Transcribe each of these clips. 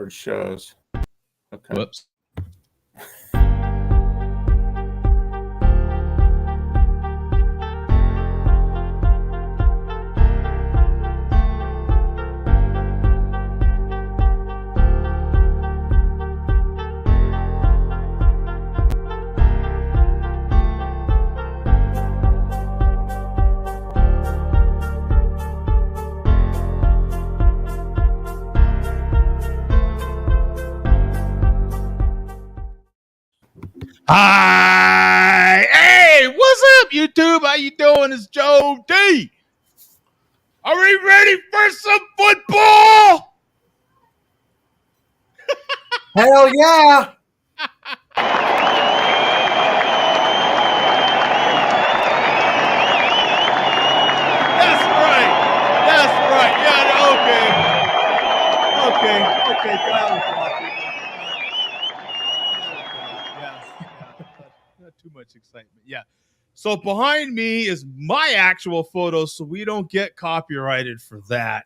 shows. Okay. Whoops. Hi, hey, what's up, YouTube? How you doing? It's Joe D. Are we ready for some football? Hell yeah! That's right. That's right. Yeah. Okay. Not too much excitement. Yeah. So behind me is my actual photo, so we don't get copyrighted for that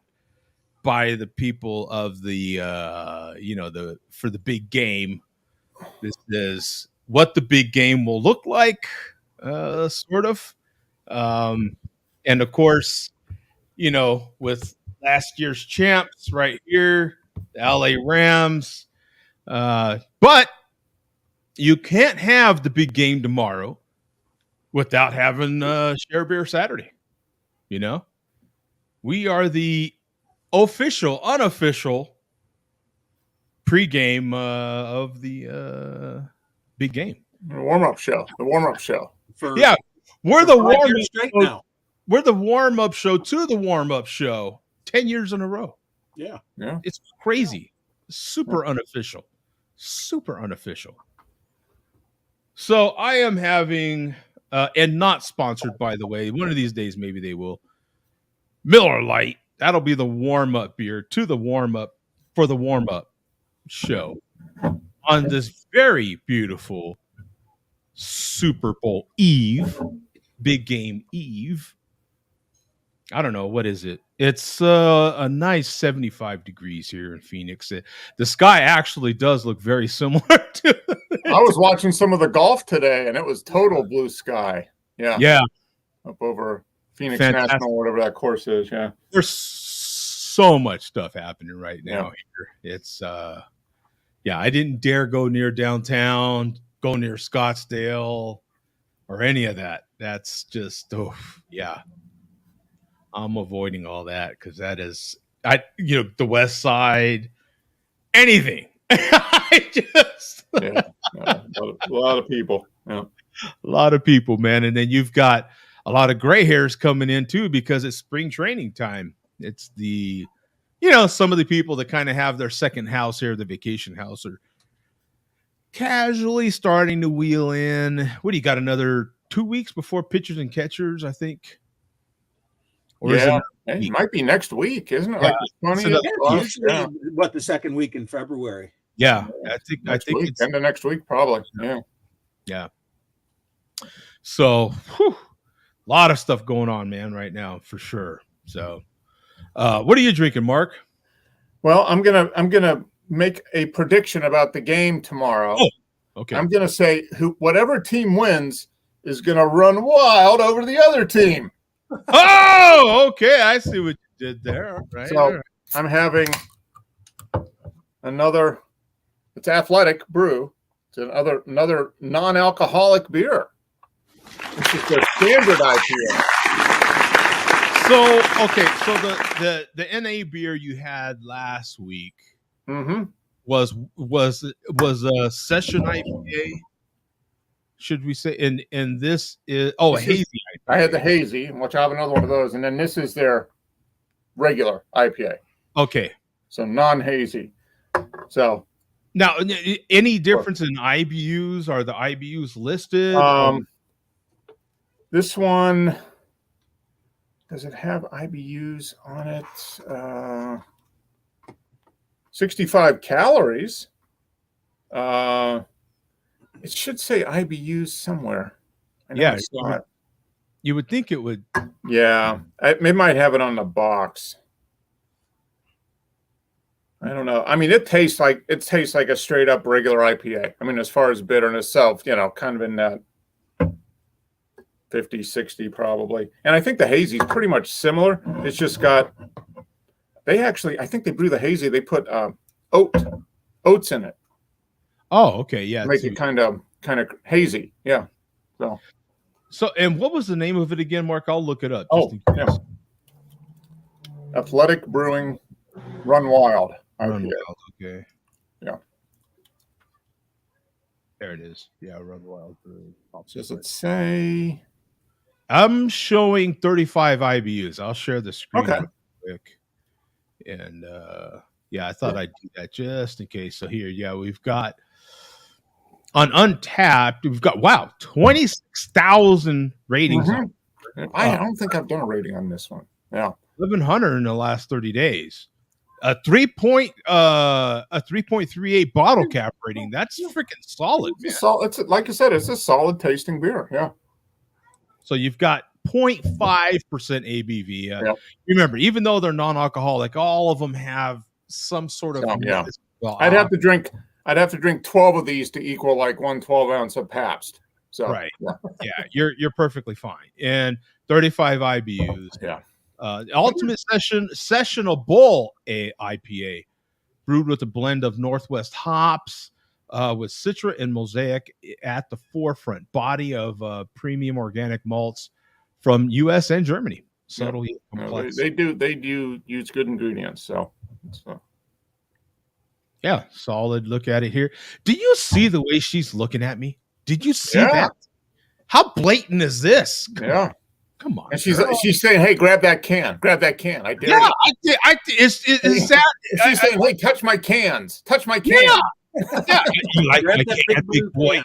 by the people of the for the big game. This is what the big game will look like, sort of. Um, and of course, with last year's champs right here, the LA Rams. But you can't have the big game tomorrow without having Share Beer Saturday. We are the unofficial pregame of the big game. The warm-up show. Yeah, we're the warm-up straight show. now. We're the warm-up show to the warm-up show 10 years in a row. Yeah. It's crazy. Super unofficial. So I am having, and not sponsored, by the way. One of these days, maybe they will. Miller Lite. That'll be the warm-up beer to the warm-up for the warm-up show on this very beautiful Super Bowl Eve, big game Eve. I don't know, what is it? It's a nice 75 degrees here in Phoenix. The sky actually does look very similar to I was watching some of the golf today, and it was total blue sky. Yeah. Up over Phoenix Fantastic. National, whatever that course is. Yeah. There's so much stuff happening right now here. It's I didn't dare go near downtown, go near Scottsdale, or any of that. That's just I'm avoiding all that because that is the West Side, anything. I just a lot of people. Yeah. A lot of people, man. And then you've got a lot of gray hairs coming in too because it's spring training time. It's the some of the people that kind of have their second house here, the vacation house, are casually starting to wheel in. What do you got? Another 2 weeks before pitchers and catchers, I think. Or it might be next week, isn't it? Like the 20th? Usually, the second week in February? Yeah, I think it's end of next week, probably. Yeah. So, a lot of stuff going on, man, right now for sure. So, what are you drinking, Mark? Well, I'm gonna make a prediction about the game tomorrow. Oh, okay. I'm gonna say whatever team wins is gonna run wild over the other team. Oh, okay. I see what you did there. All right. So I'm having another. It's Athletic Brew. It's another non-alcoholic beer. This is the standard IPA. So the NA beer you had last week was a session IPA. Should we say? And this is hazy. I had the hazy, which I have another one of those, and then this is their regular IPA. Okay. So non-hazy. So now, any difference in IBUs? Are the IBUs listed? This one, does it have IBUs on it? 65 calories. It should say IBUs somewhere. Yeah, you would think it would. Yeah, it might have it on the box. I don't know. I mean, it tastes like a straight up regular IPA. I mean, as far as bitterness itself, kind of in that 50, 60 probably. And I think the hazy is pretty much similar. It's just got, I think they brew the hazy. They put oats in it. Oh, okay. Yeah. Make it kind of hazy. Yeah. So, and what was the name of it again, Mark? I'll look it up. Yeah. Athletic Brewing Run Wild. Run Wild. Okay. Yeah. There it is. Yeah, Run Wild Brewing. Does it say? I'm showing 35 IBUs. I'll share the screen real quick. And I thought I'd do that just in case. So here, we've got on Untapped, we've got 26,000 ratings. Mm-hmm. I don't think I've done a rating on this one. Yeah. 1,100 in the last 30 days. A 3.38 bottle cap rating. That's freaking solid, man. It's like I said, it's a solid tasting beer. Yeah. So you've got 0.5% ABV. Remember, even though they're non-alcoholic, all of them have some sort of. I'd have to drink 12 of these to equal like 1 12-ounce of Pabst. So right. You're perfectly fine. And 35 IBUs. Yeah. Ultimate Sessionable IPA, brewed with a blend of Northwest hops, with Citra and Mosaic at the forefront. Body of premium organic malts from U.S. and Germany. Subtly complex. They do use good ingredients. So. Yeah, solid look at it here. Do you see the way she's looking at me? Did you see that? How blatant is this? Come on. And she's saying, "Hey, grab that can. Grab that can. I dare you." Is that? She's saying, "Hey, touch my cans. Touch my can." Yeah. You like my can, big boy?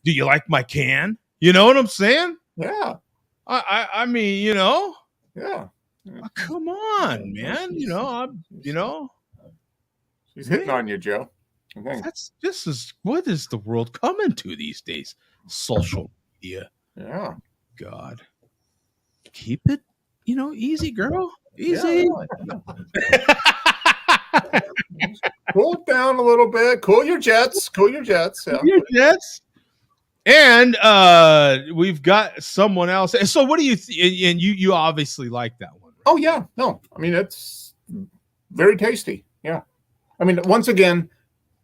Do you like my can? You know what I'm saying? Yeah. I mean, Yeah. Oh, come on, man. She's hitting on you, Joe. What is the world coming to these days? Social media. Yeah. God. Keep it, easy, girl. Easy. Yeah. Cool it down a little bit. Cool your jets. Yeah. Cool your jets. And we've got someone else. So what do you and you obviously like that one, right? Oh yeah. No. I mean, it's very tasty. Yeah. I mean, once again,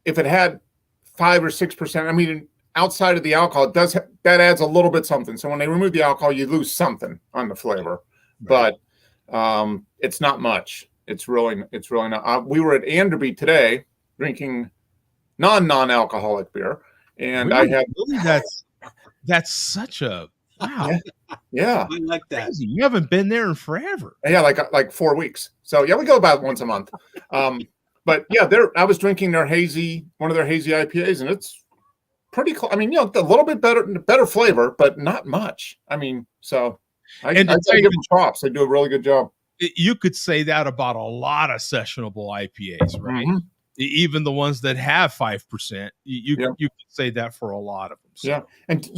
if it had 5 or 6%, I mean, outside of the alcohol, that adds a little bit something. So when they remove the alcohol, you lose something on the flavor, but it's not much. It's really not. We were at Anderby today drinking non-alcoholic beer, and really? I had that's such a wow. Yeah, I like that. Crazy. You haven't been there in forever. Yeah, like 4 weeks. So yeah, we go about once a month. But yeah, I was drinking one of their hazy IPAs, and it's pretty close. I mean, a little bit better flavor, but not much. I mean, so I give them props. They do a really good job. You could say that about a lot of sessionable IPAs, right? Mm-hmm. Even the ones that have 5%. You could say that for a lot of them. So. Yeah, and do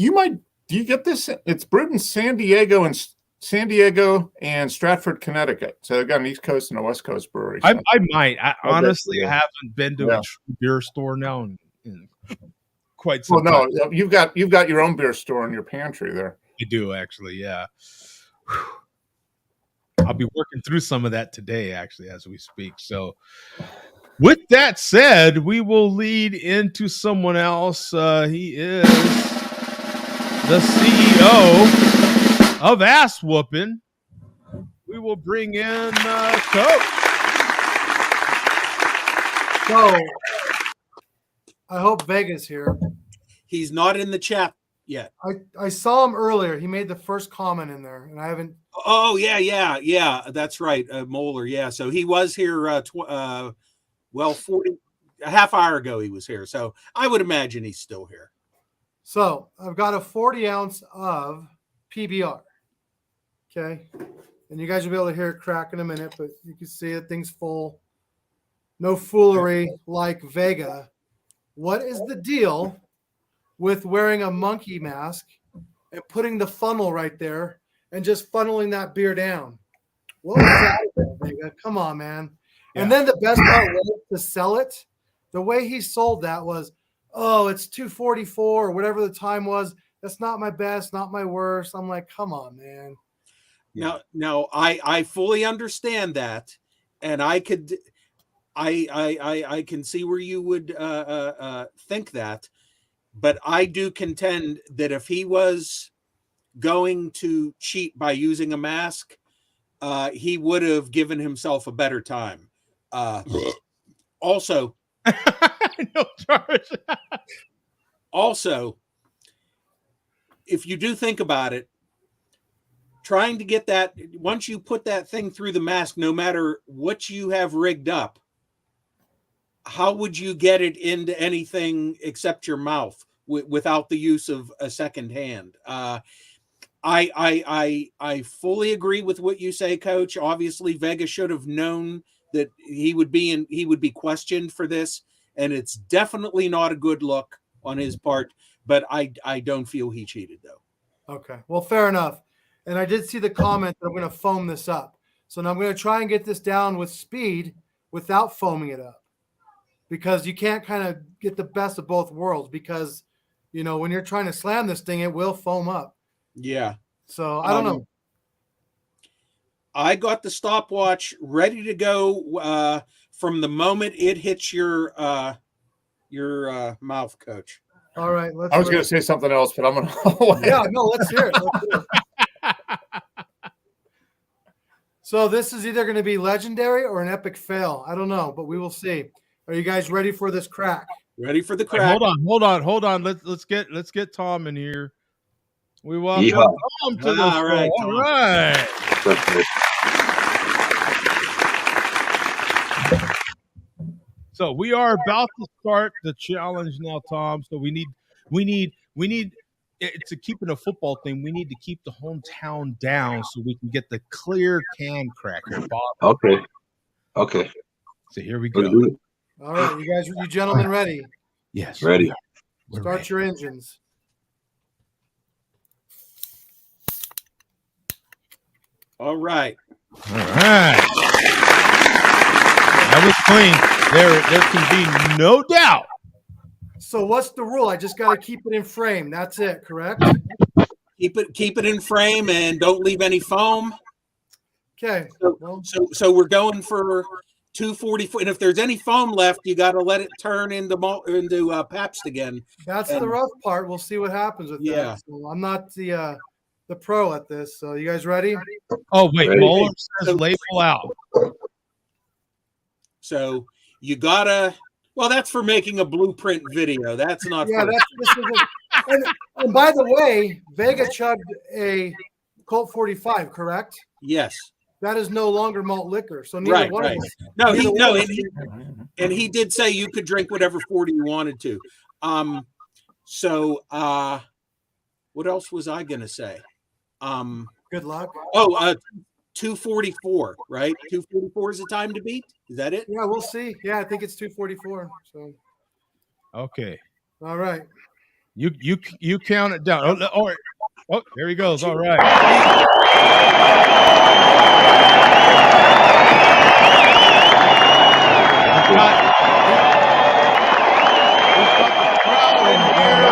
you get this? It's brewed in San Diego and Stratford, Connecticut. So they've got an East Coast and a West Coast brewery. So. I might. Honestly, I haven't been to a beer store now in quite some time. No, you've got your own beer store in your pantry there. I do, actually, yeah. I'll be working through some of that today, actually, as we speak. So with that said, we will lead into someone else. He is the CEO of Ass Whooping. We will bring in Coach. So I hope Vega's here. He's not in the chat yet. I saw him earlier. He made the first comment in there, and I haven't. Oh yeah. That's right, Moeller. Yeah, so he was here. A half hour ago he was here. So I would imagine he's still here. So I've got a 40 ounce of PBR. Okay, and you guys will be able to hear it crack in a minute, but you can see it. Thing's full. No foolery like Vega. What is the deal with wearing a monkey mask and putting the funnel right there and just funneling that beer down? What was that, Vega? Come on, man. And then the best part was to sell it. The way he sold that was, oh, it's 244 or whatever the time was. That's not my best, not my worst. I'm like, come on, man. Now, I fully understand that, and I can see where you would think that, but I do contend that if he was going to cheat by using a mask, he would have given himself a better time. Also, No charge. also, if you do think about it, trying to get that, once you put that thing through the mask, no matter what you have rigged up, how would you get it into anything except your mouth without the use of a second hand? I fully agree with what you say, Coach. Obviously, Vega should have known that he would be questioned for this, and it's definitely not a good look on his part. But I don't feel he cheated, though. Okay. Well, fair enough. And I did see the comment that I'm going to foam this up. So now I'm going to try and get this down with speed without foaming it up, because you can't kind of get the best of both worlds, because, you know, when you're trying to slam this thing, it will foam up. Yeah. So I don't know. I got the stopwatch ready to go from the moment it hits your mouth, Coach. All right. I was going to say something else, but I'm going to. Yeah, no, let's hear it. Let's hear it. So this is either going to be legendary or an epic fail. I don't know, but we will see. Are you guys ready for this crack? Ready for the Hey, crack? hold on. Let's get Tom in here. We welcome Tom to the All right, show. Tom. All right. So we are about to start the challenge now, Tom. So we need to keep in a football thing. We need to keep the hometown down so we can get the clear can cracker, Bob. Okay. So here we go. All right, you gentlemen ready? Yes. Ready. We're Start ready. your engines. All right. All right. That was clean. There can be no doubt. So what's the rule? I just got to keep it in frame. That's it, correct? Keep it in frame and don't leave any foam. Okay. So we're going for 244, and if there's any foam left, you got to let it turn into Pabst again. That's the rough part. We'll see what happens with that. So I'm not the pro at this. So you guys ready? Oh wait, Ready. Moeller says label out. So you gotta. Well, that's for making a blueprint video. That's not. Yeah, for, and by the way, Vega chugged a Colt 45, correct? Yes. That is no longer malt liquor. So neither one of us. No, and he did say you could drink whatever 40 you wanted to. So what else was I gonna say? Good luck. 244, right? 244 is the time to beat. Is that it? Yeah, we'll see. Yeah, I think it's 244. So Okay. all right. You count it down. Oh, there he goes. All right. We've got the crowd in here. A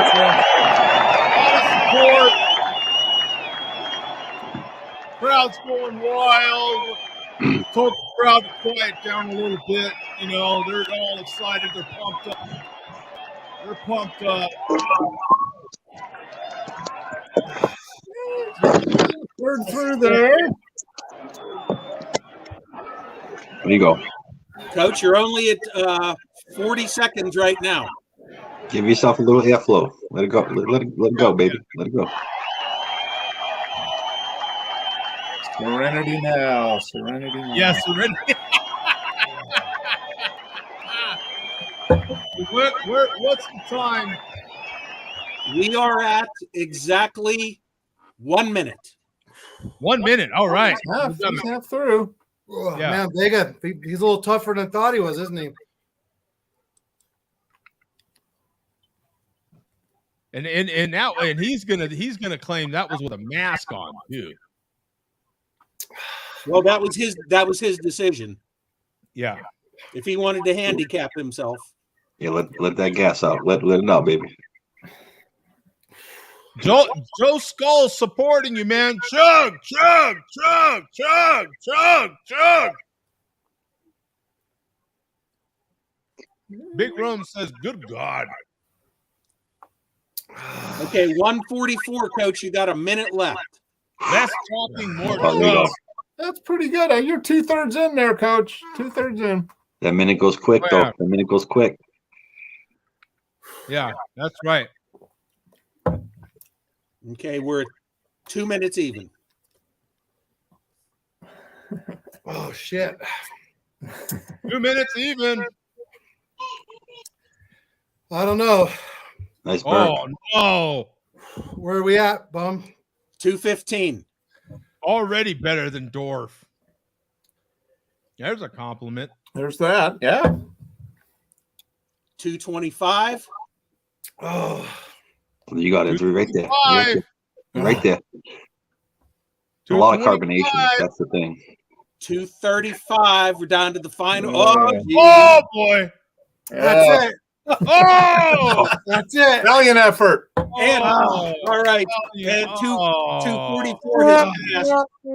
lot of support. Crowd's going wild. Told the crowd to quiet down a little bit. You know, they're all excited. They're pumped up. They're pumped up. We're through there. There you go. Coach, you're only at 40 seconds right now. Give yourself a little airflow. Let it go. Let it go, baby. Let it go. Serenity now. Serenity now. Yes, serenity. What's the time? We are at exactly 1 minute. 1 minute. All right. He's half through. Oh, Yeah. Man, Vega, he's a little tougher than I thought he was, isn't he? And now he's gonna claim that was with a mask on, too. Well, that was his decision. Yeah. if he wanted to handicap himself. Yeah, let that gas out. Let it out, baby. Joe Skull's supporting you, man. Chug, chug, chug, chug, chug, chug. Big Rome says, good God. Okay, 144, Coach. You got a minute left. Less talking, more Oh, there you go. chug. That's pretty good. You're 2/3 in there, Coach. 2/3 in. That minute goes quick, though. Yeah. That minute goes quick. Yeah, that's right. Okay, we're 2 minutes even. Oh shit. 2 minutes even. I don't know. Nice burn. Oh, no. Where are we at, Bum? 2:15. Already better than Dorf. There's a compliment. There's that. Yeah. 2:25. Oh, You got it. Right there. Five. Right there. A lot of carbonation. That's the thing. 2:35. We're down to the final. Yeah. Oh, geez. Oh, boy. that's it. Oh! That's it. Valiant effort. And Oh. all right, and Oh. 2:44 has passed.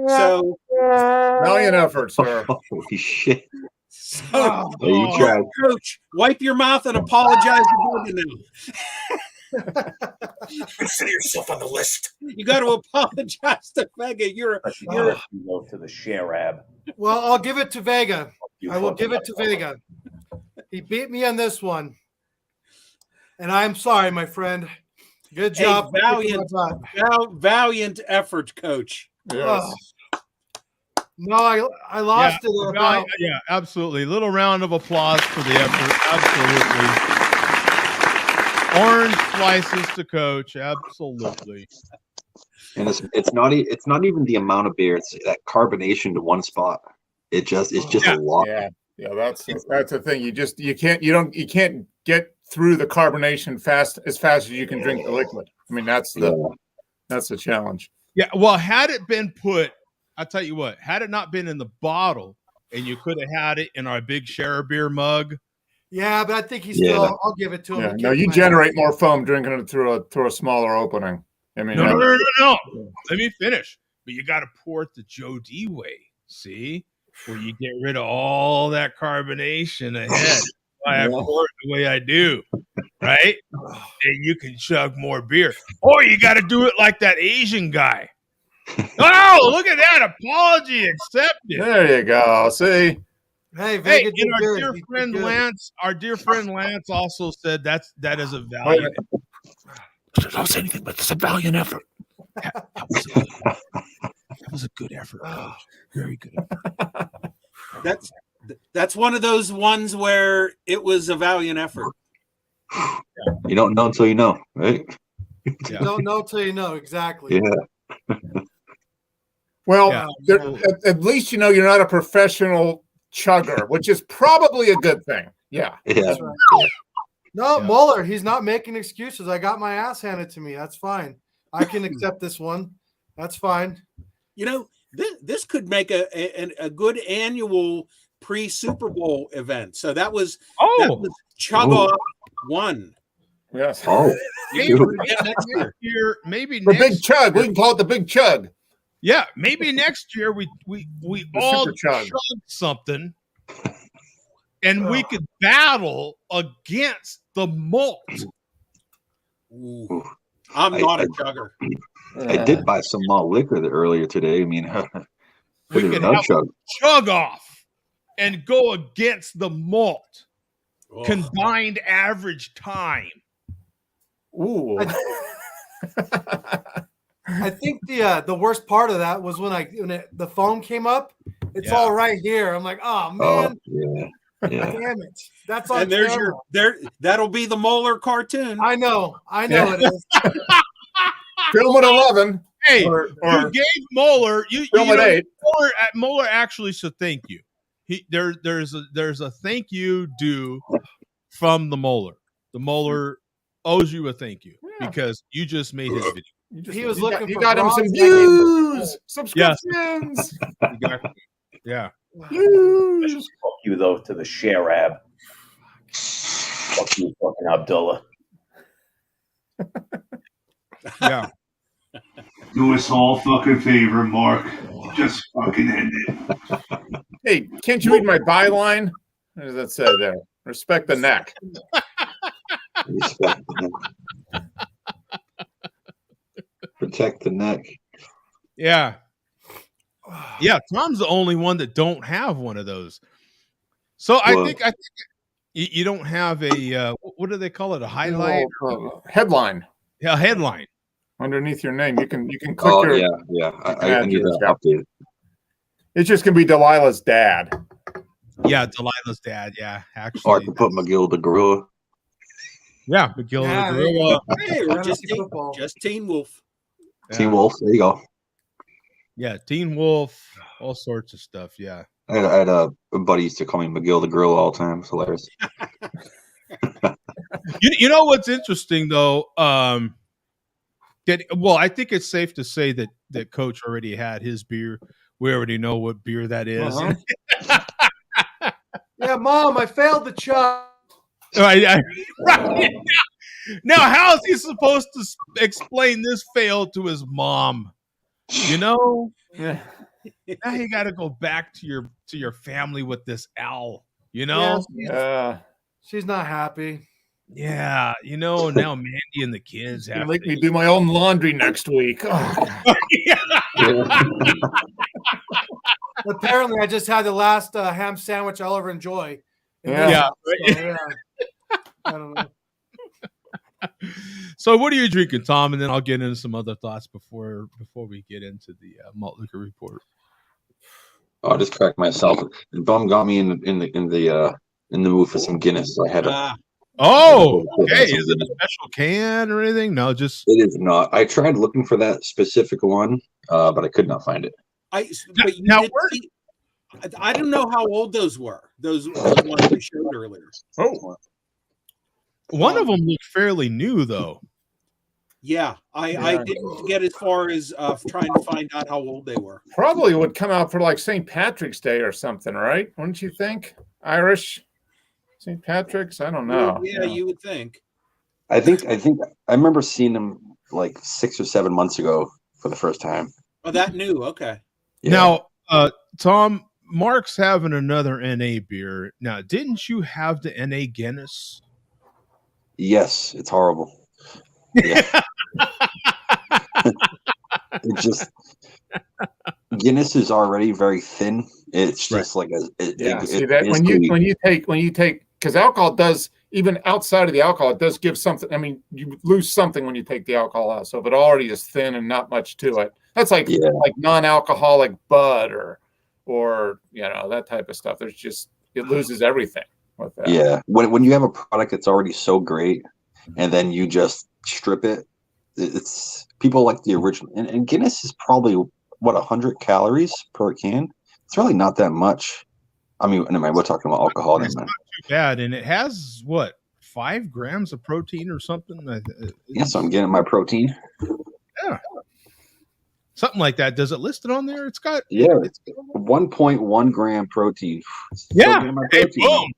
So, Valiant effort, sir. Holy shit. so There you tried. Coach, wipe your mouth and apologize to Bobby now. Consider yourself on the list. You got to apologize to Vega. You're You go to the Sharab. Well, I'll give it to Vega. I will give it to Vega. He beat me on this one. And I'm sorry, my friend. Good job. valiant effort, Coach. Yes. No, I lost it about Yeah, absolutely. Little round of applause for the effort. Absolutely. Orange slices to Coach. Absolutely. And it's not even the amount of beer. It's that carbonation to one spot. It's just a lot. Yeah. Yeah, that's the thing. You can't get through the carbonation as fast as you can drink the liquid. I mean, that's the challenge. Yeah, well, had it been put, I'll tell you what, had it not been in the bottle and you could have had it in our big share beer mug. Yeah, but I think he's still. I'll give it to him. Yeah, no, you generate more foam drinking it through a smaller opening. I mean, No. Let me finish. But you got to pour it the Joe D way. See, where you get rid of all that carbonation ahead. Why I pour it the way I do, right? And you can chug more beer. Or you got to do it like that Asian guy. Oh, look at that apology accepted. there you go. See, Hey, Vega, and our dear friend Lance also said that is a valiant. I don't say anything, but it's a valiant effort. That was a good effort, Coach. Very good effort. That's one of those ones where it was a valiant effort. You don't know until you know, right? You don't know till you know exactly. Yeah. Well, at least you know you're not a professional chugger, which is probably a good thing. Yeah. Yeah. Right. No, Mueller, he's not making excuses. I got my ass handed to me. That's fine. I can accept this one. That's fine. You know, this could make a good annual pre-Super Bowl event. So that was Chug Off 1. Yes. Oh. Maybe The next big chug. We can call it the big chug. Yeah, maybe next year we all chug something, and we could battle against the malt. Ooh. I'm not a chugger. I did buy some malt liquor earlier today. I mean, We could have a chug off and go against the malt. Oh. Combined average time. Ooh. I think the worst part of that was when the phone came up. It's all right here. I'm like, oh man, yeah. damn it. That's on. And there's that'll be the Moeller cartoon. I know it is. Film at 11. Hey, or you gave Moeller. film at 8. Moeller actually should thank you. There's a thank you due from the Moeller. The Moeller owes you a thank you because you just made his video. He was looking. You got him some views, subscriptions. Exactly. Yeah. Yes. Fuck you though to the Sharab. Fuck you, fucking Abdullah. Yeah. Do us all fucking favor, Mark. Just fucking end it. Hey, can't you read my byline? What does that say there? Respect the neck. Respect the neck. Protect the neck. Yeah. Yeah. Tom's the only one that don't have one of those. So I Well- think you don't have a what do they call it? A highlight? Headline Yeah, a headline. underneath your name. You can click Oh, your. yeah. I add need yours, to yeah. update it. It's just gonna be Delilah's dad. Yeah, Delilah's dad. Yeah, Or I actually. can put McGill the gorilla. Yeah, McGill Yeah, the gorilla. Hey, or Fantasy football. just Teen Wolf. Teen Wolf. There you go. Yeah, Teen Wolf, all sorts of stuff. Yeah. I had a buddy used to call me McGill the gorilla all the time. It's hilarious. You know what's interesting though? I think it's safe to say that Coach already had his beer. We already know what beer that is. Uh-huh. Yeah, Mom, I failed the chug. Right. Now, how is he supposed to explain this fail to his mom? You know, Yeah. now you got to go back to your family with this owl. You know, She's not happy. yeah. You know, now Mandy and the kids Gonna have make to me do my own laundry next week. Oh, Apparently, I just had the last ham sandwich I'll ever enjoy. Yeah. Yeah. I don't know. So, what are you drinking, Tom? And then I'll get into some other thoughts before we get into the malt liquor report. I just cracked myself. And Bum got me in the mood for some Guinness. So I had to. Oh, okay. Is it a special can or anything? No, just It is not. I tried looking for that specific one, but I could not find it. But you Now, did see, I don't know how old those were. Those ones we showed earlier. oh, one of them looked fairly new, though. Yeah, I didn't get as far as trying to find out how old they were. probably would come out for like St. Patrick's Day or something, right? Wouldn't you think? Irish St. Patrick's? I don't know. Yeah, you would think. I think I remember seeing them like 6 or 7 months ago for the first time. Oh, that new. Okay. Yeah. Now, Tom, Mark's having another NA beer. Now, didn't you have the NA Guinness? Yes, it's horrible. Yeah. It just Guinness is already very thin. It's just like See that when you take because alcohol does, even outside of the alcohol, it does give something. I mean, you lose something when you take the alcohol out. So if it already is thin and not much to it, that's like non-alcoholic Bud or that type of stuff. There's just, it loses everything with that. Yeah, when you have a product that's already so great and then you just strip it, it's people like the original. And Guinness is probably 100 calories per can. It's really not that much. I mean, we're talking about alcohol. It's not too bad, and it has 5 grams of protein or something. Yes, I'm getting my protein. Yeah, something like that. Does it list it on there? It's got It's 1.1 gram protein. Yeah. Getting my Hey, protein.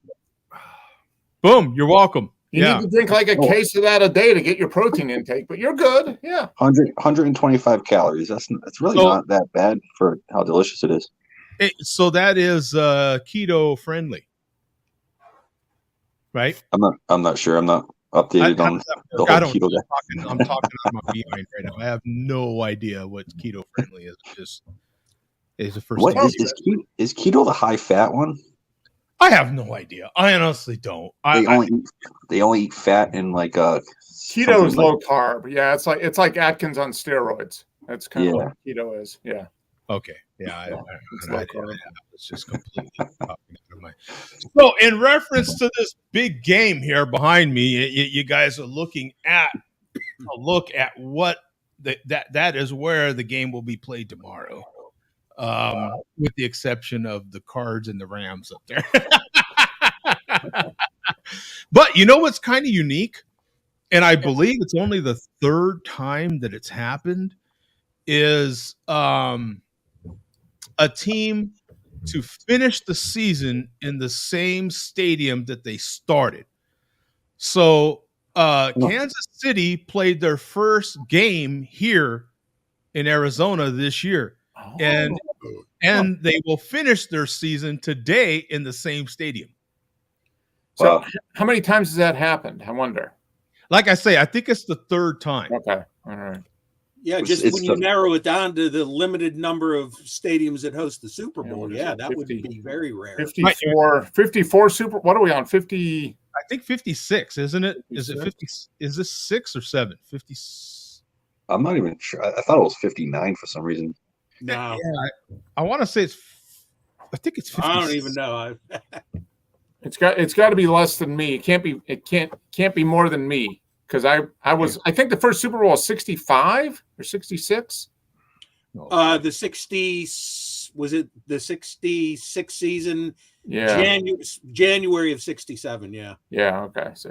boom. You're welcome. You need to drink like a case of that a day to get your protein intake, but you're good. Yeah. 125 calories. That's really not that bad for how delicious it is. So that is keto friendly, right? I'm not sure. I'm not updated on the whole keto guy. I'm talking on my behind right now. I have no idea what keto friendly is. Just is the first. What thing is keto the high fat one? I have no idea. I honestly don't. They only eat fat and like keto is low carb. Yeah, it's like Atkins on steroids. That's kind of what keto is. Yeah. Okay. Yeah. It's just completely popping out of my. So, in reference to this big game here behind me, you guys are looking at a look at what that is where the game will be played tomorrow. With the exception of the Cards and the Rams up there. But you know what's kind of unique? And I believe it's only the 3rd time that it's happened, is a team to finish the season in the same stadium that they started. So Kansas City played their first game here in Arizona this year, and they will finish their season today in the same stadium. So how many times has that happened? I wonder. Like I say, I think it's the third time. Okay. All right. Yeah, just when you narrow it down to the limited number of stadiums that host the Super Bowl, that would be very rare. 54 Super. What are we on? 50. I think 56, isn't it? 56? Is it 50? Is this 6 or 7? 50. I'm not even sure. I thought it was 59 for some reason. No, I want to say it's. I think it's 56. I don't even know. It's got to be less than me. It can't be more than me. Because I think the first Super Bowl was 65 or 66. The 60 was it the 66 season? Yeah, January of 67. Yeah. Yeah. Okay. So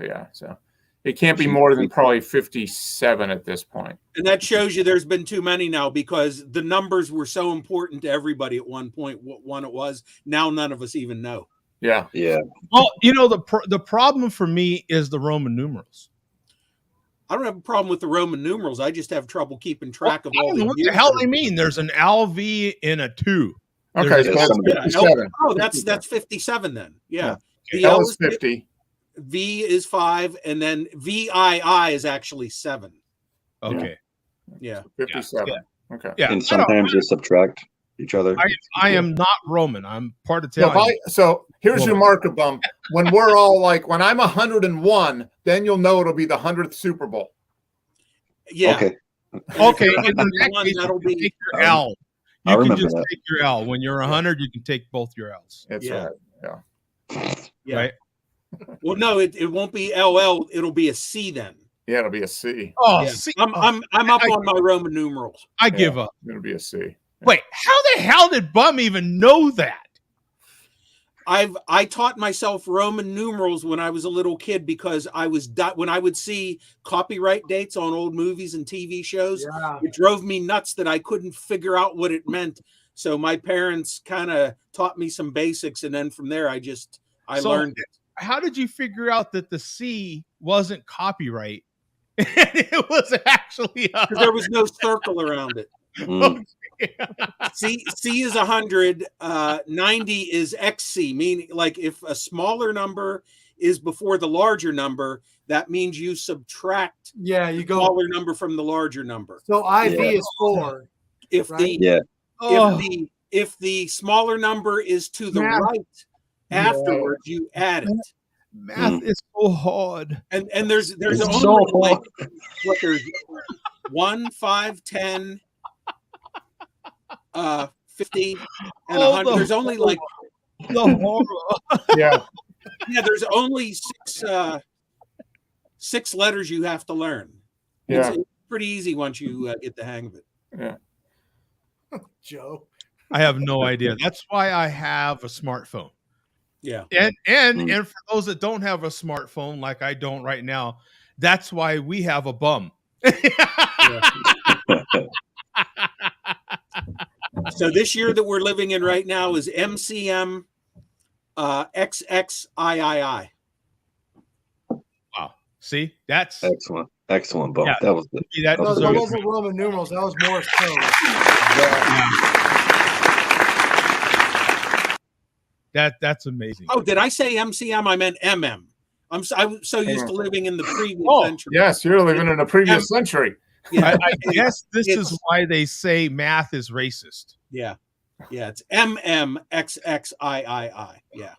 it can't be more than probably 57 at this point. And that shows you there's been too many now because the numbers were so important to everybody at one point. What one it was, now none of us even know. Yeah. Yeah. Well, the problem for me is the Roman numerals. I don't have a problem with the Roman numerals. I just have trouble keeping track of all the what the hell they mean. There's an LV and a 2. Okay, so that's 57. Oh, that's 57 then. Yeah. The L is 50. V is 5, and then VII is actually 7. Okay. Yeah. 57. Yeah. Okay. Yeah. And sometimes they subtract each other. I am not Roman. I'm part Italian. So here's your marker bump. When we're all like, when I'm 101, then you'll know it'll be the 100th Super Bowl. Yeah. Okay. Okay. In that case, that'll be take your L. I You can remember just that. take your L. When you're 100, you can take both your L's. That's right. Yeah. Yeah. Right. Well, no, it won't be LL. It'll be a C then. Yeah, it'll be a C. Oh, Yeah. see, I'm up on my Roman numerals. I give up. It'll be a C. Wait, how the hell did Bum even know that? I taught myself Roman numerals when I was a little kid because when I would see copyright dates on old movies and TV shows, it drove me nuts that I couldn't figure out what it meant. So my parents kind of taught me some basics, and then from there I learned it. How did you figure out that the C wasn't copyright? It was actually because there was no circle around it. C is 100, 90 is XC, meaning like if a smaller number is before the larger number, that means you subtract you go smaller number from the larger number. So IV is 4. If right? if the smaller number is to the right afterwards, you add it. Math is so hard. And there's It's only so like what there's 1, 5, 10, 50 and 100. There's only like the horror. Yeah. There's only six letters you have to learn. Yeah. It's pretty easy once you get the hang of it. Yeah. Joe. I have no idea. That's why I have a smartphone. Yeah. And for those that don't have a smartphone like I don't right now, that's why we have a bum. So this year that we're living in right now is MCM XXIII. Wow. See, that's excellent bump. Yeah. That was good. that No, that deserves- wasn't Roman numerals. That was Morse code. That's amazing. Oh, did I say MCM? I meant MM. I'm so used to living in the previous century. Yes, you're living in a previous century. Yeah. I guess this is why they say math is racist. Yeah. It's MMXXIII. Yeah.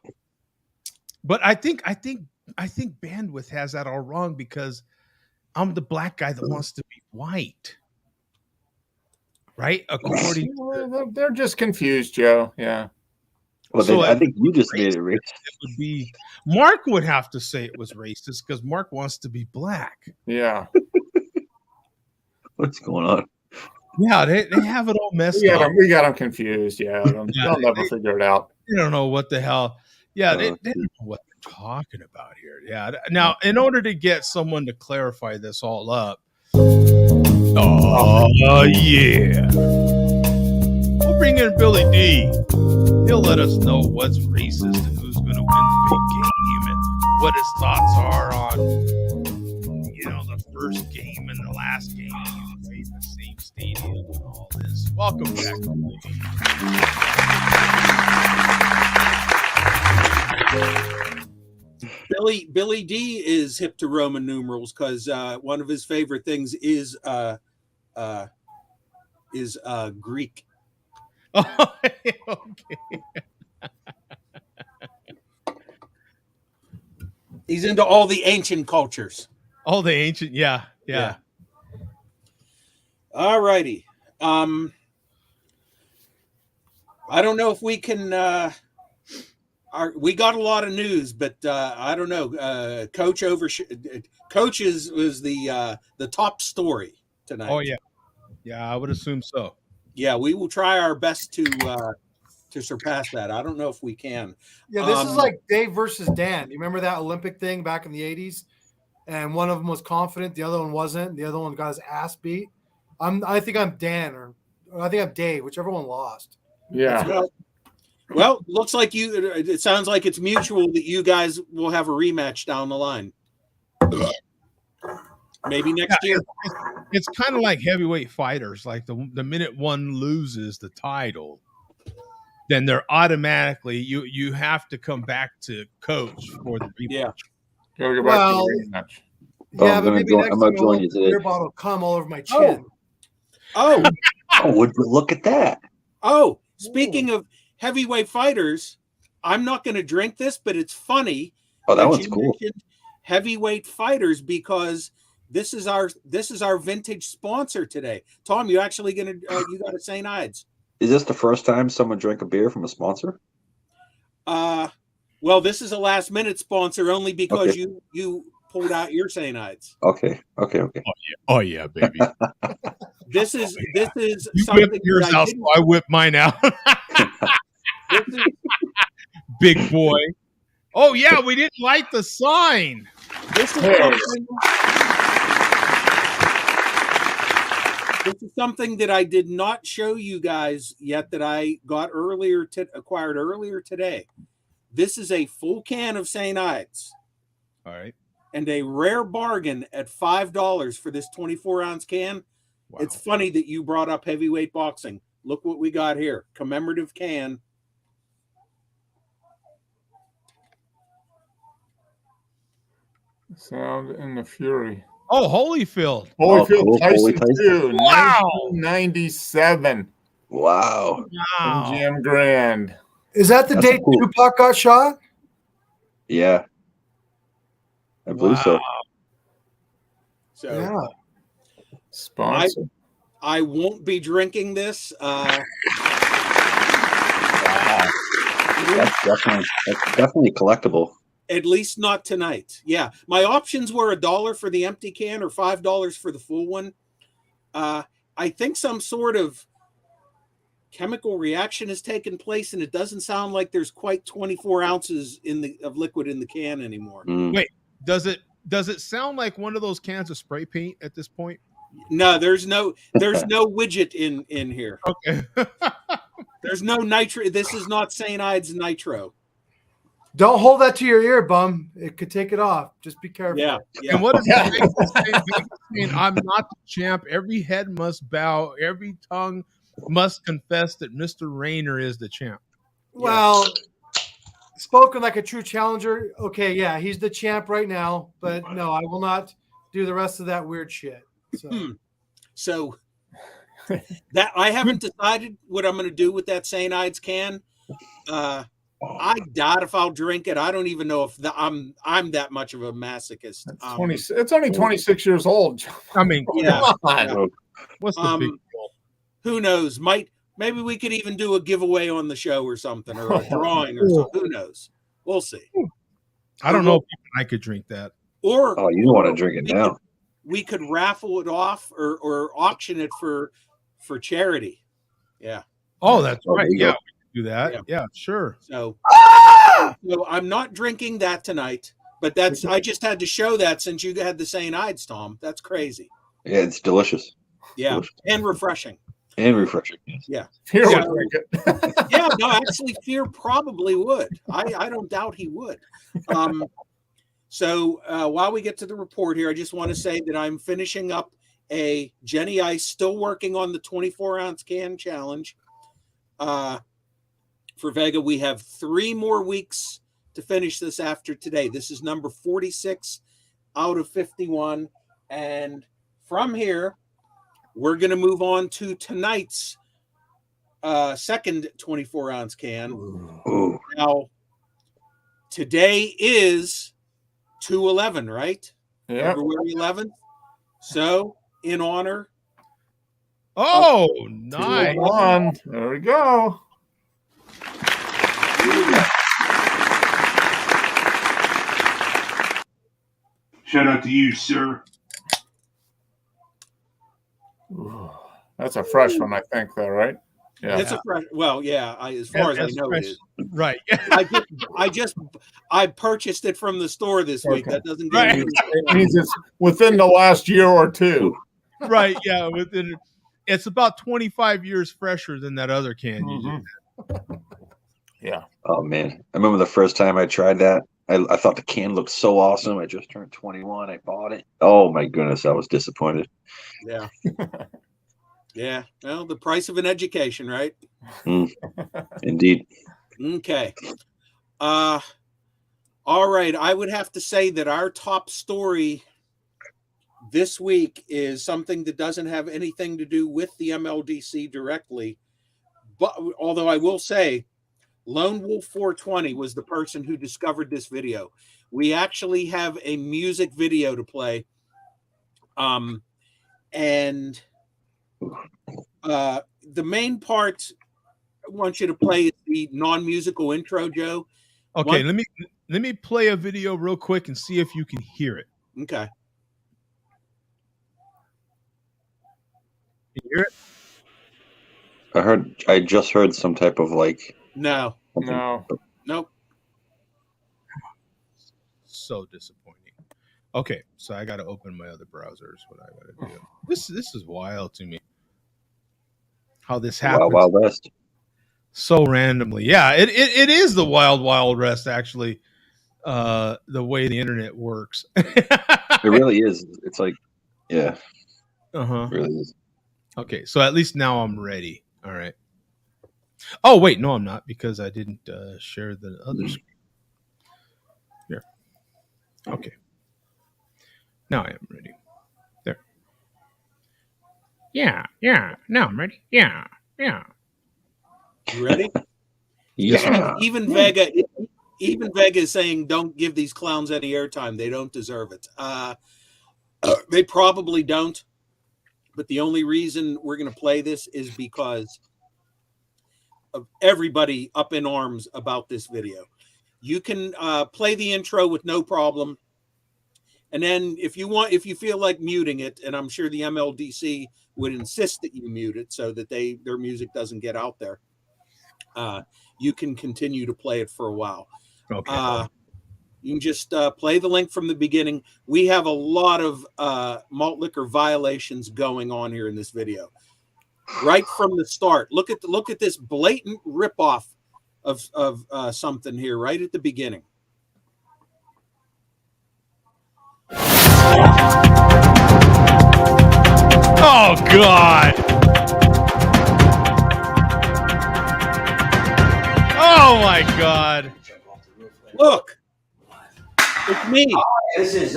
But I think bandwidth has that all wrong because I'm the black guy that wants to be white. Right? According They're just confused, Joe. Yeah. Well, So I think you just made it racist. it would be Mark would have to say it was racist because Mark wants to be black. Yeah. What's going on? Yeah, they have it all messed We up. got them confused. Yeah. They'll never figure it out. They don't know what the hell. Yeah, they don't know what they're talking about here. Yeah. Now, in order to get someone to clarify this all up, yeah, we'll bring bring in Billy D. He'll let us know what's racist and who's going to win the big game and what his thoughts are on, the first game and the last game being played in the same stadium and all this. Welcome back, Billy D. Billy D is hip to Roman numerals because one of his favorite things is Greek. Okay. He's into all the ancient cultures. All the ancient, yeah. All righty. I don't know if we can. We got a lot of news, but I don't know. Coach Coaches was the top story tonight. Oh yeah, I would assume so. Yeah, we will try our best to surpass that. I don't know if we can. Yeah, this is like Dave versus Dan. You remember that Olympic thing back in the 80s? And one of them was confident, the other one wasn't. The other one got his ass beat. I think I'm Dan, or I think I'm Dave, whichever one lost. Yeah. Well, looks like it sounds like it's mutual that you guys will have a rematch down the line. Maybe next year. It's kind of like heavyweight fighters. Like the minute one loses the title, then they're automatically you have to come back to coach for the rematch. Yeah. Go back to the rematch. Yeah, I'm but gonna maybe join- next I'm gonna time join I'll you let the today. beer bottle come all over my chin. Oh, Look at that. Speaking of heavyweight fighters, I'm not going to drink this, but it's funny. Oh, that that one's you cool. mentioned heavyweight fighters because this is our vintage sponsor today. Tom, you actually gonna you got a St. Ides? Is this the first time someone drank a beer from a sponsor? Well, this is a last minute sponsor only because Okay. you pulled out your St. Ides. Okay. Oh yeah, baby. This is You something whip yours that I out, didn't. so I whip mine out. This is, Big boy. Oh yeah, we didn't like the sign. this is Hey. something that I did not show you guys yet that I got acquired earlier today. This is a full can of St. Ides All right. and a rare bargain at $5 for this 24-ounce can. Wow. It's funny that you brought up heavyweight boxing. Look what we got here. Commemorative can. Sound and the Fury. Oh, Holyfield. Holyfield cool. Tyson, Holy Tyson. 2, Wow. 1997 Wow. from GM Grand. Is that the That's date cool. Tupac got shot? Yeah. I believe so. So Yeah. Sponsor. I won't be drinking this. That's definitely collectible. At least not tonight. Yeah. My options were $1 for the empty can or $5 for the full one. I think some sort of chemical reaction has taken place, and it doesn't sound like there's quite 24 ounces of liquid in the can anymore. Mm. Wait, does it sound like one of those cans of spray paint at this point? No, there's no widget in here. Okay. There's no nitro. This is not St. Ides nitro. Don't hold that to your ear, bum. It could take it off. Just be careful. Yeah. And what is the saying? I'm not the champ. Every head must bow. Every tongue must confess that Mr. Rayner is the champ. Well, spoken like a true challenger. Okay, yeah, he's the champ right now, but no, I will not do the rest of that weird shit. So So that I haven't decided what I'm going to do with that St. Ides can. I doubt if I'll drink it. I don't even know if I'm that much of a masochist. It's only 26 years old. I mean, Yeah. Come on. what's the big deal? Who knows? Maybe we could even do a giveaway on the show or something, or a drawing or something. Who knows? We'll see. I don't know if I could drink that. Or Oh, you don't want to drink it now. we could raffle it off or auction it for charity. Yeah. Oh, that's Oh, right. there you Yeah, go. we can do that. Yeah, sure. So I'm not drinking that tonight, but I just had to show that since you had the St. Ides, Tom. That's crazy. Yeah, it's delicious. Yeah, Delicious. and refreshing. And refresher. Yeah. Fear So- would drink it. Yeah, no, actually, Fear probably would. I don't doubt he would. So while we get to the report here, I just want to say that I'm finishing up a Jenny Ice, still working on the 24-ounce can challenge. For Vega, we have 3 more weeks to finish this after today. This is number 46 out of 51. And from here, we're going to move on to tonight's second 24-ounce can. Ooh. Now, today is 2/11, right? Yeah. February 11th. So, in honor, Oh, nice. 201. There we go. Shout out to you, sir. Ooh, that's a fresh one, I think, though, right? Yeah. it's a fresh. Well, yeah. As far as I That's know, fresh. it is. Right. I purchased it from the store this week. Okay. That doesn't Right. get It means it's within the last year or two. Right. Yeah. It's about 25 years fresher than that other can you Mhm. just. Yeah. Oh man, I remember the first time I tried that. I thought the can looked so awesome. I just turned 21. I bought it. Oh my goodness, I was disappointed. Yeah. Yeah. Well, the price of an education, right? Indeed. Okay. All right. I would have to say that our top story this week is something that doesn't have anything to do with the MLDC directly. But although I will say, Lone Wolf 420 was the person who discovered this video. We actually have a music video to play. And the main part I want you to play is the non-musical intro, Joe. Okay, One- let me play a video real quick and see if you can hear it. Okay. Can you hear it? I just heard some type of like No. No. Nope. So disappointing. Okay, so I got to open my other browser. Is what I got to do. This is wild to me. How this happens Wild West. so randomly. Yeah, it is the wild west actually. The way the internet works. It really is. It's like, yeah, Uh-huh. it really is. Okay, so at least now I'm ready. All right. Oh wait, no, I'm not because I didn't share the other screen. Here. Okay. Now I am ready. There. Yeah. Now I'm ready. Yeah. You ready? Yeah. Even Vega is saying don't give these clowns any airtime. They don't deserve it. They probably don't. But the only reason we're going to play this is because of everybody up in arms about this video. You can play the intro with no problem. And then if you feel like muting it, and I'm sure the MLDC would insist that you mute it so that their music doesn't get out there, you can continue to play it for a while. Okay. You can just play the link from the beginning. We have a lot of malt liquor violations going on here in this video. Right from the start. Look at this blatant ripoff of something here right at the beginning. Oh God. Oh my God. Look, it's me. This is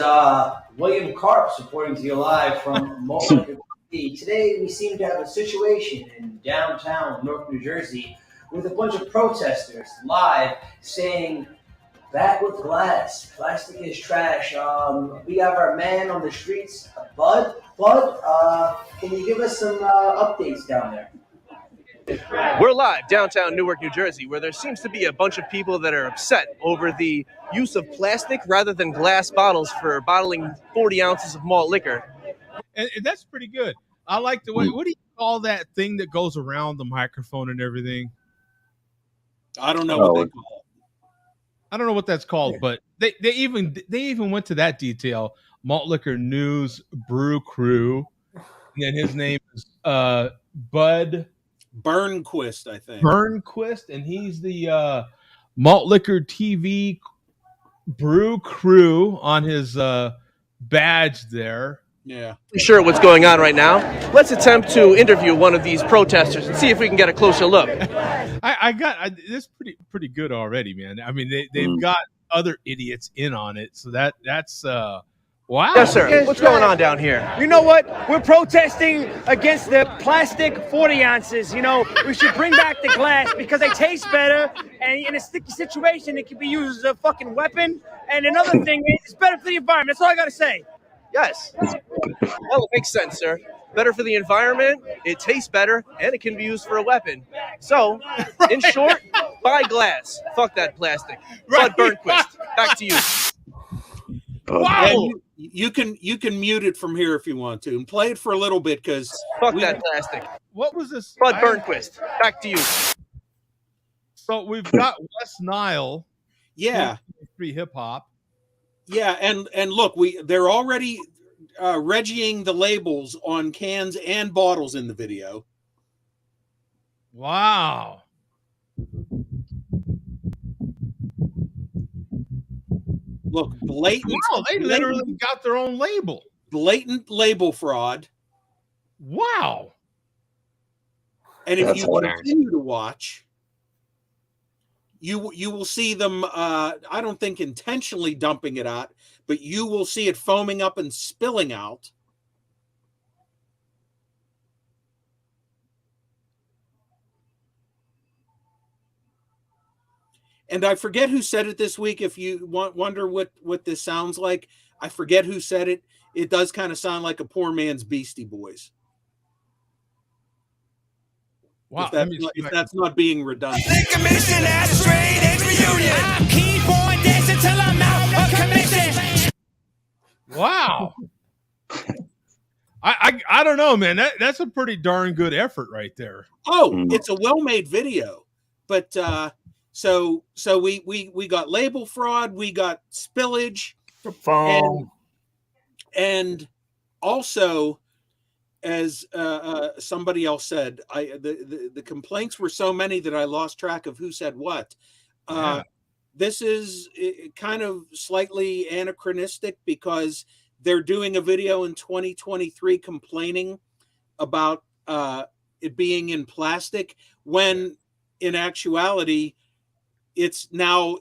William Karp supporting to you live from Malt Liquor TV. Today we seem to have a situation in downtown Newark, New Jersey, with a bunch of protesters live saying, "Back with glass. Plastic is trash." We have our man on the streets, Bud. Bud, can you give us some updates down there? We're live downtown Newark, New Jersey, where there seems to be a bunch of people that are upset over the use of plastic rather than glass bottles for bottling 40 ounces of malt liquor. And that's pretty good. I like the way. What do you call that thing that goes around the microphone and everything? I don't know what they call it. I don't know what that's called, but they even went to that detail. Malt Liquor News Brew Crew And then his name is Bud Burnquist, I think. Burnquist, and he's the Malt Liquor TV Brew Crew on his badge there. Yeah. Sure what's going on right now. Let's attempt to interview one of these protesters and see if we can get a closer look. I got this pretty good already, man. I mean, they've got other idiots in on it, so that's wow. Yes, sir. What's going on down here? You know what? We're protesting against the plastic 40 ounces. You know, we should bring back the glass because they taste better. And in a sticky situation, it can be used as a fucking weapon. And another thing is, it's better for the environment. That's all I got to say. Yes. Well, it makes sense, sir. Better for the environment, it tastes better, and it can be used for a weapon. So, in short, buy glass. Fuck that plastic. Bud Burnquist, back to you. Wow. And you can mute it from here if you want to, and play it for a little bit because fuck that plastic. What was this? Bud Burnquist, back to you. So we've got West Nile. Yeah. Free hip hop. Yeah, and look, they're already reggieing the labels on cans and bottles in the video. Wow. Look, blatant. Wow, they literally got their own label. Blatant label fraud. Wow. And if you continue to watch, you will see them, I don't think intentionally dumping it out, but you will see it foaming up and spilling out. And I forget who said it this week. If you wonder what this sounds like, I forget who said it. It does kind of sound like a poor man's Beastie Boys. Wow. If that's not being redundant. Wow. I don't know, man. That's a pretty darn good effort right there. Oh, it's a well-made video. But so we got label fraud, we got spillage, and also, as somebody else said, the complaints were so many that I lost track of who said what. This is kind of slightly anachronistic because they're doing a video in 2023 complaining about it being in plastic when in actuality it's now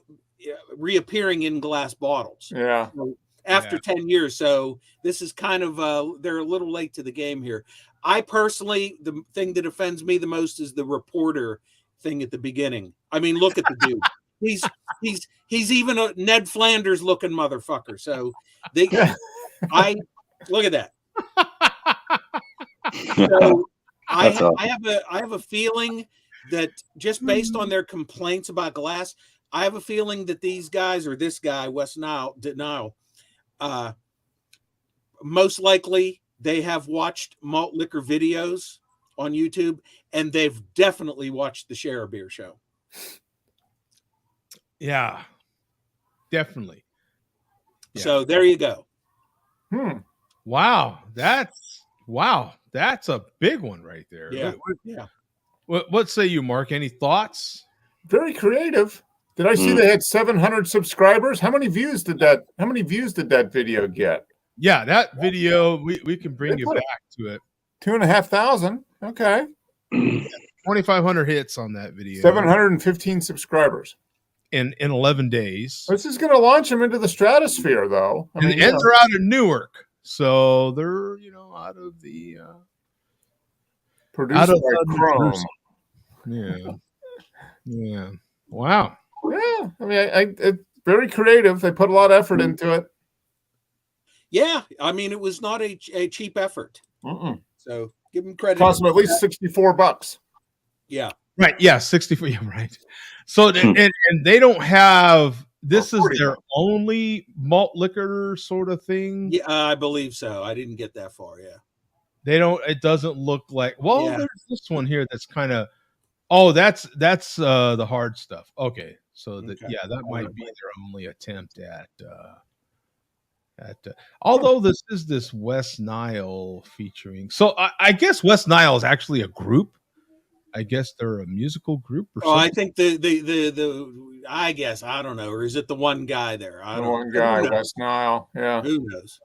reappearing in glass bottles. Yeah. So after 10 years. So this is kind of they're a little late to the game here. I personally, the thing that offends me the most is the reporter thing at the beginning. I mean, look at the dude. He's even a Ned Flanders looking motherfucker. So I look at that. So I have a feeling that just based on their complaints about glass, I have a feeling that these guys, or this guy, West Nile, most likely they have watched malt liquor videos on YouTube, and they've definitely watched the Share a Beer show. Yeah, definitely. Yeah. So there you go. Wow, that's a big one right there. Yeah. What say you, Mark? Any thoughts? Very creative. Did I see they had 700 subscribers? How many views did that video get? Yeah, that video we can bring you back to it. 2,500. Okay. 2,500 hits on that video. 715 subscribers in 11 days. This is going to launch them into the stratosphere, though. I mean, and they're out of Newark, so they're out of the produced by Chrome. Yeah. Wow. Yeah, I mean, it's very creative. They put a lot of effort into it. Yeah, I mean, it was not a cheap effort. So give them credit. Cost them at least $64. Yeah. Right. Yeah, 64. Yeah, right. So and they don't have. This is their only malt liquor sort of thing. Yeah, I believe so. I didn't get that far. Yeah. They don't. It doesn't look like. Well, there's this one here that's kind of. Oh, that's the hard stuff. Okay, so that might be their only attempt Although this West Nile featuring, so I guess West Nile is actually a group. I guess they're a musical group or Oh, I something. think the I guess I don't know, or is it the one guy there? I The don't one know. guy, Who knows? West Nile. Yeah. Who knows?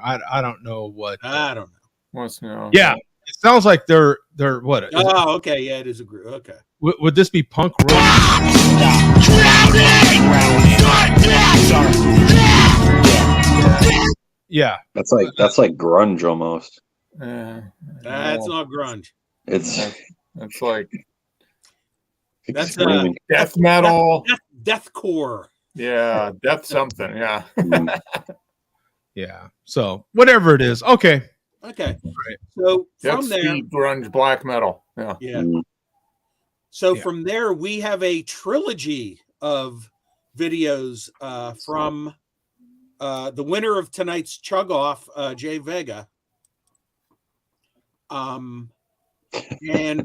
I don't know what. I don't know. West Nile. Yeah, it sounds like they're what? Is it- Oh, okay, yeah, it is a group. Okay. would this be punk rock? Yeah, That's like grunge almost. Yeah. That's not grunge. It's That's like That's screaming. death metal. deathcore. Yeah, death something. Yeah. Mm. yeah. So whatever it is, okay. Okay. Right. So Death from there, speed grunge black metal. Yeah. yeah. Mm. So Yeah. from there, we have a trilogy of videos from the winner of tonight's chug off, Jay Vega. And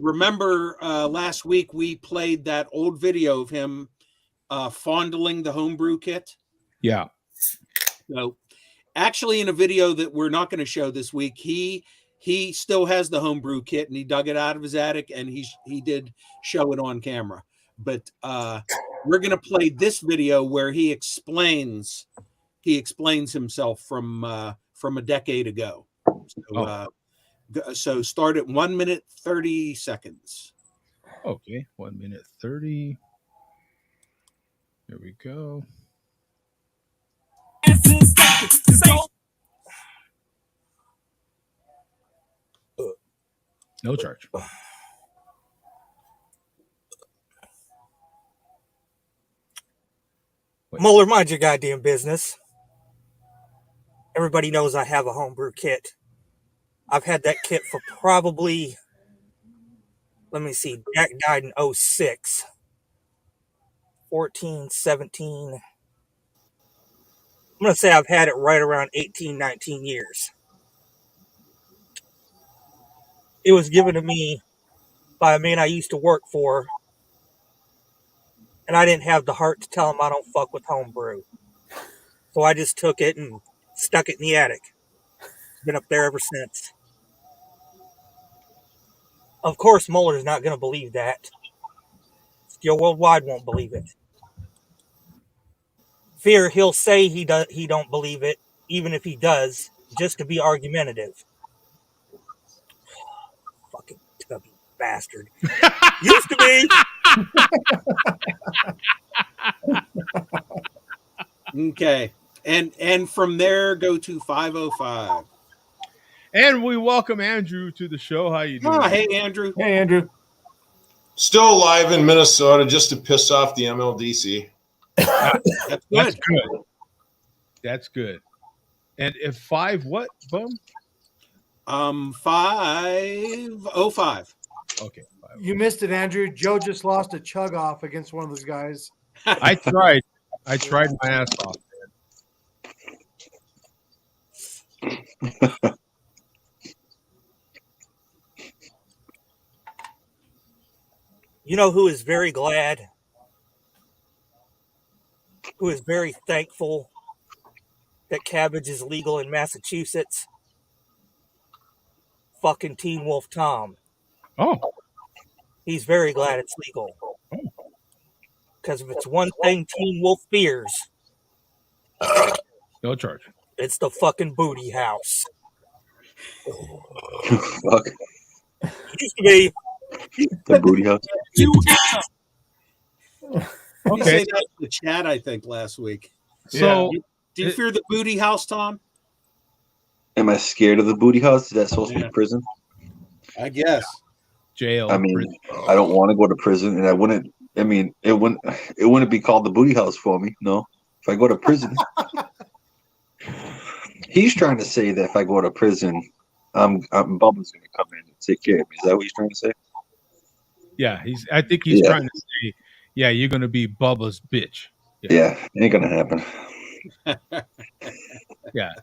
remember, last week we played that old video of him fondling the homebrew kit. Yeah. So, actually, in a video that we're not going to show this week, he still has the homebrew kit and he dug it out of his attic and he did show it on camera. But we're going to play this video where he explains himself from a decade ago. So start at 1 minute 30 seconds. Okay. 1 minute 30. Here we go. No charge. Mueller, mind your goddamn business. Everybody knows I have a homebrew kit. I've had that kit for probably, let me see, Jack died in 06. 14, 17. I'm going to say I've had it right around 18, 19 years. It was given to me by a man I used to work for, and I didn't have the heart to tell him I don't fuck with homebrew. So I just took it and stuck it in the attic. It's been up there ever since. Of course, Mueller's not going to believe that. Steel Worldwide won't believe it. Fear he'll say he don't believe it, even if he does, just to be argumentative. Fucking tubby bastard. Used to be. Okay. And from there go to 505. And we welcome Andrew to the show. How you doing? Oh, hey Andrew. Hey Andrew. Still alive in Minnesota just to piss off the MLDC. That's That's good. good. That's good. And if 5 what, Bum? 505. Okay. You missed it, Andrew. Joe just lost a chug off against one of those guys. I tried my ass off. You know who is very glad, who is very thankful that cabbage is legal in Massachusetts? Fucking Teen Wolf Tom. Oh. He's very glad it's legal. Because if it's one thing Teen Wolf fears, No charge. it's the fucking booty house. Fuck. Used to be. The booty house. You Okay. said that in the chat, I think, last week. So Do you fear the booty house, Tom? Am I scared of the booty house? Is that supposed to Yeah. be prison? I guess. jail. I mean, prison. I don't want to go to prison, and I wouldn't. I mean, it wouldn't be called the booty house for me. No, if I go to prison, he's trying to say that if I go to prison, Bubba's going to come in and take care of me. Is that what he's trying to say? Yeah, I think he's Yeah. trying to say, yeah, you're gonna be Bubba's bitch. Yeah, ain't gonna happen. Yeah.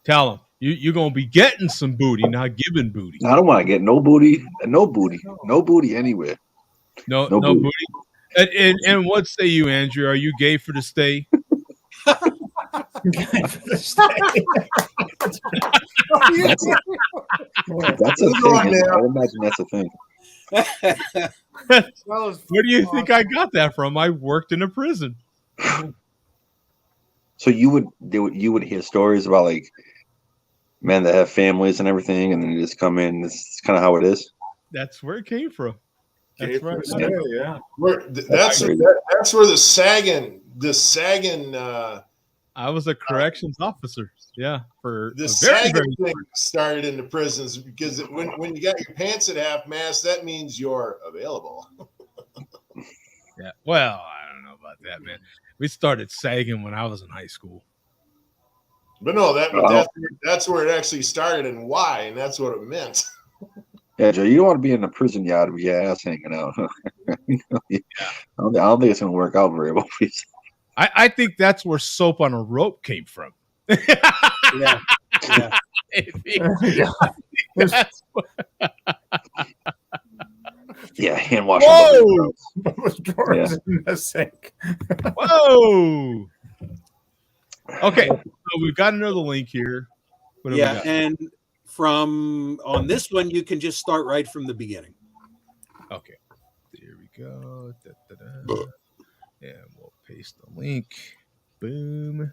Tell him. You're gonna be getting some booty, not giving booty. I don't want to get no booty anywhere. No No booty. booty. And what say you, Andrew? Are you gay for the stay? That's a thing. I imagine that's a thing. Where do you think I got that from? I worked in a prison. So you would hear stories about like men that have families and everything, and then they just come in. This is kind of how it is. That's where it came from. That's right. Yeah. That's where the sagging. I was a corrections officer. Yeah, for The very, sagging thing started in the prisons because when you got your pants at half mast, that means you're available. Yeah. Well, I don't know about that, man. We started sagging when I was in high school. But no, that's where it actually started and why, and that's what it meant. Yeah, Joe, you don't want to be in a prison yard with your ass hanging out. I don't think it's going to work out very well for you. I think that's where soap on a rope came from. Yeah. Yeah, hand wash. Whoa! Drawers in the sink. Whoa! Okay, so we've got another link here. What have we got? And from on this one, you can just start right from the beginning. Okay, there we go. Da-da-da. And we'll paste the link. Boom.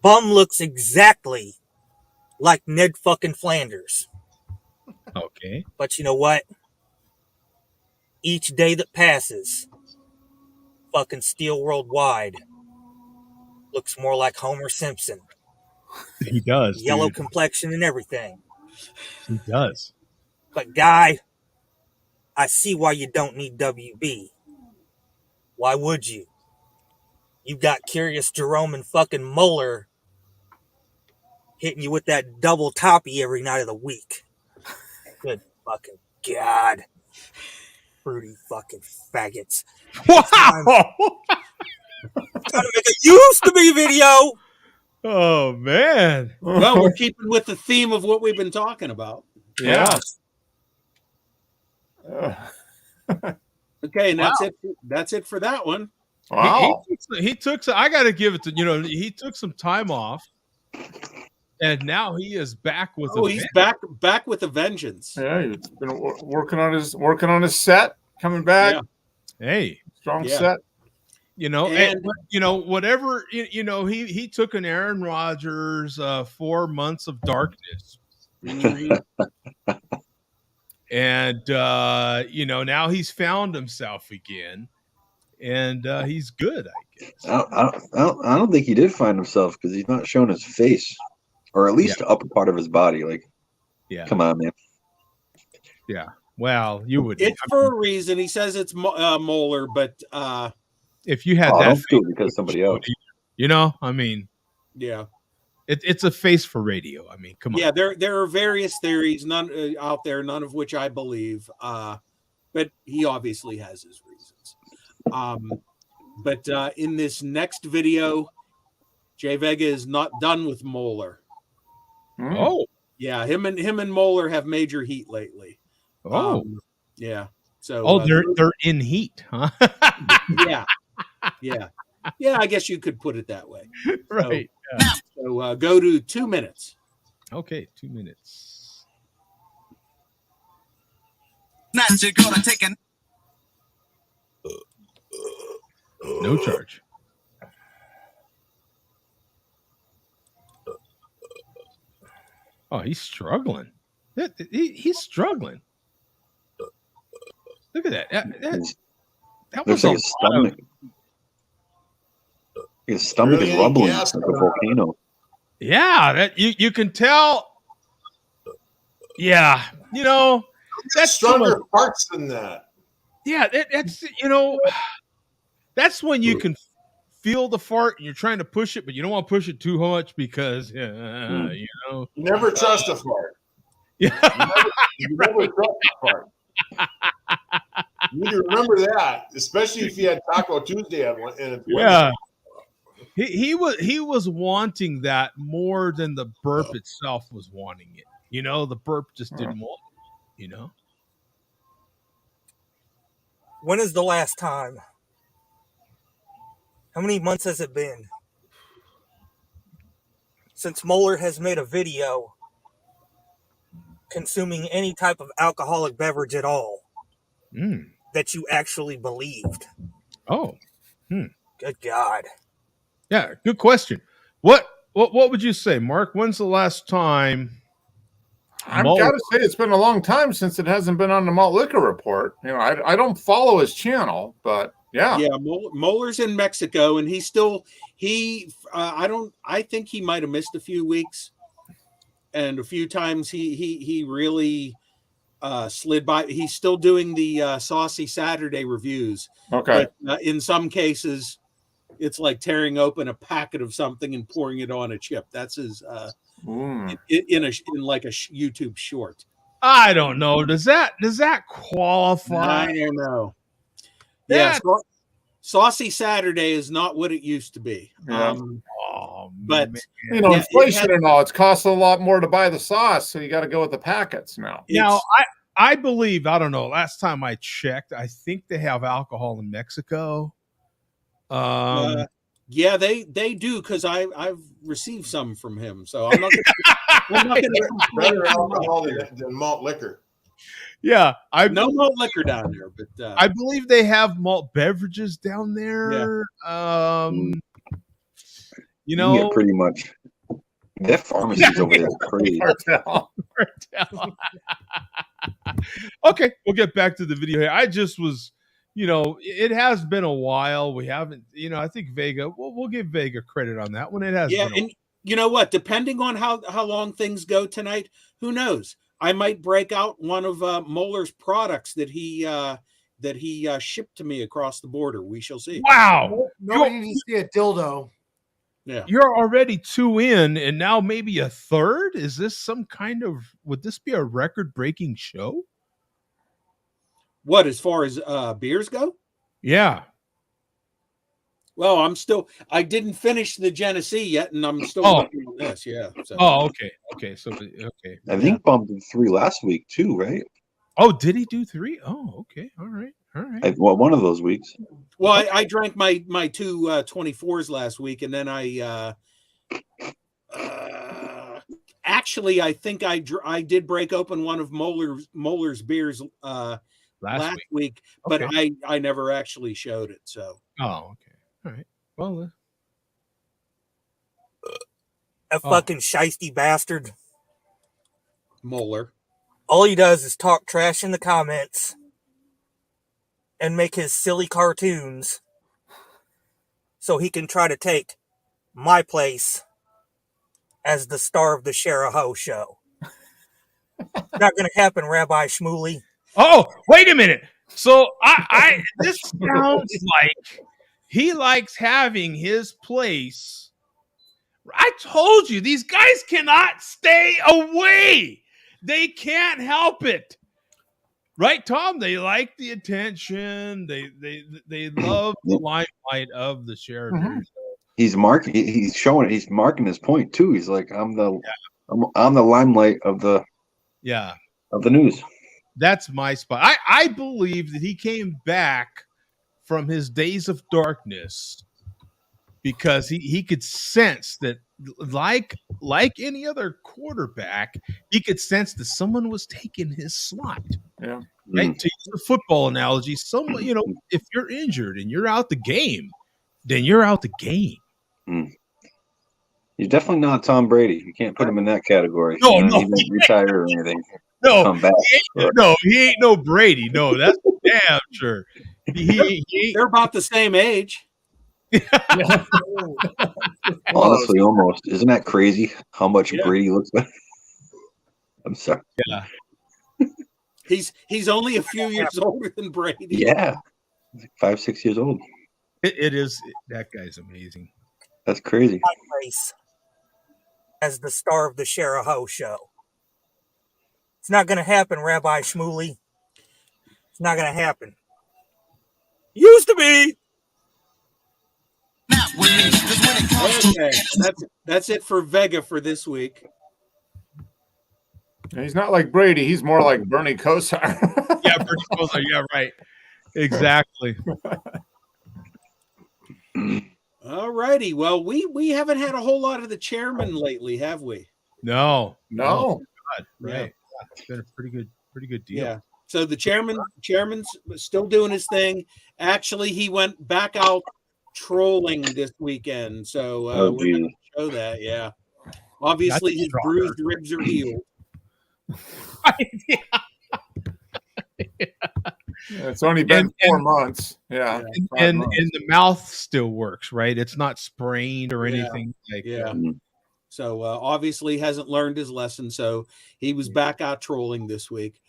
Bum looks exactly like Ned fucking Flanders. Okay. But you know what? Each day that passes, fucking Steel Worldwide looks more like Homer Simpson. He does. Yellow dude. complexion and everything. He does. But Guy, I see why you don't need WB. Why would you? You got Curious Jerome and fucking Mueller hitting you with that double toppy every night of the week. Good fucking God. Fruity fucking faggots. Wow! Trying to make a used to be video. Oh, man. Well, we're keeping with the theme of what we've been talking about. Yeah. Okay, and that's it for that one. Wow. He took I got to give it to, he took some time off. And now he is back with he's back with a vengeance. Yeah, he's been working on his set, coming back. Yeah. Hey, strong set. Whatever, he took an Aaron Rodgers 4 months of darkness. And now he's found himself again. And he's good, I guess. I don't think he did find himself because he's not showing his face. Or at least the upper part of his body. Like, come on, man. Yeah. Well, you would. It's for a reason. He says it's molar, but if you had that, don't do it because somebody else. I mean, yeah, it's a face for radio. I mean, come on. Yeah, there are various theories, none out there, none of which I believe. But he obviously has his reasons. But in this next video, Jay Vega is not done with molar. Oh, yeah, him and Moeller have major heat lately. Oh, yeah. So they're in heat, huh? yeah. I guess you could put it that way. Right. So go to 2 minutes. Okay, 2 minutes. Not you're gonna take a no charge. Oh, he's struggling. He's struggling. Look at that. That was looks like his stomach. His stomach is rumbling like a volcano. Yeah, that you can tell. Yeah, that's stronger parts than that. Yeah, that's when you can feel the fart and you're trying to push it, but you don't want to push it too much because never trust a fart. Yeah, you never trust a fart. You need to remember that, especially if you had Taco Tuesday on one. And yeah, he was wanting that more than the burp itself was wanting it. The burp just didn't want You know? When is the last time? How many months has it been since Moeller has made a video consuming any type of alcoholic beverage at all that you actually believed? Oh. Good God. Yeah, good question. What would you say, Mark? When's the last time? I've got to say it's been a long time since it hasn't been on the Malt Liquor Report. You know, I don't follow his channel, but yeah. Moeller's in Mexico, and I think he might have missed a few weeks, and a few times he really slid by. He's still doing the Saucy Saturday reviews. Okay. But in some cases, it's like tearing open a packet of something and pouring it on a chip. That's his in like a YouTube short. I don't know. Does that qualify? I don't know. That- Yeah, Saucy Saturday is not what it used to be. Yeah. But you know, inflation and all, it's costing a lot more to buy the sauce, so you got to go with the packets now. Now, I believe, I don't know, last time I checked, I think they have alcohol in Mexico. Yeah, they do, because I've received some from him, so I'm not gonna better alcohol than malt liquor. Yeah, no malt liquor down there, but I believe they have malt beverages down there. You know, Yeah, pretty much. That pharmacy's over there is crazy. Okay, we'll get back to the video here. I just was, you know, it has been a while. We haven't, you know, I think Vega, we'll give Vega credit on that one. It has been and you know what? Depending on how long things go tonight, who knows? I might break out one of Moeller's products that he shipped to me across the border. We shall see. Wow. Nobody needs to see a dildo. Yeah. You're already 2 in, and now maybe a third? Is this some kind of, would this be a record-breaking show? What, as far as beers go? Yeah. Well, I didn't finish the Genesee yet, and I'm still working on this. Yeah. So. Oh, okay. Okay. So, okay. I think Bum did 3 last week too, right? Oh, did he do 3? Oh, okay. All right. One of those weeks. Well, I drank my 2 24s last week, and then I actually I think I did break open one of Moeller's beers last week, but okay. I never actually showed it. So. Oh, okay. All right. Well, a fucking shiesty bastard. Moeller. All he does is talk trash in the comments and make his silly cartoons so he can try to take my place as the star of the Share-A-Ho show. Not going to happen, Rabbi Shmuley. Oh, wait a minute. So this sounds like he likes having his place. I told you, these guys cannot stay away. They can't help it. Right, Tom? They like the attention. They love the limelight of the Share Beer show. He's marking his point too. He's like, I'm the limelight of the news. That's my spot. I believe that he came back from his days of darkness because he could sense that, like any other quarterback, he could sense that someone was taking his slot. Yeah. Right. To use the football analogy, someone, you know, if you're injured and you're out the game, then you're out the game. He's definitely not Tom Brady. You can't put him in that category. No, He no. didn't retire or anything. No, Come back. he ain't no Brady. No, that's damn sure. They're about the same age. Honestly, almost. Isn't that crazy how much Brady looks like? I'm sorry. Yeah. He's only a few years older than Brady. Yeah. 5, 6 years old. It is. That guy's amazing. That's crazy. My place as the star of the Share-A-Ho show. It's not going to happen, Rabbi Shmuley. It's not going to happen. Used to be. Okay, that's it for Vega for this week. He's not like Brady. He's more like Bernie Kosar. Yeah, Bernie Kosar. Yeah, right. Exactly. All righty. Well, we haven't had a whole lot of the chairman lately, have we? No. No. God, right. Yeah. It's been a pretty good deal. Yeah. So the chairman's still doing his thing. Actually, he went back out trolling this weekend. So we're going to show that. Yeah. Obviously, his bruised ribs are healed. It's only been 4 months. Yeah. And the mouth still works, right? It's not sprained or anything. So obviously hasn't learned his lesson. So he was back out trolling this week.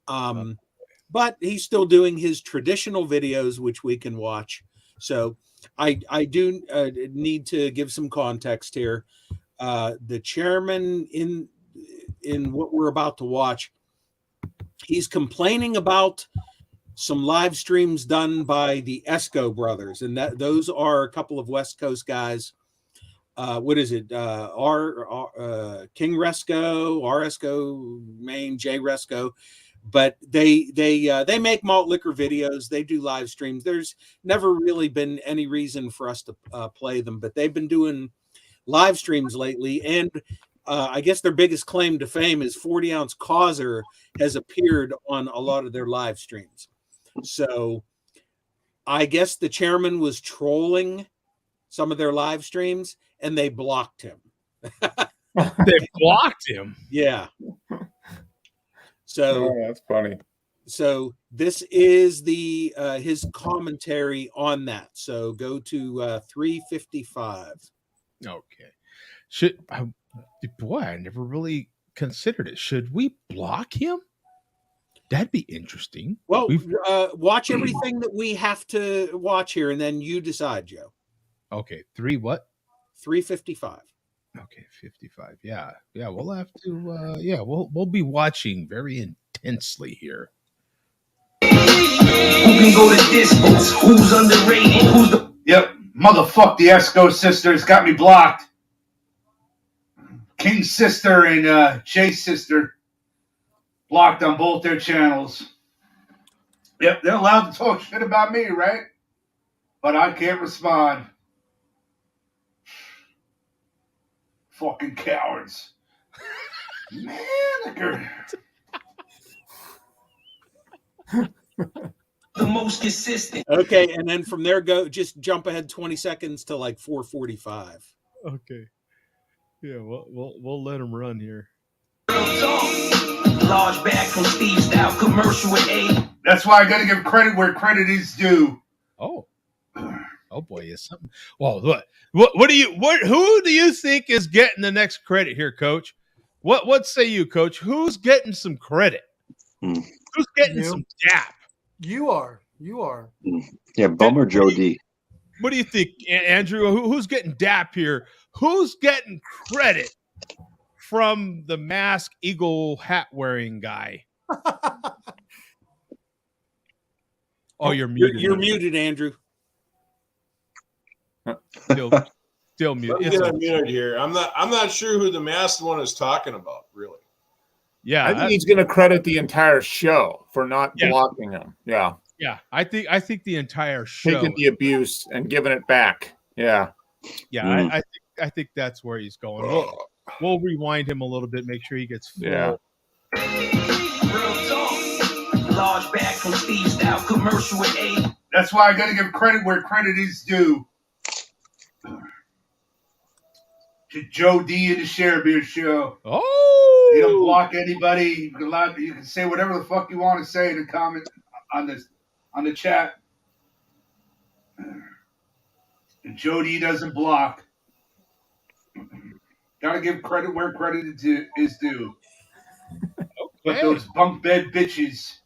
But he's still doing his traditional videos, which we can watch. So I do need to give some context here. The chairman in what we're about to watch, he's complaining about some live streams done by the Esco brothers, and those are a couple of West Coast guys. What is it? King Resco, R Esco, Maine, J Resco. But they make malt liquor videos. They do live streams. There's never really been any reason for us to play them, but they've been doing live streams lately. And I guess their biggest claim to fame is 40-ounce Causer has appeared on a lot of their live streams. So I guess the chairman was trolling some of their live streams and they blocked him. They blocked him? Yeah. So that's funny. So this is the his commentary on that. So go to 355. Okay. I never really considered it. Should we block him? That'd be interesting. Well, watch everything that we have to watch here, and then you decide, Joe. Okay, 355. Okay, 55. Yeah, we'll have to. We'll be watching very intensely here. Who can go to distance? Who's underrated? Who's the Yep, motherfuck the Esco sisters got me blocked. King's sister and Jay's sister blocked on both their channels. Yep, they're allowed to talk shit about me, right? But I can't respond. Fucking cowards. Man, the most consistent? Okay, and then from there, just jump ahead 20 seconds to like 4:45. Okay. Yeah, we'll let him run here. Large bag from Steve Style commercial with A. That's why I got to give credit where credit is due. Oh boy, is something. Well, who do you think is getting the next credit here, Coach? What say you, Coach? Who's getting some credit? Who's getting some dap? You are. Yeah, Bummer Joe D. What do you think, Andrew? Who's getting dap here? Who's getting credit from the mask eagle hat wearing guy? Oh, you're muted. You're muted, Andrew. Still muted. I'm muted here. I'm not sure who the masked one is talking about, really. Yeah, I think he's going to credit the entire show for not blocking him. Yeah. Yeah, I think the entire show taking the abuse and giving it back. Yeah. Yeah, I think that's where he's going. We'll rewind him a little bit, make sure he gets full. Yeah. Real talk. Large bag from Steve Style commercial with A. That's why I got to give credit where credit is due. To Joe D and the Share Beer Show. Oh, you don't block anybody. You can say whatever the fuck you want to say in the comment on the chat. And Joe D doesn't block. Gotta give credit where credit is due. Okay. But those bunk bed bitches,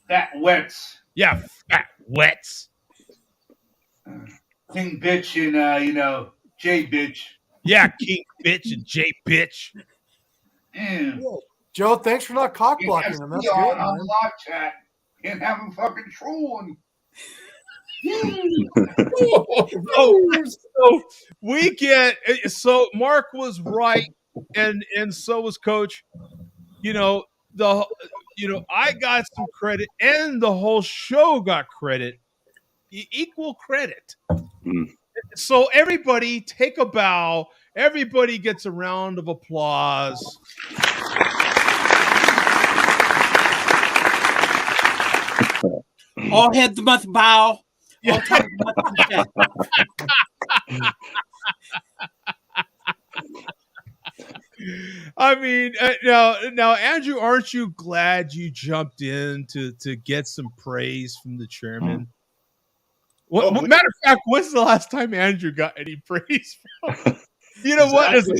fat wets. Yeah, fat wets. King bitch and J bitch. Yeah, King bitch and J bitch. Yeah. Joe, thanks for not cock blocking him. That's good. On the live chat. Can't have him fucking trolling. So Mark was right, and so was Coach. I got some credit, and the whole show got credit, equal credit. Mm. So everybody take a bow. Everybody gets a round of applause. All heads must bow. All tongues must confess. I mean, now, Andrew, aren't you glad you jumped in to get some praise from the chairman? Matter of fact, when's the last time Andrew got any praise from? You know what? I think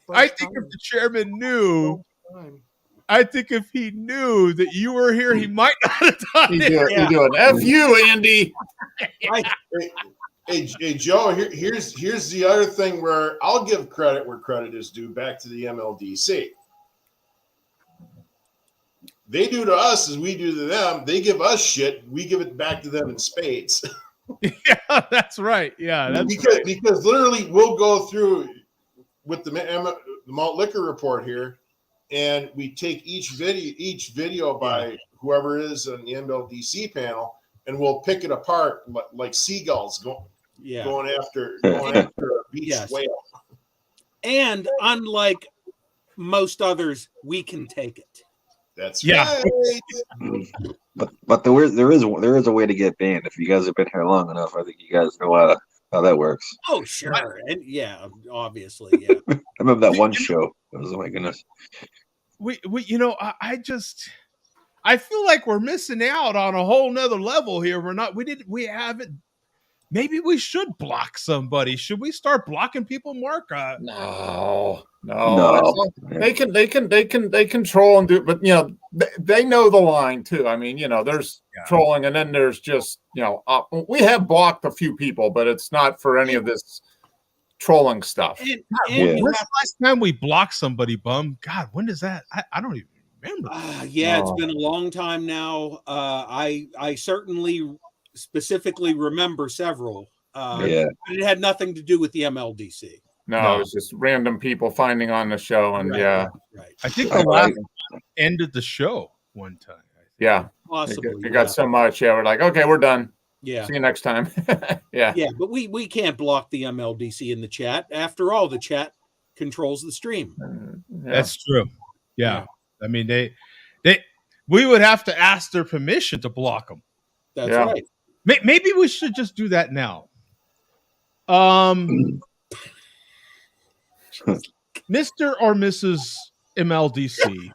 if the chairman knew, I think if he knew that you were here, he might not have done it. You do an F you, Andy. Hey, Joe, here's the other thing where I'll give credit where credit is due, back to the MLDC. They do to us as we do to them. They give us shit. We give it back to them in spades. Yeah, that's right. Yeah, that's because literally we'll go through with the malt liquor report here, and we take each video by whoever is on the MLDC panel, and we'll pick it apart like seagulls going after a beached whale. And unlike most others, we can take it. That's right. But there is a way to get banned. If you guys have been here long enough, I think you guys know how that works. Oh, sure. And obviously, yeah. I remember that one show. Oh my goodness. I feel like we're missing out on a whole nother level here. We haven't. Maybe we should block somebody. Should we start blocking people, Mark? No. They can control and do, but they know the line too. I mean, there's trolling, and then there's just we have blocked a few people, but it's not for any of this trolling stuff. When's the last time we blocked somebody, Bum? God, when does that? I don't even remember. It's been a long time now. I certainly specifically remember several. But it had nothing to do with the MLDC. No, it was just random people finding on the show, and Right. I think the last ended the show one time. Yeah, possibly. We got so much. Yeah, we're like, okay, we're done. Yeah, see you next time. Yeah, but we can't block the MLDC in the chat. After all, the chat controls the stream. That's true. Yeah, I mean we would have to ask their permission to block them. That's right. Maybe we should just do that now. Mr. or Mrs. MLDC.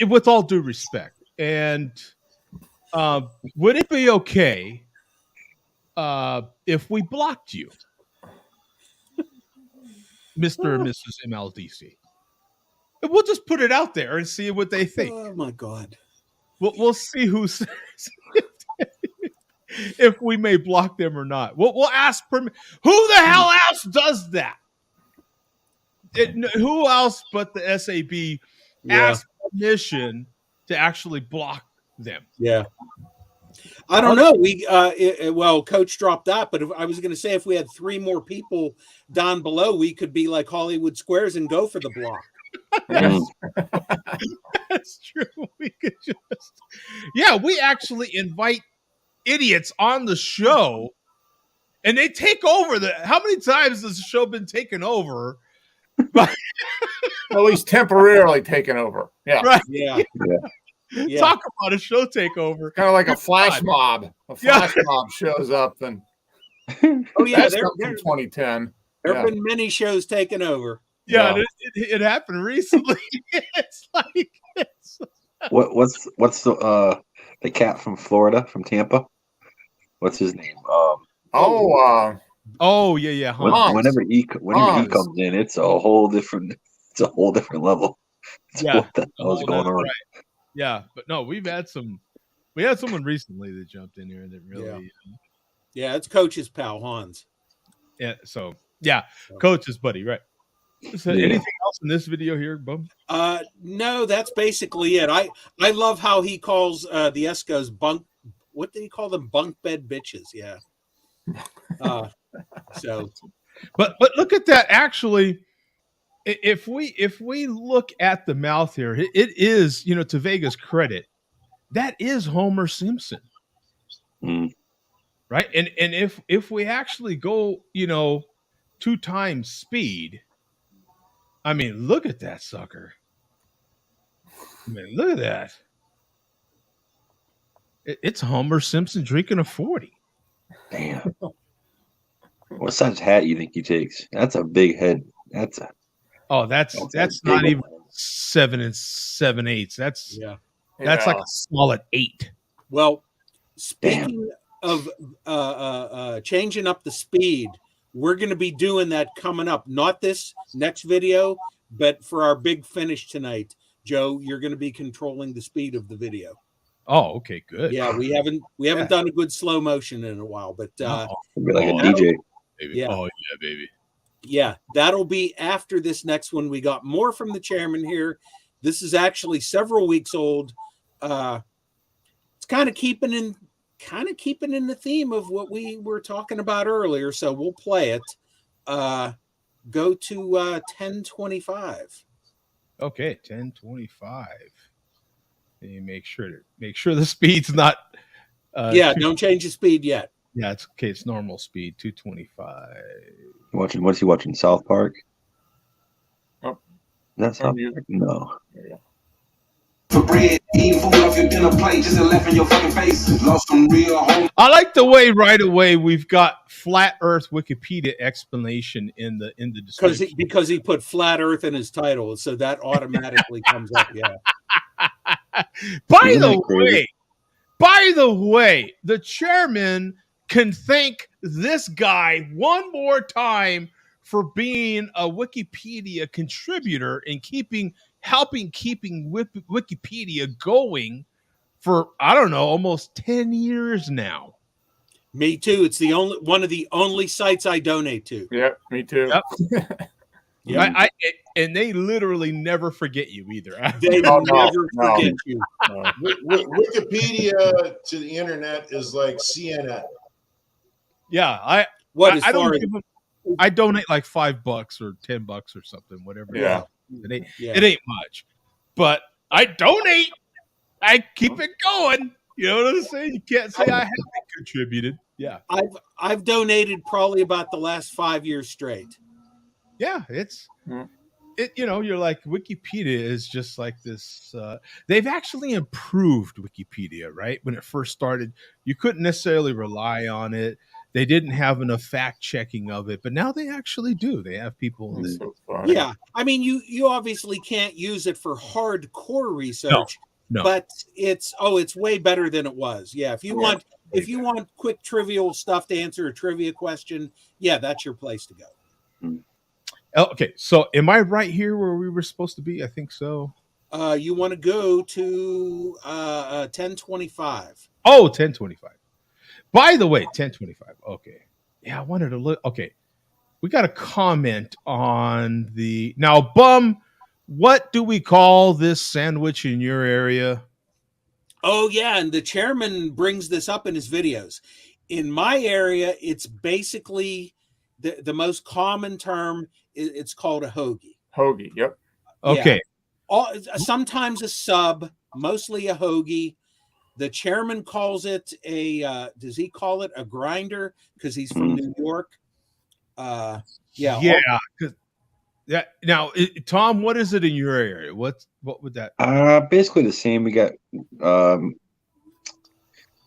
With all due respect, and would it be okay if we blocked you, Mr. or Mrs. MLDC? We'll just put it out there and see what they think. Oh my God. We'll see who says if we may block them or not. We'll ask permission. Who the hell else does that? Who else but the SAB asks permission to actually block them? Yeah. I don't know. Well, Coach dropped that, but I was going to say if we had 3 more people down below, we could be like Hollywood Squares and go for the block. That's true. We could we actually invite idiots on the show, and they take over how many times has the show been taken over? At least temporarily taken over. Yeah. Right. Yeah. Talk about a show takeover. Kind of like a flash mob. A flash mob shows up and oh yeah, that's from 2010. There have been many shows taken over. Yeah, it happened recently. It's like what's the cat from Florida, from Tampa? What's his name? Hans. Whenever he comes in, it's a whole different level. What the hell is going on? Right. Yeah, but no, we had someone recently that jumped in here that really it's Coach's pal Hans. Yeah, so Coach's buddy, right? So anything else in this video here, Bum? No, that's basically it. I love how he calls the Escos bunk. What did he call them? Bunk bed bitches. Yeah. So But look at that. Actually, if we look at the mouth here, it is, you know, to Vega's credit, that is Homer Simpson, right? And if we actually go, you know, 2 times speed, I mean, look at that sucker. I mean, look at that. It's Homer Simpson drinking a 40. Damn. What size hat you think he takes? That's a big head. That's a That's big not even one. 7 7/8. That's Yeah. that's like a solid 8. Well, speaking of changing up the speed, we're going to be doing that coming up. Not this next video, but for our big finish tonight, Joe, you're going to be controlling the speed of the video. Oh, okay, good. Yeah, we haven't done a good slow motion in a while, but Be like a DJ. Baby. Yeah. Oh yeah, baby. Yeah, that'll be after this next one. We got more from the chairman here. This is actually several weeks old. It's kind of keeping in the theme of what we were talking about earlier. So we'll play it. Go to 1025. Okay, 1025. And you make sure the speed's not Don't change the speed yet. Yeah, it's okay, it's normal speed, 225. What's he watching? South Park? Oh. That's South Park? No. For bread, eating food off your dinner plate, just left in your fucking face. Lost some real home. I like the way right away we've got flat Earth Wikipedia explanation in the description. Because he put flat Earth in his title, so that automatically comes up. Yeah. By the way, the chairman can thank this guy one more time for being a Wikipedia contributor and helping Wikipedia going for, I don't know, almost 10 years now. Me too. It's one of the only sites I donate to. Yeah, me too. Yep. Yeah. And they literally never forget you either. They never forget you. Wikipedia to the internet is like CNN. Yeah, I donate like $5 or $10 or something, whatever. Yeah. It ain't much, but I donate. I keep it going. You know what I'm saying? You can't say I haven't contributed. Yeah, I've donated probably about the last 5 years straight. Yeah, you're like, Wikipedia is just like this. They've actually improved Wikipedia, right? When it first started, you couldn't necessarily rely on it. They didn't have enough fact checking of it, but now they actually do. They have people. Yeah, I mean, you obviously can't use it for hardcore research, no. But it's way better than it was. Yeah, if you want quick trivial stuff to answer a trivia question, yeah, that's your place to go. Okay, so am I right here where we were supposed to be? I think so. You want to go to 1025. Oh, 1025. By the way, 1025. Okay. Yeah, I wanted to look. Okay. We got a comment on now, Bum, what do we call this sandwich in your area? Oh, yeah, and the chairman brings this up in his videos. In my area, it's basically the most common term. It's called a hoagie. Hoagie, yep. Okay. Yeah. Sometimes a sub, mostly a hoagie. The chairman calls it does he call it a grinder? Because he's from New York. Yeah. Now, Tom, what is it in your area? What would that? Basically the same. We got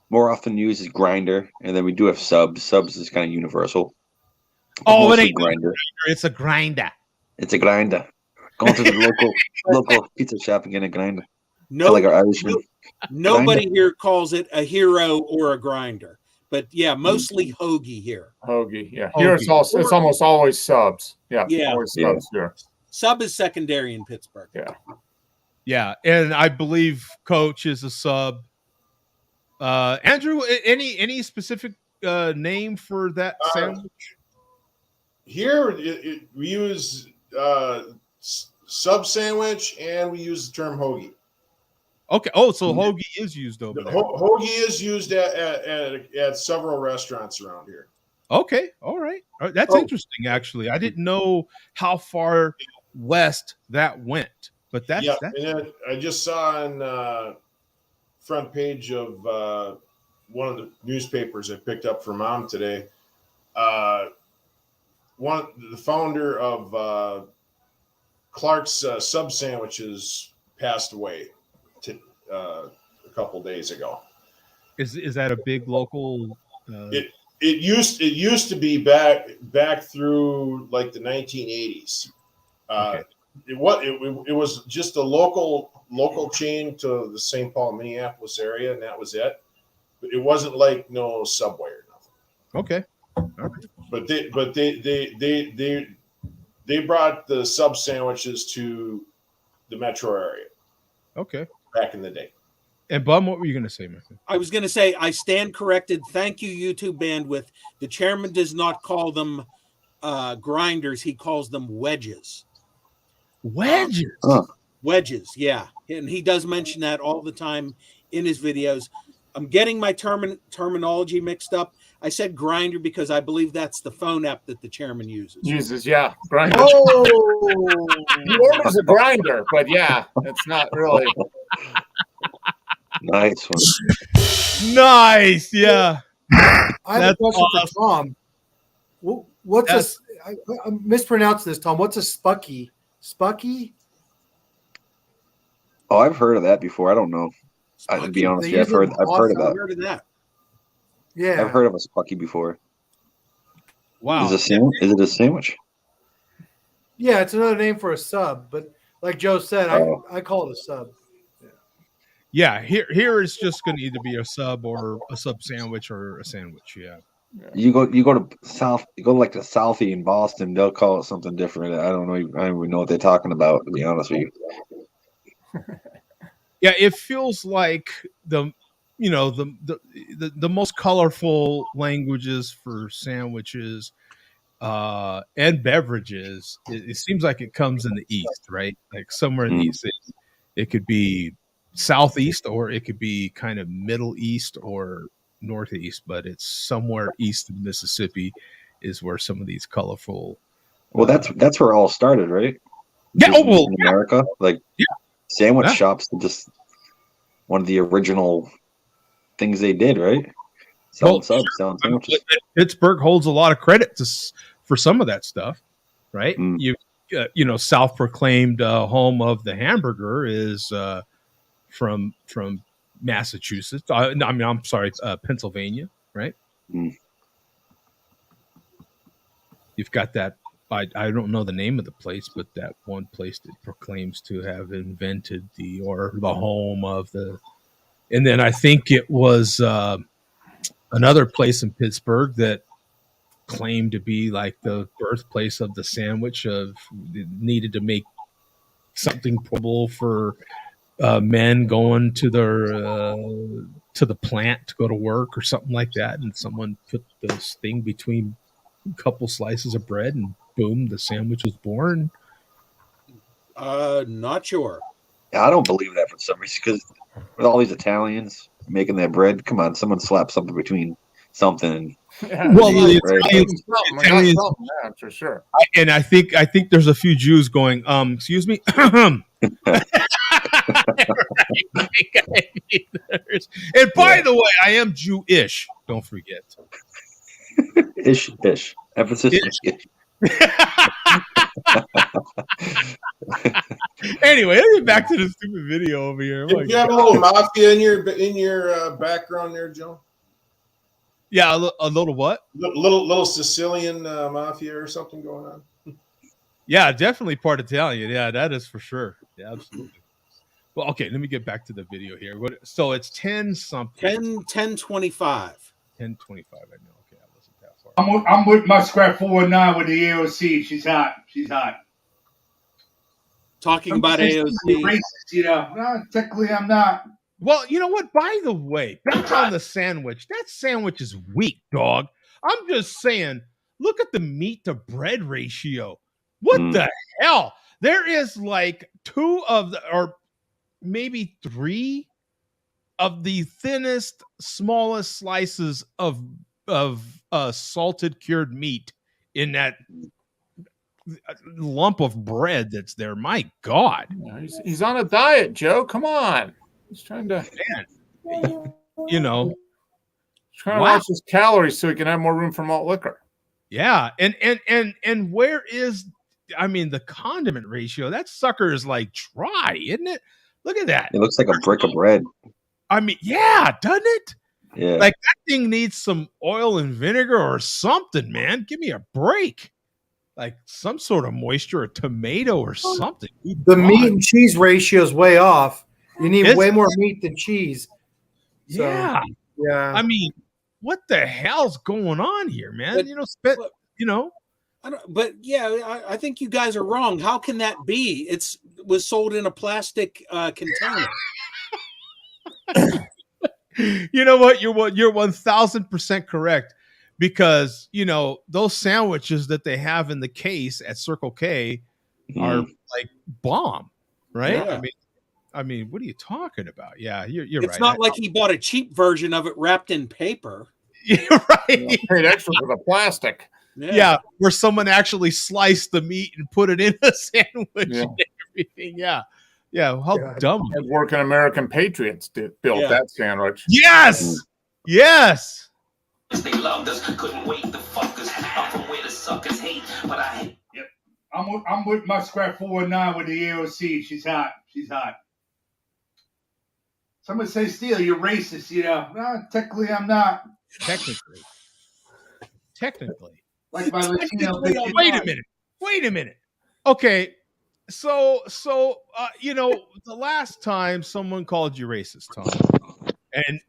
more often used as grinder, and then we do have subs. Subs is kind of universal. Oh, it ain't grinder. It's a grinder. It's a grinder. Going to the local pizza shop and getting a grinder. No, like our Irishman. Nobody here calls it a hero or a grinder, but yeah, mostly hoagie here. Hoagie, yeah. Here it's almost always subs. Yeah, always subs here. Sub is secondary in Pittsburgh. Yeah, and I believe Coach is a sub. Andrew, any specific name for that sandwich? Here we use sub sandwich, and we use the term hoagie. Okay. Oh, so hoagie is used over there. Hoagie is used at several restaurants around here. Okay, all right. That's Oh. interesting. Actually, I didn't know how far west that went, but that's Yeah, and then I just saw on front page of one of the newspapers I picked up for Mom today. The founder of Clark's Sub Sandwiches passed away a couple days ago. Is that a big local? It used to be back through like the 1980s. Okay. It was just a local chain to the St. Paul, Minneapolis area, and that was it. But it wasn't like no Subway or nothing. Okay. But they brought the sub sandwiches to the metro area. Okay. Back in the day. And Bum, what were you going to say, Michael? I was going to say, I stand corrected. Thank you, YouTube bandwidth. The chairman does not call them grinders. He calls them wedges. Wedges? Wedges, yeah. And he does mention that all the time in his videos. I'm getting my terminology mixed up. I said grinder because I believe that's the phone app that the chairman uses. Yeah. Grinder. Oh! He orders a grinder, but yeah, it's not really. Nice one. Nice, yeah. I have That's a question awesome. for Tom. What's I mispronounced this, Tom. What's a spucky? Spucky? Oh, I've heard of that before. I don't know. To be honest, I've heard of that. Yeah, I've heard of a spucky before. Wow. Is it a sandwich? Yeah, it's another name for a sub, but like Joe said, I call it a sub. Yeah, here it's just going to either be a sub or a sub sandwich or a sandwich. Yeah. You go to South. You go like to Southie in Boston. They'll call it something different. I don't know. I don't even know what they're talking about. To be honest with you. Yeah, it feels like the most colorful languages for sandwiches and beverages. It seems like it comes in the East, right? Like somewhere in the East. It could be Southeast or it could be kind of Middle East or Northeast, but it's somewhere east of Mississippi is where some of these colorful. Well, that's where it all started, right? Yeah. Just in America, like sandwich Yeah. shops, just one of the original things they did, right? Selling subs, selling sandwiches. Pittsburgh holds a lot of credit for some of that stuff, right? You self-proclaimed home of the hamburger is from Massachusetts. I'm sorry, Pennsylvania, right? You've got that. I don't know the name of the place, but that one place that proclaims to have invented the home of the. And then I think it was another place in Pittsburgh that claimed to be like the birthplace of the sandwich. Needed to make something portable for men going to the plant to go to work or something like that, and someone put this thing between a couple slices of bread, and boom, the sandwich was born. Not sure. I don't believe that for some reason because with all these Italians making their bread, come on, someone slap something between something. Well, Italians, for sure. And I think there's a few Jews going, excuse me. And by the way, I am Jewish. Don't forget. Ish. Emphasis. Ish. Anyway, let's get back to the stupid video over here. Did you have a little mafia in your background there, Joe? Yeah, a little what? Little Sicilian mafia or something going on. Yeah, definitely part Italian. Yeah, that is for sure. Yeah, absolutely. Well, okay, let me get back to the video here. So it's 10 something. 10:25. 10:25. I know. Okay, I wasn't that far. I'm with my scrap 419 with the AOC. She's hot. Talking about AOC. Racist, no, technically I'm not. Well, you know what? By the way, back on the sandwich. That sandwich is weak, dog. I'm just saying, look at the meat to bread ratio. What the hell? There is like 2 of the, or maybe 3 of the thinnest, smallest slices of salted cured meat in that lump of bread that's there. My God, he's on a diet, Joe. Come on, he's trying to, you know, trying to watch his calories so he can have more room for malt liquor. Yeah, and where is? I mean, the condiment ratio. That sucker is like dry, isn't it? Look at that. It looks like a brick of bread. I mean, yeah, doesn't it? Yeah. Like that thing needs some oil and vinegar or something, man. Give me a break. Like some sort of moisture, a tomato or something. The meat and cheese ratio is way off. You need way more meat than cheese. So, yeah. I mean, what the hell's going on here, man? But, but yeah, I think you guys are wrong. How can that be? It was sold in a plastic container. You know what? You're 1000% correct, because those sandwiches that they have in the case at Circle K are like bomb, right? Yeah. I mean, what are you talking about? Yeah, you're It's right. not like he bought a cheap version of it wrapped in paper. You're right. Paid extra for the plastic. Yeah, where someone actually sliced the meat and put it in a sandwich and everything. Yeah. How dumb. And working American Patriots built that sandwich. Yes. Yes. They loved us, couldn't wait to fuck us. I'm from where the suckers hate, but I hate. Yep. I'm with my scrap 409 with the AOC. She's hot. Someone say, Steele, you're racist. No, technically I'm not. Technically. Like my Latino bitch. Wait a minute. Okay. So the last time someone called you racist, Tom,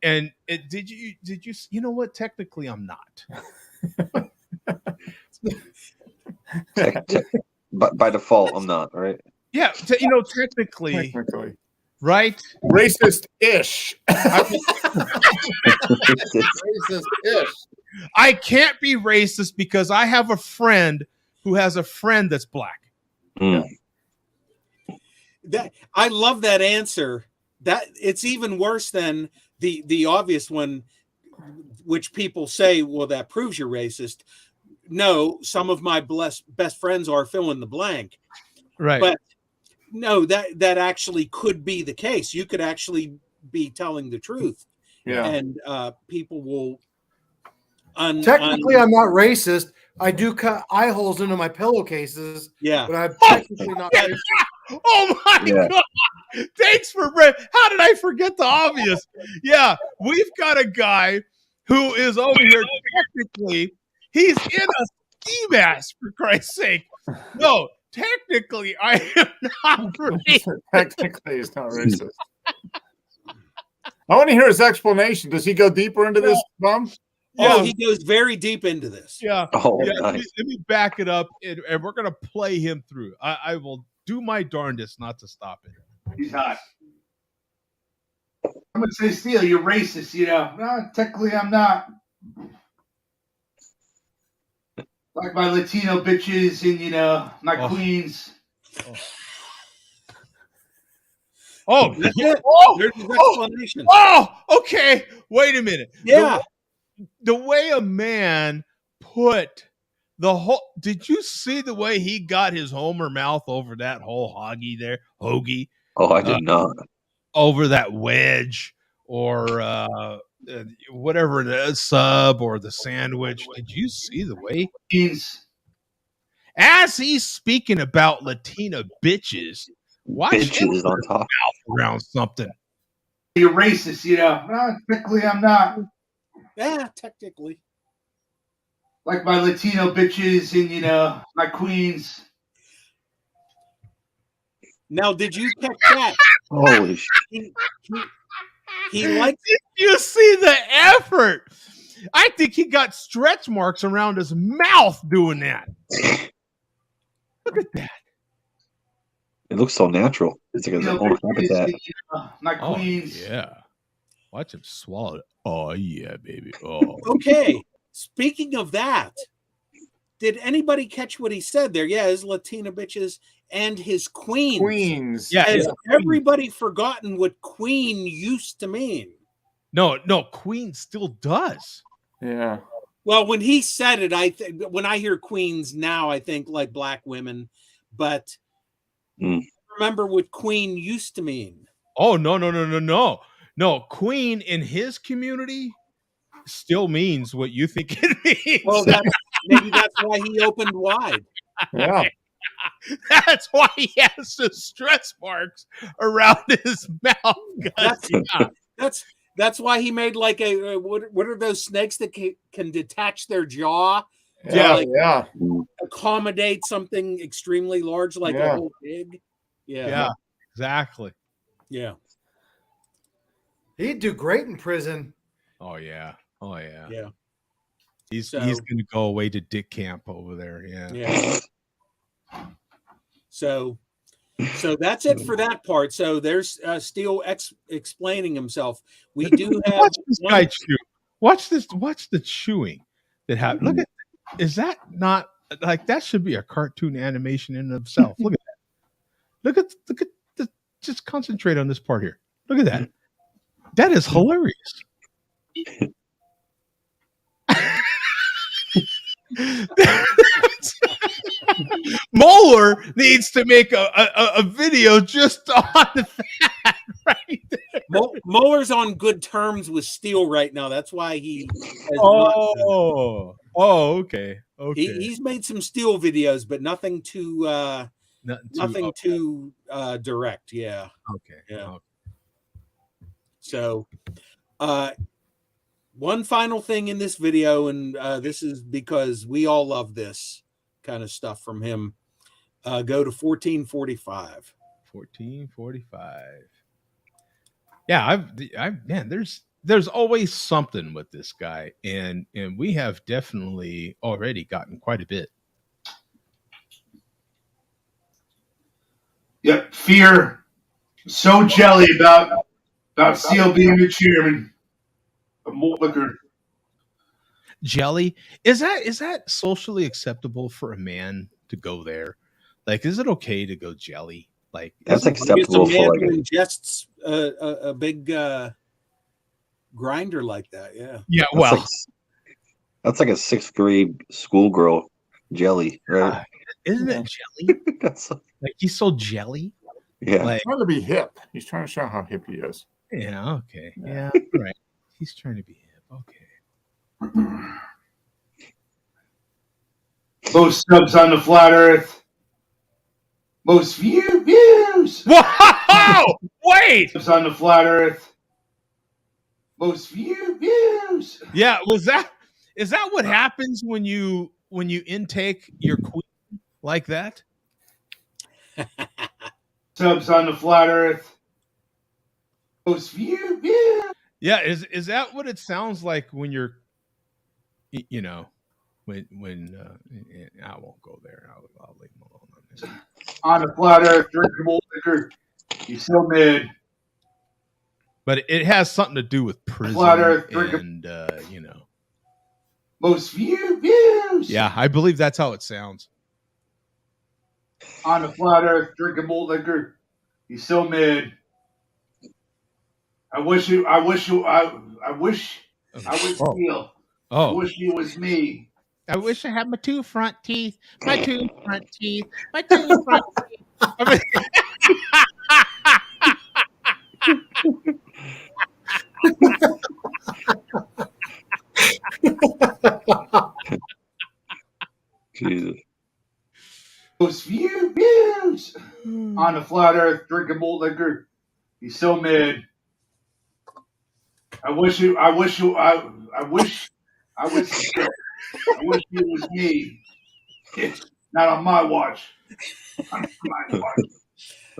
and did you know what? Technically, I'm not. But by default, I'm not, right? Yeah, technically, right? Racist-ish. Racist-ish. I can't be racist because I have a friend who has a friend that's black. I love that answer. That it's even worse than the obvious one, which people say, well, that proves you're racist. No, some of my best friends are fill in the blank. Right. But no, that actually could be the case. You could actually be telling the truth. Yeah. And people will technically I'm not racist. I do cut eye holes into my pillowcases. Yeah. But I'm technically not racist. Oh my God. Thanks for how did I forget the obvious? Yeah, we've got a guy who is over here technically he's in a ski mask, for Christ's sake. No, technically I am not racist. Technically he's not racist. I want to hear his explanation. Does he go deeper into this, Bum? Oh, he goes very deep into this. Yeah. Oh, yeah. nice. Let me back it up, and we're gonna play him through. I will do my darndest not to stop it. He's hot. I'm gonna say, Steele, you're racist. No, technically I'm not. Like my Latino bitches and my queens. Oh, That's it. There's his explanation. Okay. Wait a minute. Yeah. The way a man put the whole. Did you see the way he got his Homer mouth over that whole hoagie? Oh, I did not. Over that wedge or whatever it is, sub or the sandwich. Did you see the way as he's speaking about Latina bitches? Watch him Bitches on top. mouth around something. You're racist. No, technically I'm not. Yeah, technically. Like my Latino bitches and my queens. Now, did you catch that? Holy shit. He likes. Did you see the effort? I think he got stretch marks around his mouth doing that. Look at that. It looks so natural. It's like his own habitat. My queens. Yeah. Watch him swallow it. Oh, yeah, baby. Oh. Okay. Speaking of that, did anybody catch what he said there? Yeah, his Latina bitches and his queens. Queens. Yeah. Has everybody forgotten what queen used to mean? No, queen still does. Yeah. Well, when he said it, I think when I hear queens now, I think like black women, but remember what queen used to mean. Oh, no. Queen in his community still means what you think it means. Well, maybe that's why he opened wide. Yeah. That's why he has the stretch marks around his mouth. That's why he made like a what are those snakes that can detach their jaw? Yeah. Accommodate something extremely large like a whole pig. Yeah, exactly. Yeah. He'd do great in prison. Oh yeah. Yeah. He's gonna go away to Dick Camp over there. Yeah. So that's it for that part. So there's Steele explaining himself. We do have watch this guy chew. Watch the chewing that happened. Look at, is that not like that should be a cartoon animation in itself? Look at that. Look at the just concentrate on this part here. Look at that. That is hilarious. Moeller needs to make a video just on that right there. Moeller's on good terms with Steele right now. That's why he okay. He's made some Steele videos, but nothing too direct. Yeah. Okay. Yeah. So one final thing in this video, and this is because we all love this kind of stuff from him. Go to 1445. 1445. Yeah, man, there's always something with this guy, and we have definitely already gotten quite a bit. Yep, fear. So jelly about Steele being the chairman of malt liquor. Jelly, is that socially acceptable for a man to go there? Like, is it okay to go jelly? Like, that's acceptable for like who ingests a big grinder like that. Yeah. Yeah. That's like a 6th grade schoolgirl jelly, right? Isn't it jelly? Like he's so jelly. Yeah. He's trying to be hip. He's trying to show how hip he is. Yeah. Okay. Yeah. Right. He's trying to be hip. Okay. Most subs on the flat Earth. Most views. Whoa! Wait. Subs on the flat Earth. Most views. Yeah. Is that what happens when you intake your queen like that? Subs on the flat Earth. Most views. Yeah. Is that what it sounds like when you're, you know, when I won't go there. I'll leave him alone on this. On the flat Earth, drinkable liquor. He's so mad. But it has something to do with prison Flat Earth, and you know. Most views. Yeah, I believe that's how it sounds. On the flat Earth, drinking malt liquor. He's so mad. I wish Steele. I wish it was me. I wish I had my two front teeth. My two front teeth. My two front teeth. Jesus. Most views on the flat Earth, drinking malt liquor. He's so mad. I wish it was me. Not on my watch. On my watch.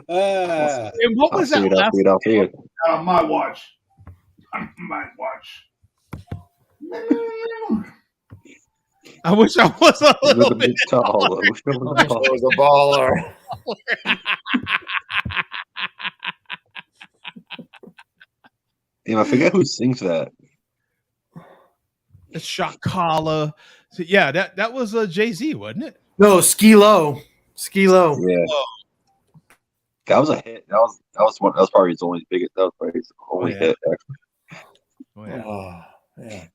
And what was that last? Not on my watch. On my watch. I wish I was a little bit taller. I was a baller. Damn, I forget who sings that. The Shakala. So, yeah, that was Jay-Z, wasn't it? No, Skee-Lo. Skee-Lo. Yeah. That was a hit. That was probably his only biggest. That was probably his only hit. Actually. Oh, yeah. Yeah.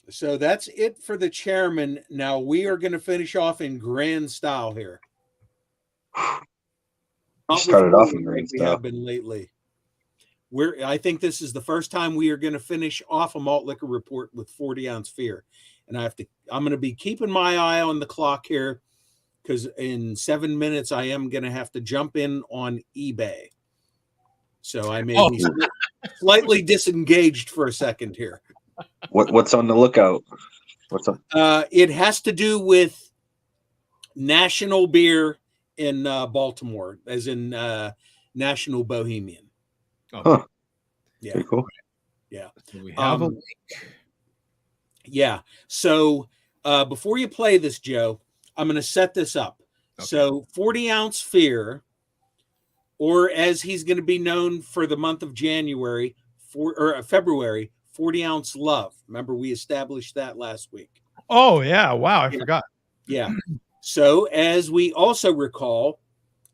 So that's it for the chairman. Now we are going to finish off in grand style here. You Not started with off in me great like we stuff. have been lately. I think this is the first time we are going to finish off a malt liquor report with 40-ounce fear. And I'm going to be keeping my eye on the clock here, because in 7 minutes I am going to have to jump in on eBay. So I may be slightly disengaged for a second here. What's on the lookout? What's on? It has to do with National Beer in Baltimore, as in National Bohemian. Okay. Huh. Yeah. Pretty cool. Yeah. So we have a link. Yeah. So before you play this, Joe, I'm going to set this up. Okay. So 40-ounce fear, or as he's going to be known for the month of January, February, 40-ounce love. Remember, we established that last week. Oh yeah! Wow, I forgot. Yeah. So as we also recall,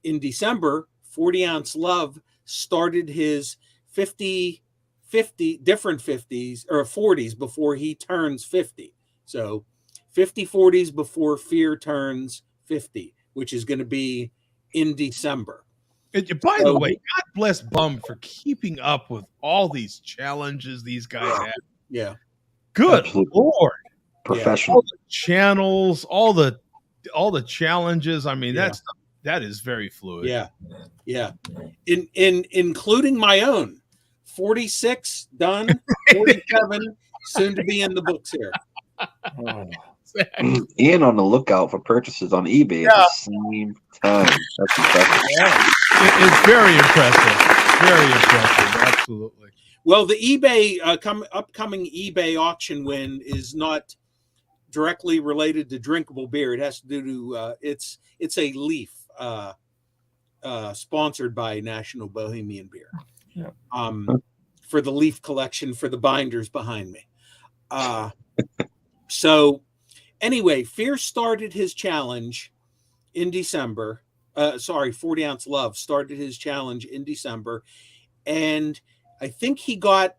in December, 40-ounce love started his 50 different 50s or 40s before he turns 50. So 50 40s before fear turns 50, which is going to be in December. By the way, God bless Bum for keeping up with all these challenges these guys have. Yeah. Good Absolutely. Lord. Professional. All the channels, all the challenges. I mean, Yeah. that is very fluid. Yeah. Yeah. Including my own. 46 done, 47 soon to be in the books here. Ian on the lookout for purchases on eBay at the same time. That's impressive. Yeah. It's very impressive. Very impressive. Absolutely. Well, the eBay upcoming eBay auction win is not directly related to drinkable beer. It has to do to it's a leaf sponsored by National Bohemian Beer. Yeah. For the leaf collection for the binders behind me. So anyway, Fear started his challenge in December. 40-ounce love started his challenge in December, and I think he got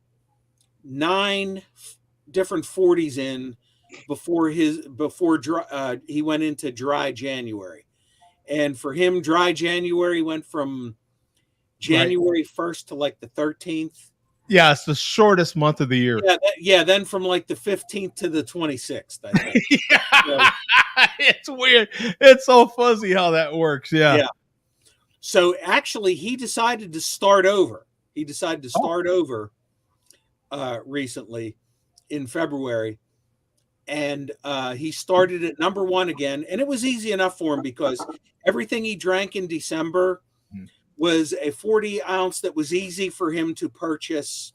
9 different 40s in before he went into dry January. And for him, dry January went from January 1st to like the 13th. Yeah, it's the shortest month of the year. Yeah, then from like the 15th to the 26th, I think. Yeah. It's weird. It's so fuzzy how that works. Yeah. Yeah. So actually, he decided to start over. He decided to start over recently in February. And he started at number 1 again. And it was easy enough for him because everything he drank in December was a 40-ounce that was easy for him to purchase,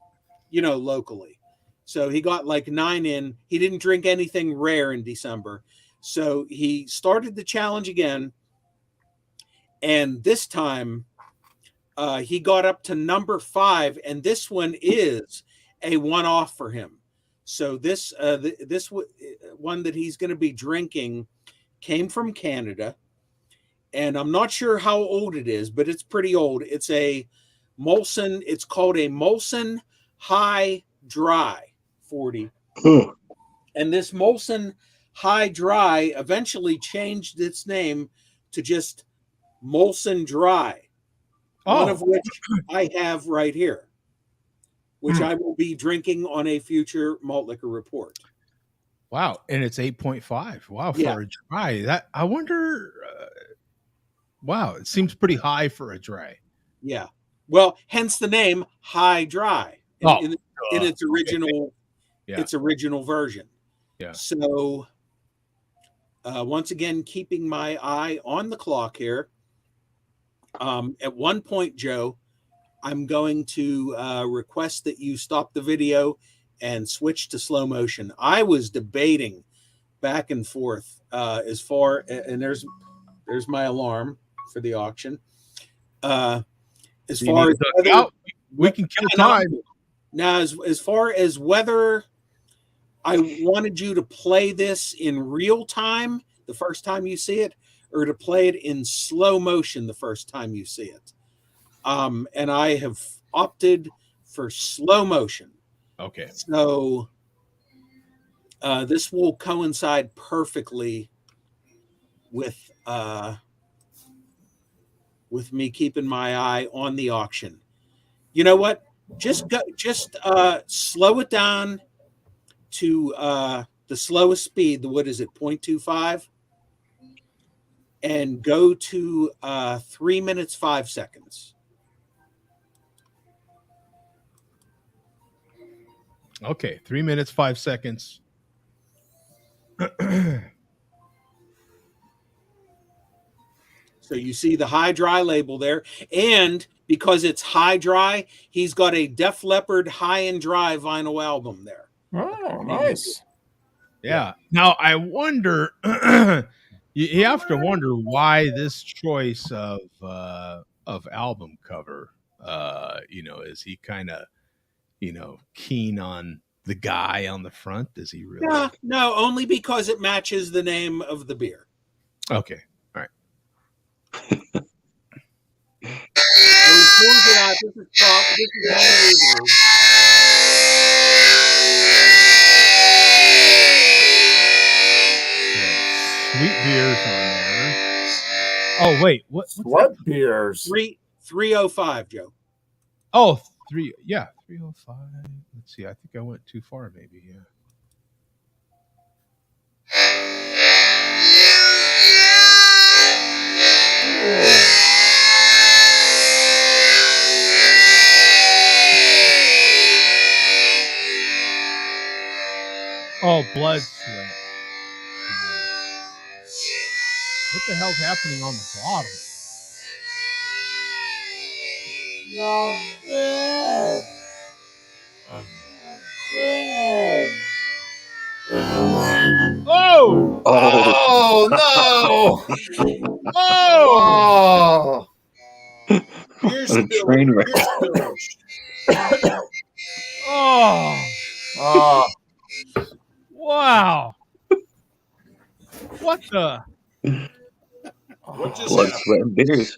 locally. So he got like 9 in. He didn't drink anything rare in December. So he started the challenge again. And this time he got up to number 5. And this one is a one-off for him. So this one that he's going to be drinking came from Canada. And I'm not sure how old it is, but it's pretty old. It's a Molson. It's called a Molson High Dry 40. And this Molson High Dry eventually changed its name to just Molson Dry, one of which I have right here, which I will be drinking on a future malt liquor report. Wow. And it's 8.5. Wow. For a dry. That I wonder. Wow. It seems pretty high for a dry. Yeah. Well, hence the name High Dry in its original, its original version. Yeah. So once again, keeping my eye on the clock here. At one point, Joe, I'm going to request that you stop the video and switch to slow motion. I was debating back and forth as far, and there's my alarm for the auction. As far as whether, we can kill time. Now, as far as whether I wanted you to play this in real time the first time you see it, or to play it in slow motion the first time you see it. And I have opted for slow motion. Okay. So This will coincide perfectly with me keeping my eye on the auction. You know what? Just slow it down to the slowest speed. What is it? 0.25, and go to 3 minutes 5 seconds. Okay, 3 minutes 5 seconds. So you see the high dry label there, and because it's high dry, he's got a Def Leppard high and dry vinyl album there. Oh, nice. Yeah. Now I wonder. You have to wonder why this choice of album cover. Is he kind of keen on the guy on the front? Does he really? No, only because it matches the name of the beer. Okay. All right. So he pours it out. This is top. This is 9 years old. Sweet beers on there. Oh wait, what's what beers? 305, Joe. Oh, 305. Let's see. I think I went too far, maybe. Yeah. Oh, blood sweat. What the hell's happening on the bottom? Oh! Oh no! Oh! Here's A train wreck. Oh! Wow! What the? What just Blood, happened? sweat, and beers.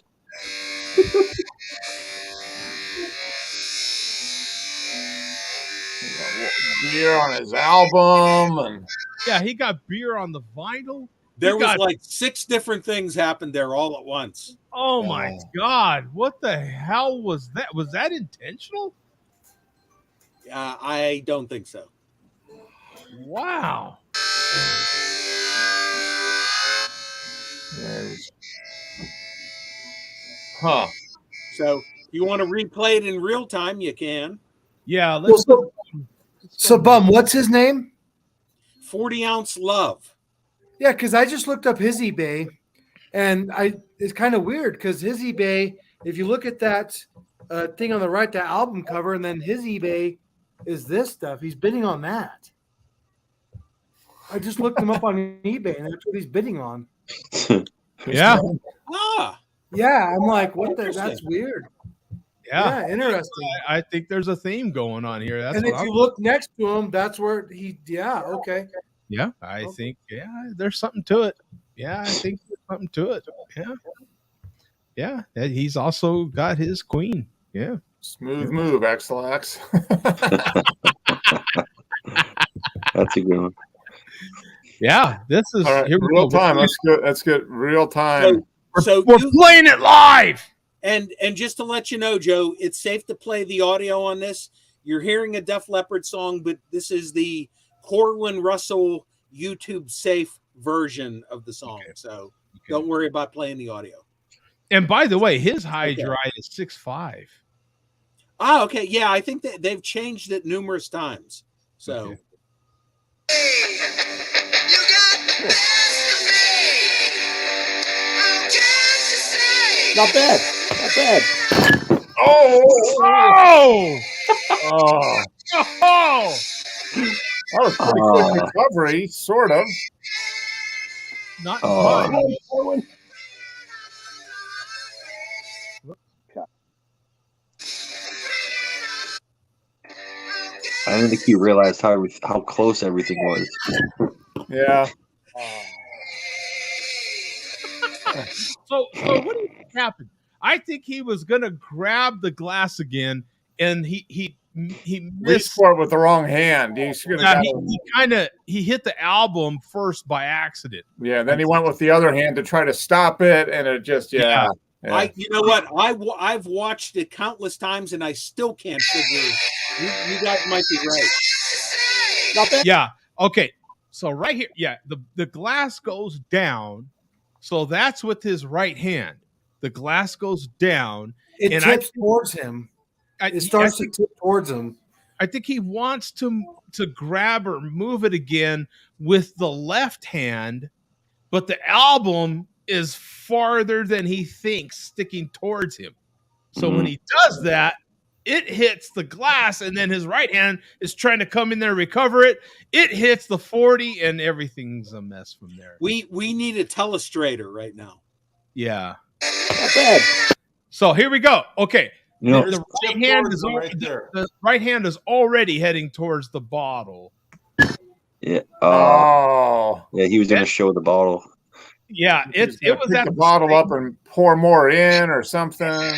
Beer on his album, and Yeah, he got beer on the vinyl. There was like 6 different things happened there all at once. Oh my God! What the hell was that? Was that intentional? I don't think so. Wow. Huh. So you want to replay it in real time, you can. Yeah, let's So Bum, what's his name? 40 Ounce Love. Yeah, because I just looked up his eBay, and it's kind of weird because his eBay, if you look at that thing on the right, that album cover, and then his eBay is this stuff. He's bidding on that. I just looked him up on eBay, and that's what he's bidding on. Yeah. Yeah, I'm like, what the? That's weird. Yeah, interesting. I think there's a theme going on here. That's and what if you look next to him, that's where he. Yeah, okay. Yeah, I think there's something to it. Yeah, I think there's something to it. Yeah, and he's also got his queen. Yeah, smooth move, Xlax. That's a good one. Yeah, this is all right, here we real go. time. Let's get real time. So we're playing it live. And just to let you know, Joe, it's safe to play the audio on this. You're hearing a Def Leppard song, but this is the Corwin Russell YouTube safe version of the song. Okay. So don't worry about playing the audio. And by the way, his high dry is 6.5. Oh, okay. Yeah, I think that they've changed it numerous times. So Not bad. Not bad. Oh! That was pretty quick recovery, sort of. Not Corwin. I don't think he realized how close everything was. Yeah. So what do you think happened? I think he was gonna grab the glass again, and he he reached missed. for it with the wrong hand. He should have he hit the album first by accident. then he went with the other hand to try to stop it, and it just You know what? I've watched it countless times, and I still can't figure. You guys might be right. Not bad. Yeah. Okay. So right here, the glass goes down. So that's with his right hand. The glass goes down. It tips towards him. It starts to tip towards him. I think he wants to grab or move it again with the left hand, but the album is farther than he thinks sticking towards him. So when he does that, it hits the glass, and then his right hand is trying to come in there and recover it. It hits the 40, and everything's a mess from there. We need a telestrator right now. Yeah. Not bad. So here we go. Okay. The right hand is already heading towards the bottle. Yeah. Yeah, he was going to show the bottle. Yeah, it was pick the bottle up and pour more in or something.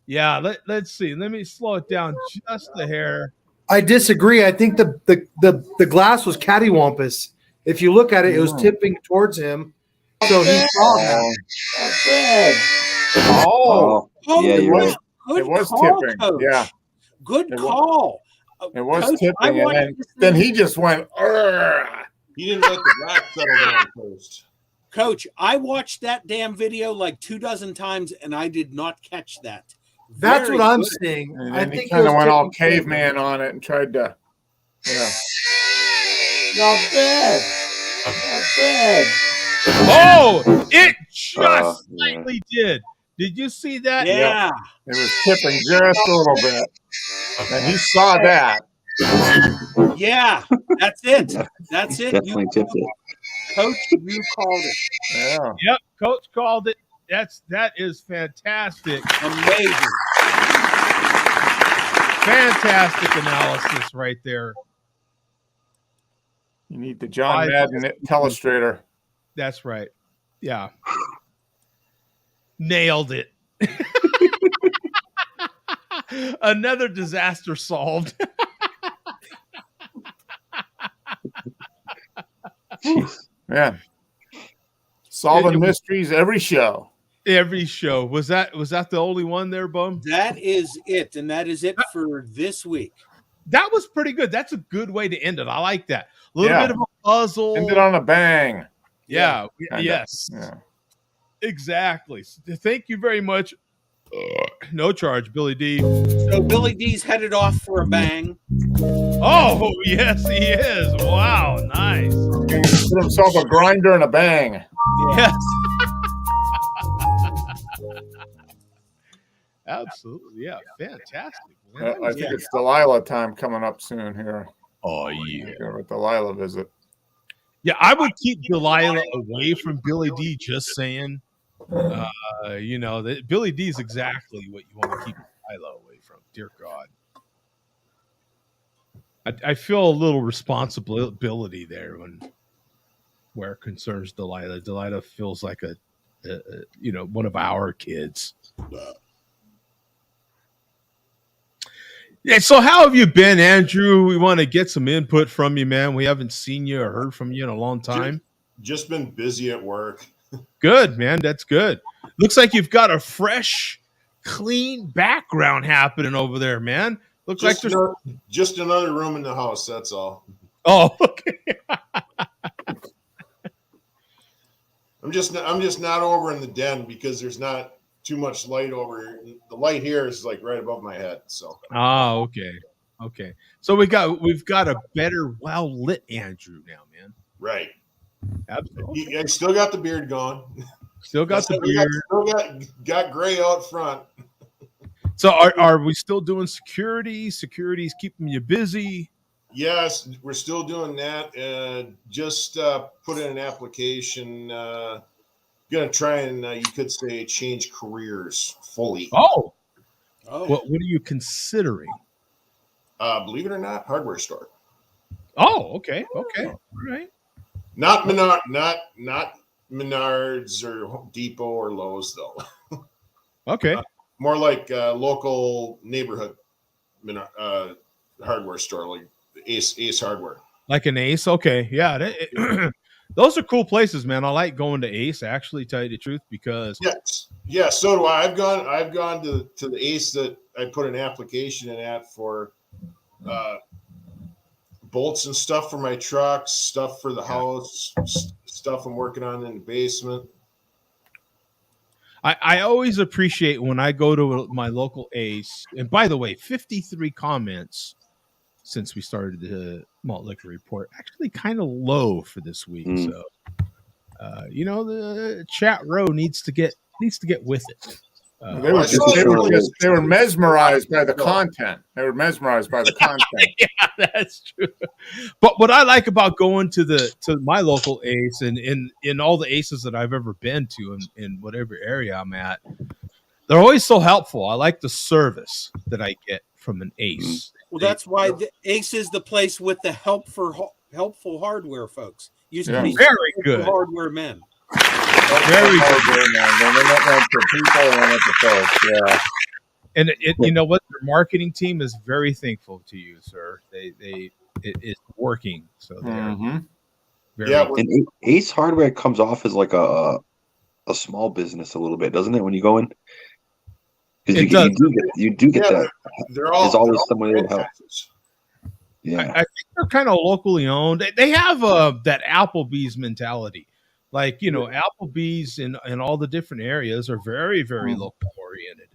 Yeah. Let's see. Let me slow it down just a hair. I disagree. I think the glass was cattywampus. If you look at it, it was tipping towards him. So he saw that. Not bad. Yeah, it was tipping. Coach. Yeah, good call. It was Coach, tipping, and then he just went. He didn't let the glass settle down first. Coach, I watched that damn video like 24 times, and I did not catch that. That's what I'm saying. And I then he think kind of went all caveman on it and tried to. Not bad. Not bad. Oh, it just slightly did. Did you see that? Yeah. It was tipping just a little bit. And he saw that. Yeah, that's it. That's it. Definitely tipped it. Coach, you called it. Yeah. Yep, Coach called it. That is fantastic. Amazing. Fantastic analysis right there. You need the John Madden telestrator. That's right. Yeah. Nailed it. Another disaster solved. Yeah. Solving mysteries every show. Every show. Was that the only one there, Bum? That is it, and that is it for this week. That was pretty good. That's a good way to end it. I like that. A little bit of a puzzle. End it on a bang. Yeah. Kinda. Yes. Yeah. Exactly. Thank you very much. No charge, Billy D. So Billy D's headed off for a bang. Oh, yes, he is. Wow, nice. He's put himself a grinder and a bang. Yes. Absolutely. Yeah. Fantastic. Man. I think it's Delilah time coming up soon here. Oh, yeah. With Delilah visit. Yeah, I would keep Delilah away from Billy D, just saying. That Billy D is exactly what you want to keep Delilah away from. Dear God. I feel a little responsibility there where it concerns Delilah. Delilah feels like a one of our kids. Yeah, so how have you been, Andrew? We want to get some input from you, man. We haven't seen you or heard from you in a long time. Just been busy at work. Good, man. That's good. Looks like you've got a fresh, clean background happening over there, man. Looks like there's just another room in the house. That's all. Oh, okay. I'm just not over in the den because there's not too much light over. The light here is like right above my head. So. Oh, okay. So we've got a better, well lit Andrew now, man. Right. Absolutely. I still got the beard going. Still got the beard. Still got gray out front. So are we still doing security? Security's keeping you busy? Yes, we're still doing that. Just put in an application. Going to try and you could say change careers fully. Oh. What are you considering? Believe it or not, hardware store. Oh, okay. All right. Not Menards or Home Depot or Lowe's though. Okay. more like a local neighborhood hardware store, like Ace Hardware. Like an Ace, okay, yeah. Those are cool places, man. I like going to Ace. Actually, tell you the truth, because Yeah, so do I. I've gone to the Ace that I put an application in at for bolts and stuff for my trucks, stuff for the house, stuff I'm working on in the basement. I always appreciate when I go to my local Ace. And by the way, 53 comments since we started the Malt Liquor Report. Actually kind of low for this week. So the chat row needs to get with it. They were mesmerized by the content. They were mesmerized by the content. Yeah, that's true. But what I like about going to my local Ace and in all the Aces that I've ever been to in whatever area I'm at, they're always so helpful. I like the service that I get from an Ace. Well, that's why the Ace is the place with the helpful hardware folks. Used to be very good hardware men. Very good, man. They're not meant for people, they're meant for folks. Yeah. And you know what? Their marketing team is very thankful to you, sir. It's working. So they're and Ace Hardware comes off as like a small business a little bit, doesn't it? When you go in, because you do get that. There's always someone there to help. Yeah, I think they're kind of locally owned. They have that Applebee's mentality. Like, Applebee's in all the different areas are very, very local oriented.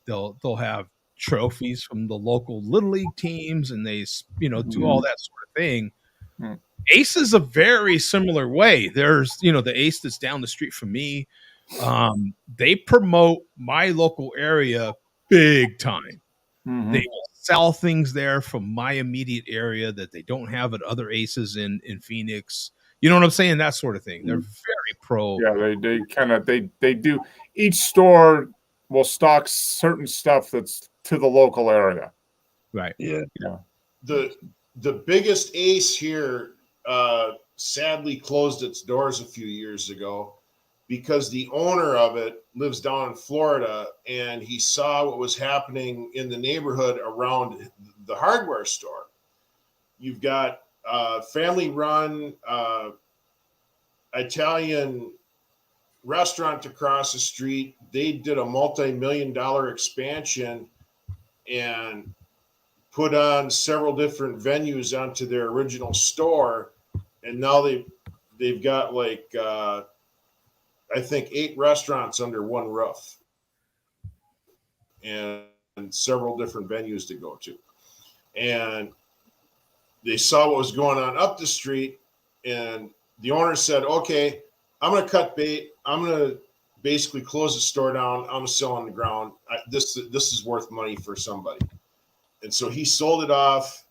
They'll have trophies from the local little league teams, and they do all that sort of thing. Ace is a very similar way. There's the Ace that's down the street from me. They promote my local area big time. They will sell things there from my immediate area that they don't have at other Aces in Phoenix. You know what I'm saying? That sort of thing. They're very pro. Yeah, they do. Each store will stock certain stuff that's to the local area. Right. Yeah. The biggest Ace here sadly closed its doors a few years ago because the owner of it lives down in Florida, and he saw what was happening in the neighborhood around the hardware store. You've got family-run Italian restaurant across the street. They did a multi-million-dollar expansion and put on several different venues onto their original store, and now they've got like I think 8 restaurants under one roof and several different venues to go to. And they saw what was going on up the street, and the owner said, okay, I'm going to cut bait. I'm going to basically close the store down. I'm going to sell on the ground. This is worth money for somebody. And so he sold it off.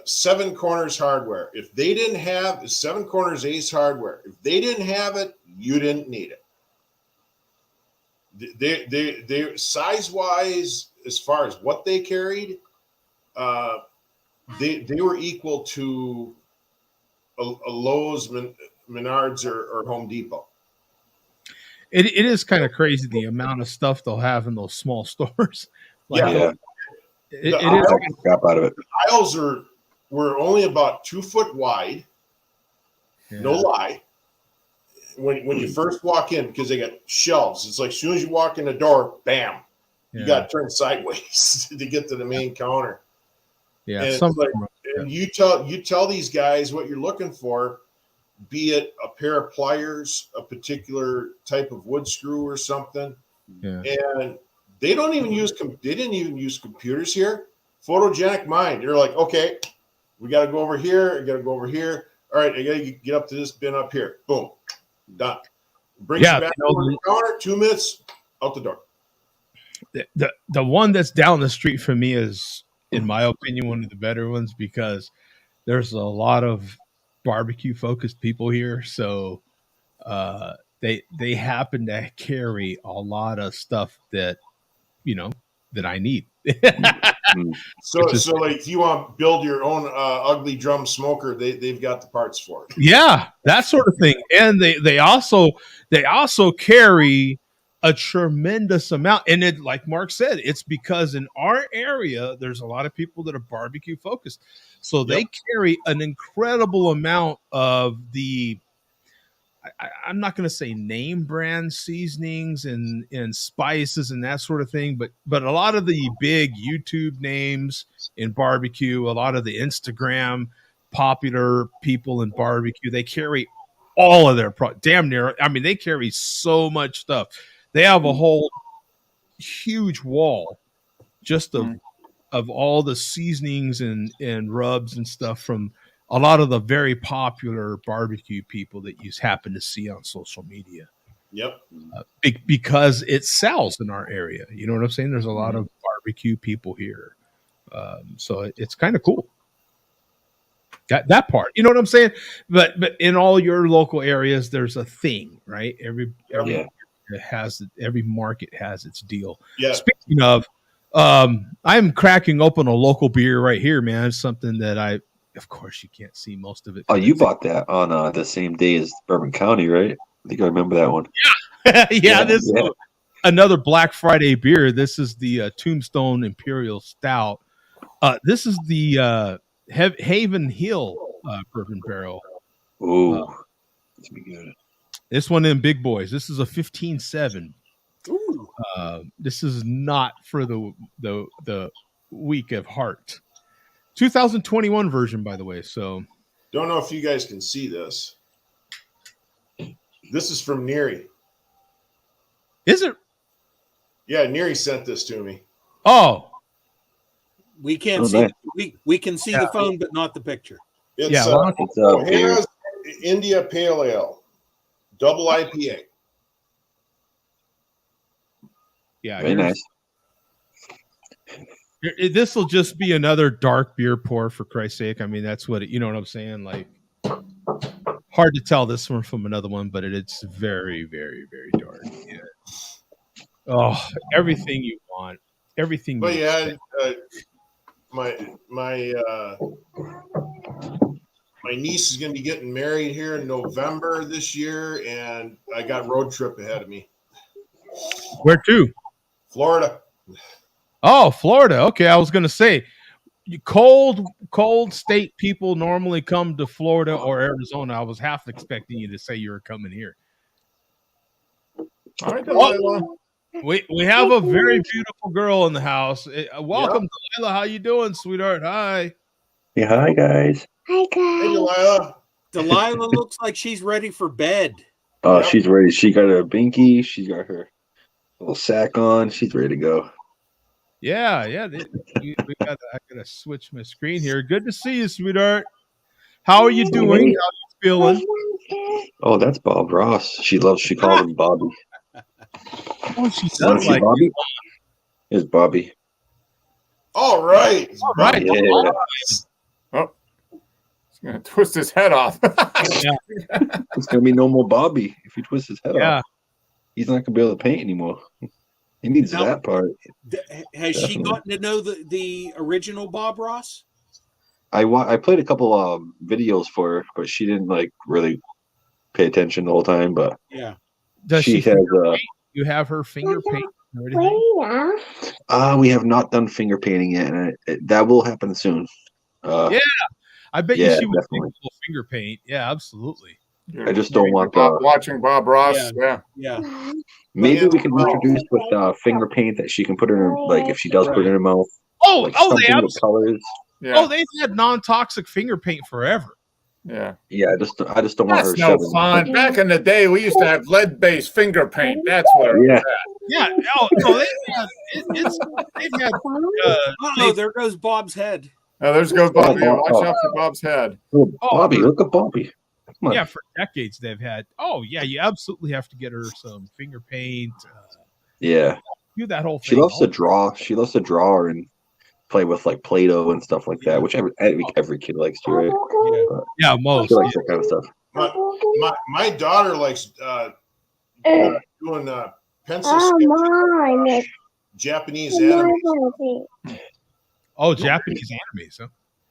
Seven Corners Hardware. If they didn't have Seven Corners Ace Hardware, if they didn't have it, you didn't need it. They size-wise, as far as what they carried, they were equal to a Lowe's, Menards, or Home Depot. It is kind of crazy the amount of stuff they'll have in those small stores. It is crap out of it. The aisles were only about 2 foot wide. Yeah. No lie. When you first walk in, because they got shelves, it's like as soon as you walk in the door, bam, you got to turn sideways to get to the main counter. Yeah, and you tell these guys what you're looking for, be it a pair of pliers, a particular type of wood screw or something, and they didn't even use computers here. Photogenic mind. You're like, okay, we got to go over here. I got to go over here. All right, I got to get up to this bin up here. Boom, done. Brings you back over the counter. 2 minutes, out the door. The one that's down the street from me is, in my opinion, one of the better ones because there's a lot of barbecue focused people here, so they happen to carry a lot of stuff that I need. So like if you want to build your own ugly drum smoker, they've got the parts for it. Yeah, that sort of thing. And they also carry a tremendous amount. And it, like Mark said, it's because in our area, there's a lot of people that are barbecue focused. So they carry an incredible amount of the, I'm not going to say name brand seasonings and spices and that sort of thing, but a lot of the big YouTube names in barbecue, a lot of the Instagram popular people in barbecue, they carry all of their damn near. I mean, they carry so much stuff. They have a whole huge wall just of all the seasonings and rubs and stuff from a lot of the very popular barbecue people that you happen to see on social media. Yep. Because it sells in our area. You know what I'm saying? There's a lot of barbecue people here. So it's kind of cool. That part. You know what I'm saying? But in all your local areas, there's a thing, right? Every market has its deal. Yeah. Speaking of, I'm cracking open a local beer right here, man. It's something that of course, you can't see most of it. Oh, you bought that on the same day as Bourbon County, right? I think I remember that one. Yeah. This is another Black Friday beer. This is the Tombstone Imperial Stout. This is the Haven Hill bourbon barrel. Ooh, that's be good. This one in big boys. This is a 15.7. This is not for the weak of heart. 2021 version, by the way. So, don't know if you guys can see this. This is from Neary. Is it? Yeah, Neary sent this to me. Oh, we can't see. We can see the phone, but not the picture. It's, it's O'Hara's India Pale Ale, double IPA. Yeah, very nice. This will just be another dark beer pour, for Christ's sake. I mean, that's what you know what I'm saying. Like, hard to tell this one from another one, but it's very, very, very dark. Yeah. Oh, everything you want, everything. But you my niece is going to be getting married here in November this year, and I got road trip ahead of me. Where to? Florida. Oh, Florida. Okay, I was going to say, cold state people normally come to Florida or Arizona. I was half expecting you to say you were coming here. All right, Delilah. We have a very beautiful girl in the house. Welcome, Delilah. How you doing, sweetheart? Hi. Hey, hi guys. Hi, guys. Hey, Delilah. Delilah looks like she's ready for bed. Oh, she's ready. She got her binky. She's got her little sack on. She's ready to go. Yeah. I gotta switch my screen here. Good to see you, sweetheart. How are you doing? How are you feeling? Oh, that's Bob Ross. She calls him Bobby. Oh, she does like Bobby. Is Bobby. All right. All right. Yeah. Oh, he's gonna twist his head off. It's gonna be no more Bobby if he twists his head off. He's not gonna be able to paint anymore. He needs that part. Has she gotten to know the original Bob Ross? I played a couple of videos for her, but she didn't like really pay attention the whole time. But does she has you have her finger paint? We have not done finger painting yet, and that will happen soon. I bet you she would take a little finger paint. Yeah, absolutely. I just don't want watching Bob Ross. Yeah. Maybe we can introduce with finger paint that she can put in her, like if she does put it in her mouth. Oh, they have colors. Yeah. Oh, they've had non-toxic finger paint forever. Yeah. I just don't want her. That's no fun. Back in the day, we used to have lead-based finger paint. That's where. Yeah. No, they've had. Oh, there goes Bob's head. Oh, there's goes Bobby. Watch out for Bob's head. Oh, Bobby, look at Bobby. Yeah, for decades they've had. Oh yeah, you absolutely have to get her some finger paint. Do that whole thing. She loves to draw. She loves to draw and play with like Play-Doh and stuff like that, which every kid likes to, right? Most. She likes that kind of stuff. My daughter likes doing pencil sketching, Japanese anime. Oh, Japanese animes, huh?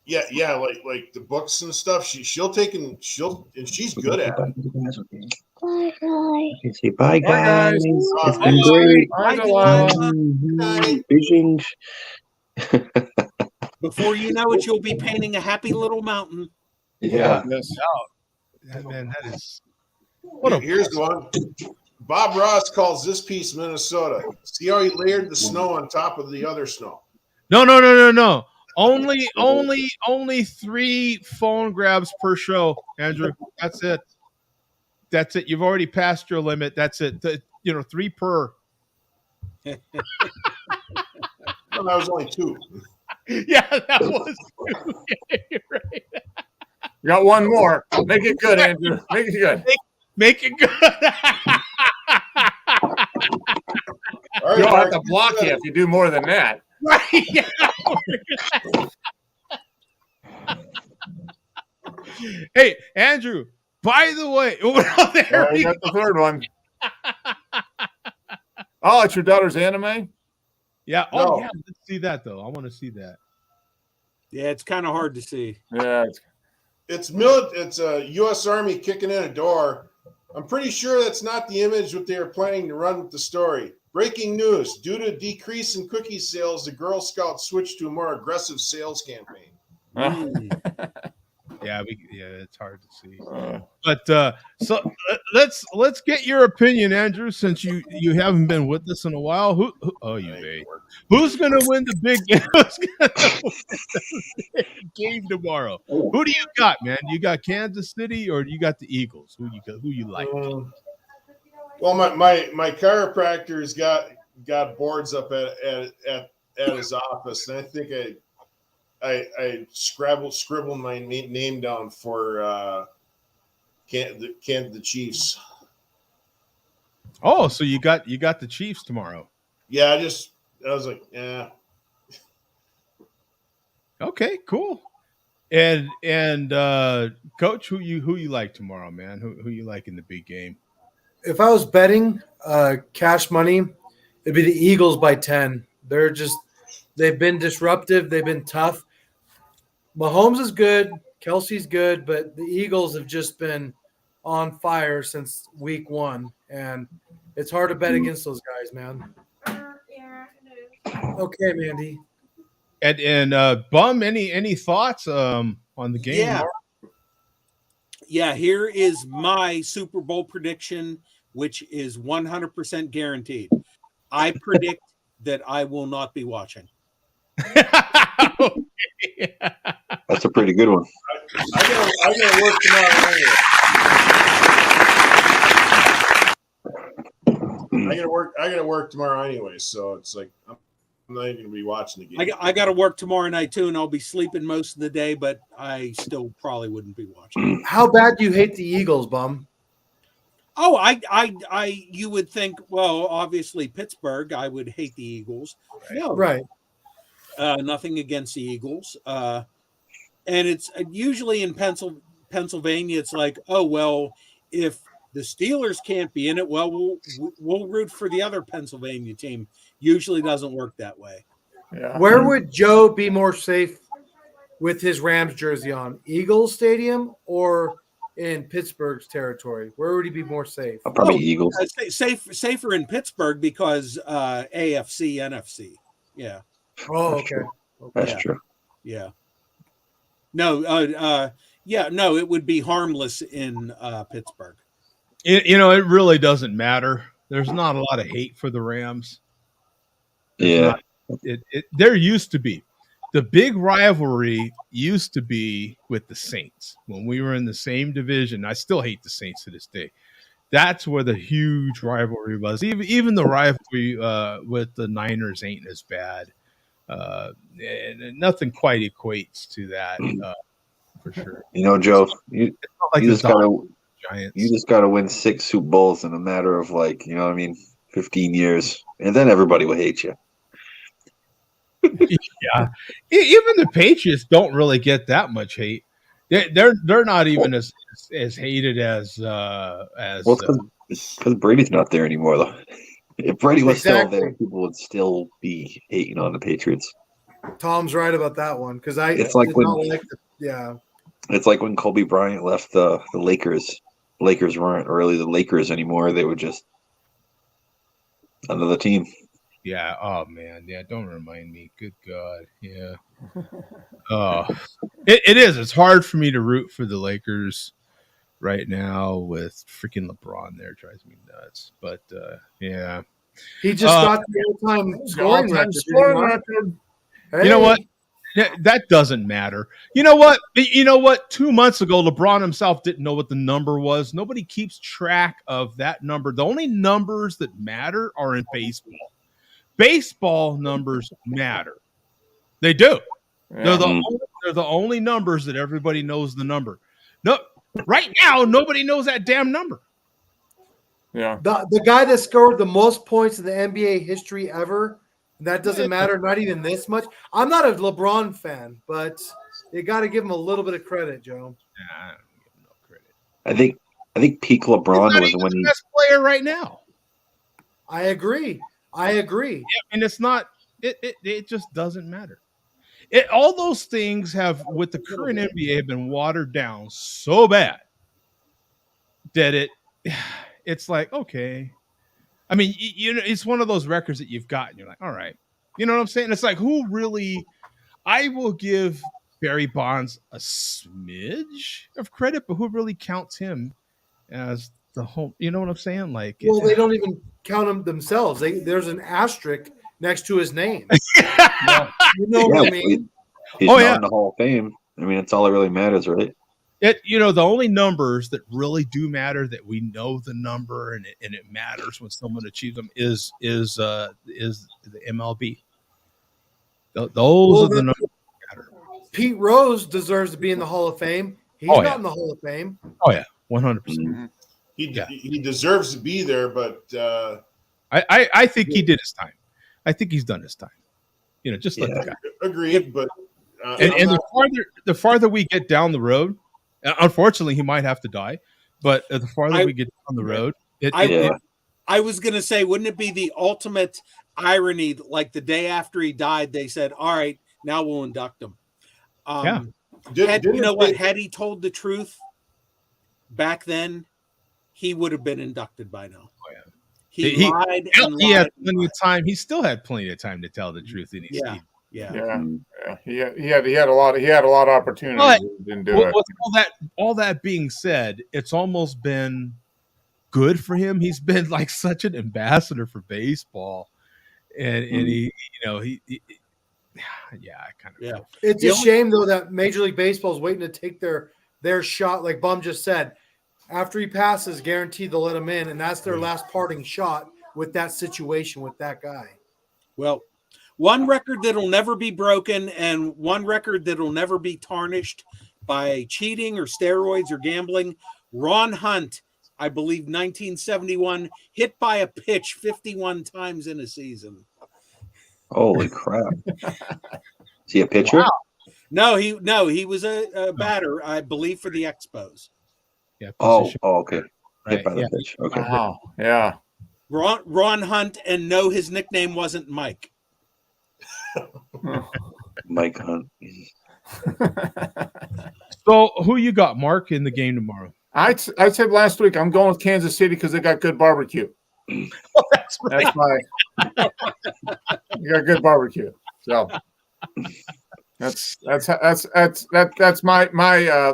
Yeah, like the books and stuff. She's good at it. You say bye, Bye, guys. guys. It's been great. Bye, Delilah. Beijing. Before you know it, you'll be painting a happy little mountain. Yeah. Yes. Man, that is Here's one. Bob Ross calls this piece Minnesota. See how he layered the snow on top of the other snow? No. Only 3 phone grabs per show, Andrew. That's it. You've already passed your limit. That's it. 3 per. No, that was only 2. Yeah, that was 2. You're right. You got one more. Make it good, Andrew. Make it good. Make it good. All right, You'll have Mark, to block you if you do more than that. Right. Yeah. Hey, Andrew, by the way, there You got the third one. Oh, it's your daughter's anime? Yeah. No. Oh, yeah. Let's see that, though. I want to see that. Yeah, it's kind of hard to see. Yeah. it's a U.S. Army kicking in a door. I'm pretty sure that's not the image that they are planning to run with the story. Breaking news: due to a decrease in cookie sales, the Girl Scouts switched to a more aggressive sales campaign. Yeah, it's hard to see. But so let's get your opinion, Andrew, since you haven't been with us in a while. Who's going to win the big game tomorrow? Who do you got, man? You got Kansas City or you got the Eagles? Who you like? Well, my chiropractor's got boards up at his office, and I think I scribbled my name down for the Chiefs. Oh, so you got the Chiefs tomorrow? Yeah, I was like, yeah. Okay, cool. And Coach, who you like tomorrow, man? Who you like in the big game? If I was betting cash money, it'd be the Eagles by 10. They've been disruptive. They've been tough. Mahomes is good. Kelsey's good, but the Eagles have just been on fire since week 1, and it's hard to bet against those guys, man. Okay, Mandy. And Bum, any thoughts on the game? Yeah. Yeah, here is my Super Bowl prediction, which is 100% guaranteed. I predict that I will not be watching. That's a pretty good one. I gotta work tomorrow anyway. I gotta work tomorrow anyway, so it's like I'm not even gonna be watching the game. I got to work tomorrow night too, and I'll be sleeping most of the day, but I still probably wouldn't be watching. How bad do you hate the Eagles, Bum? Oh, you would think, well, obviously Pittsburgh, I would hate the Eagles. No, Right. Nothing against the Eagles. And it's usually in Pennsylvania, it's like, oh, well, if the Steelers can't be in it, well, we'll root for the other Pennsylvania team. Usually doesn't work that way. Yeah. Where would Joe be more safe with his Rams jersey on? Eagles Stadium or in Pittsburgh's territory? Where would he be more safe? Probably Eagles. Safer in Pittsburgh because AFC, NFC. Yeah. Oh, okay. That's true. Yeah. No, no, it would be harmless in Pittsburgh. It really doesn't matter. There's not a lot of hate for the Rams. Yeah. There used to be. The big rivalry used to be with the Saints when we were in the same division. I still hate the Saints to this day. That's where the huge rivalry was. Even the rivalry with the Niners ain't as bad. And nothing quite equates to that for sure. Joe, you just gotta win 6 Super Bowls in a matter of 15 years, and then everybody will hate you. Yeah, even the Patriots don't really get that much hate. They're not even as hated as. Because Brady's not there anymore, though. If Brady was still there, people would still be hating on the Patriots. Tom's right about that one It's like when yeah. It's like when Kobe Bryant left the Lakers. Lakers weren't really the Lakers anymore. They were just another team. Yeah. Oh man. Yeah. Don't remind me. Good God. Yeah. Oh, it is. It's hard for me to root for the Lakers right now with freaking LeBron there. It drives me nuts. But yeah. He just got the all-time scoring all-time record. scoring record. You know what? That doesn't matter. You know what? 2 months ago, LeBron himself didn't know what the number was. Nobody keeps track of that number. The only numbers that matter are in baseball. Baseball numbers matter. They do. Yeah. They're the only numbers that everybody knows the number. No, right now, nobody knows that damn number. Yeah. The guy that scored the most points in the NBA history ever, that doesn't matter, not even this much. I'm not a LeBron fan, but you got to give him a little bit of credit, Joe. Nah, I don't give him no credit. I think peak LeBron He's not was even when the he best player right now. I agree. Yeah, and it's not. It just doesn't matter. All those things have, with the current NBA, have been watered down so bad that it's like, okay. I mean, it's one of those records that you've got, and you're like, all right. You know what I'm saying? It's like, who really? I will give Barry Bonds a smidge of credit, but who really counts him as the whole? You know what I'm saying? Like, Well, they don't even count him themselves. There's an asterisk next to his name. You know what I mean? He's not in the Hall of Fame. I mean, it's all that really matters, right? The only numbers that really do matter, that we know the number and it matters when someone achieves them is the MLB. Those are the numbers that matter. Pete Rose deserves to be in the Hall of Fame. He's not in the Hall of Fame. Oh yeah, 100%. He deserves to be there, but I think he did his time. I think he's done his time. Just let the guy. Agreed, but and the farther we get down the road, unfortunately, he might have to die. But the farther we get down the road, I was going to say, wouldn't it be the ultimate irony? Like the day after he died, they said, "All right, now we'll induct him." Had he told the truth back then, he would have been inducted by now. Oh, yeah. He lied. He had plenty of time. He still had plenty of time to tell the truth. And He had a lot of opportunities. But He didn't do it. with all that being said, it's almost been good for him. He's been like such an ambassador for baseball, and he It's a shame though that Major League Baseball is waiting to take their shot, like Bum just said. After he passes, guaranteed they'll let him in, and that's their last parting shot with that situation with that guy. Well, one record that'll never be broken and one record that'll never be tarnished by cheating or steroids or gambling. Ron Hunt, I believe 1971, hit by a pitch 51 times in a season. Holy crap. Is he a pitcher? Wow. No, he was a batter, I believe, for the Expos. Yeah. Okay. Right. Hit by the pitch. Okay. Wow. Yeah. Ron Hunt, and no, his nickname wasn't Mike. Mike Hunt. So, who you got, Mark, in the game tomorrow? I said last week I'm going with Kansas City because they got good barbecue. That's right. You got good barbecue. So that's my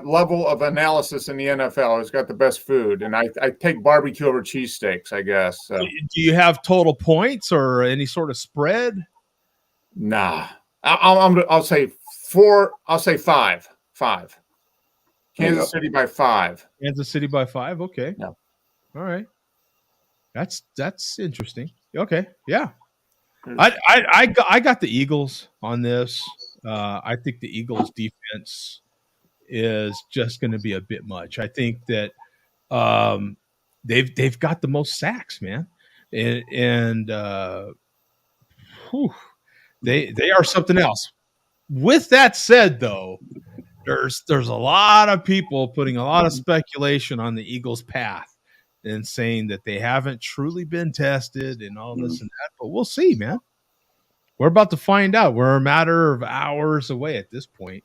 level of analysis in the NFL. It's got the best food, and I take barbecue over cheesesteaks, I guess. So. Do you have total points or any sort of spread? Nah, I'll say 4. I'll say 5. 5. Kansas City by 5. Kansas City by 5. Okay. Yeah. All right. That's interesting. Okay. Yeah. I got the Eagles on this. I think the Eagles defense is just going to be a bit much. I think that they've got the most sacks, man, and they are something else. With that said, though, there's a lot of people putting a lot of speculation on the Eagles' path and saying that they haven't truly been tested and all this and that. But we'll see, man. We're about to find out. We're a matter of hours away at this point.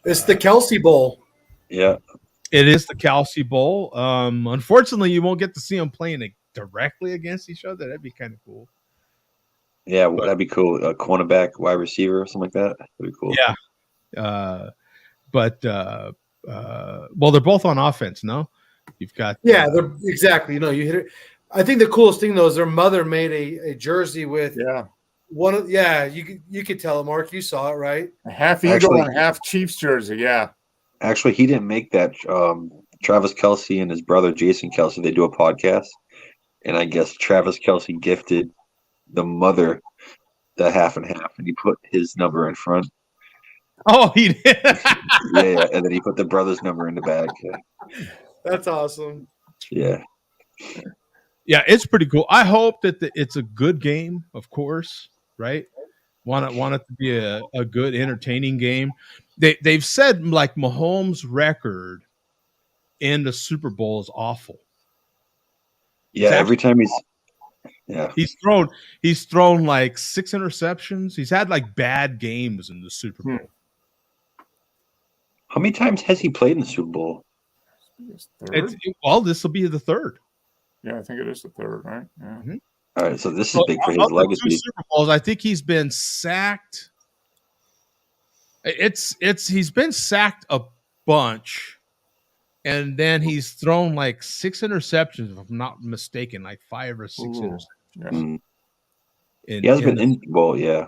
It's the Kelsey Bowl. Yeah. It is the Kelsey Bowl. Unfortunately, you won't get to see them playing directly against each other. That'd be kind of cool. Yeah, that'd be cool. A cornerback, wide receiver, or something like that. That'd be cool. Yeah. Well, they're both on offense, no? You've got they're exactly. You hit it. I think the coolest thing though is their mother made a jersey with one of you could tell it, Mark. You saw it, right? A half Eagle and half Chiefs jersey. Yeah. Actually, he didn't make that. Travis Kelsey and his brother Jason Kelsey, they do a podcast, and I guess Travis Kelsey gifted the mother the half and half, and he put his number in front. Oh, he did. Yeah, and then he put the brother's number in the back. Yeah. That's awesome. Yeah. Yeah, it's pretty cool. I hope that it's a good game, of course, right? Want it to be a good, entertaining game. They've said like Mahomes' record in the Super Bowl is awful. Yeah, every time he's thrown like 6 interceptions. He's had like bad games in the Super Bowl. How many times has he played in the Super Bowl? This will be the third. Yeah, I think it is the third, right? Yeah. Mm-hmm. All right, so this is big for his legacy. 2 Super Bowls, I think he's been sacked. He's been sacked a bunch, and then he's thrown like 6 interceptions, if I'm not mistaken, like 5 or 6 interceptions. Mm. He has been in. Well, yeah.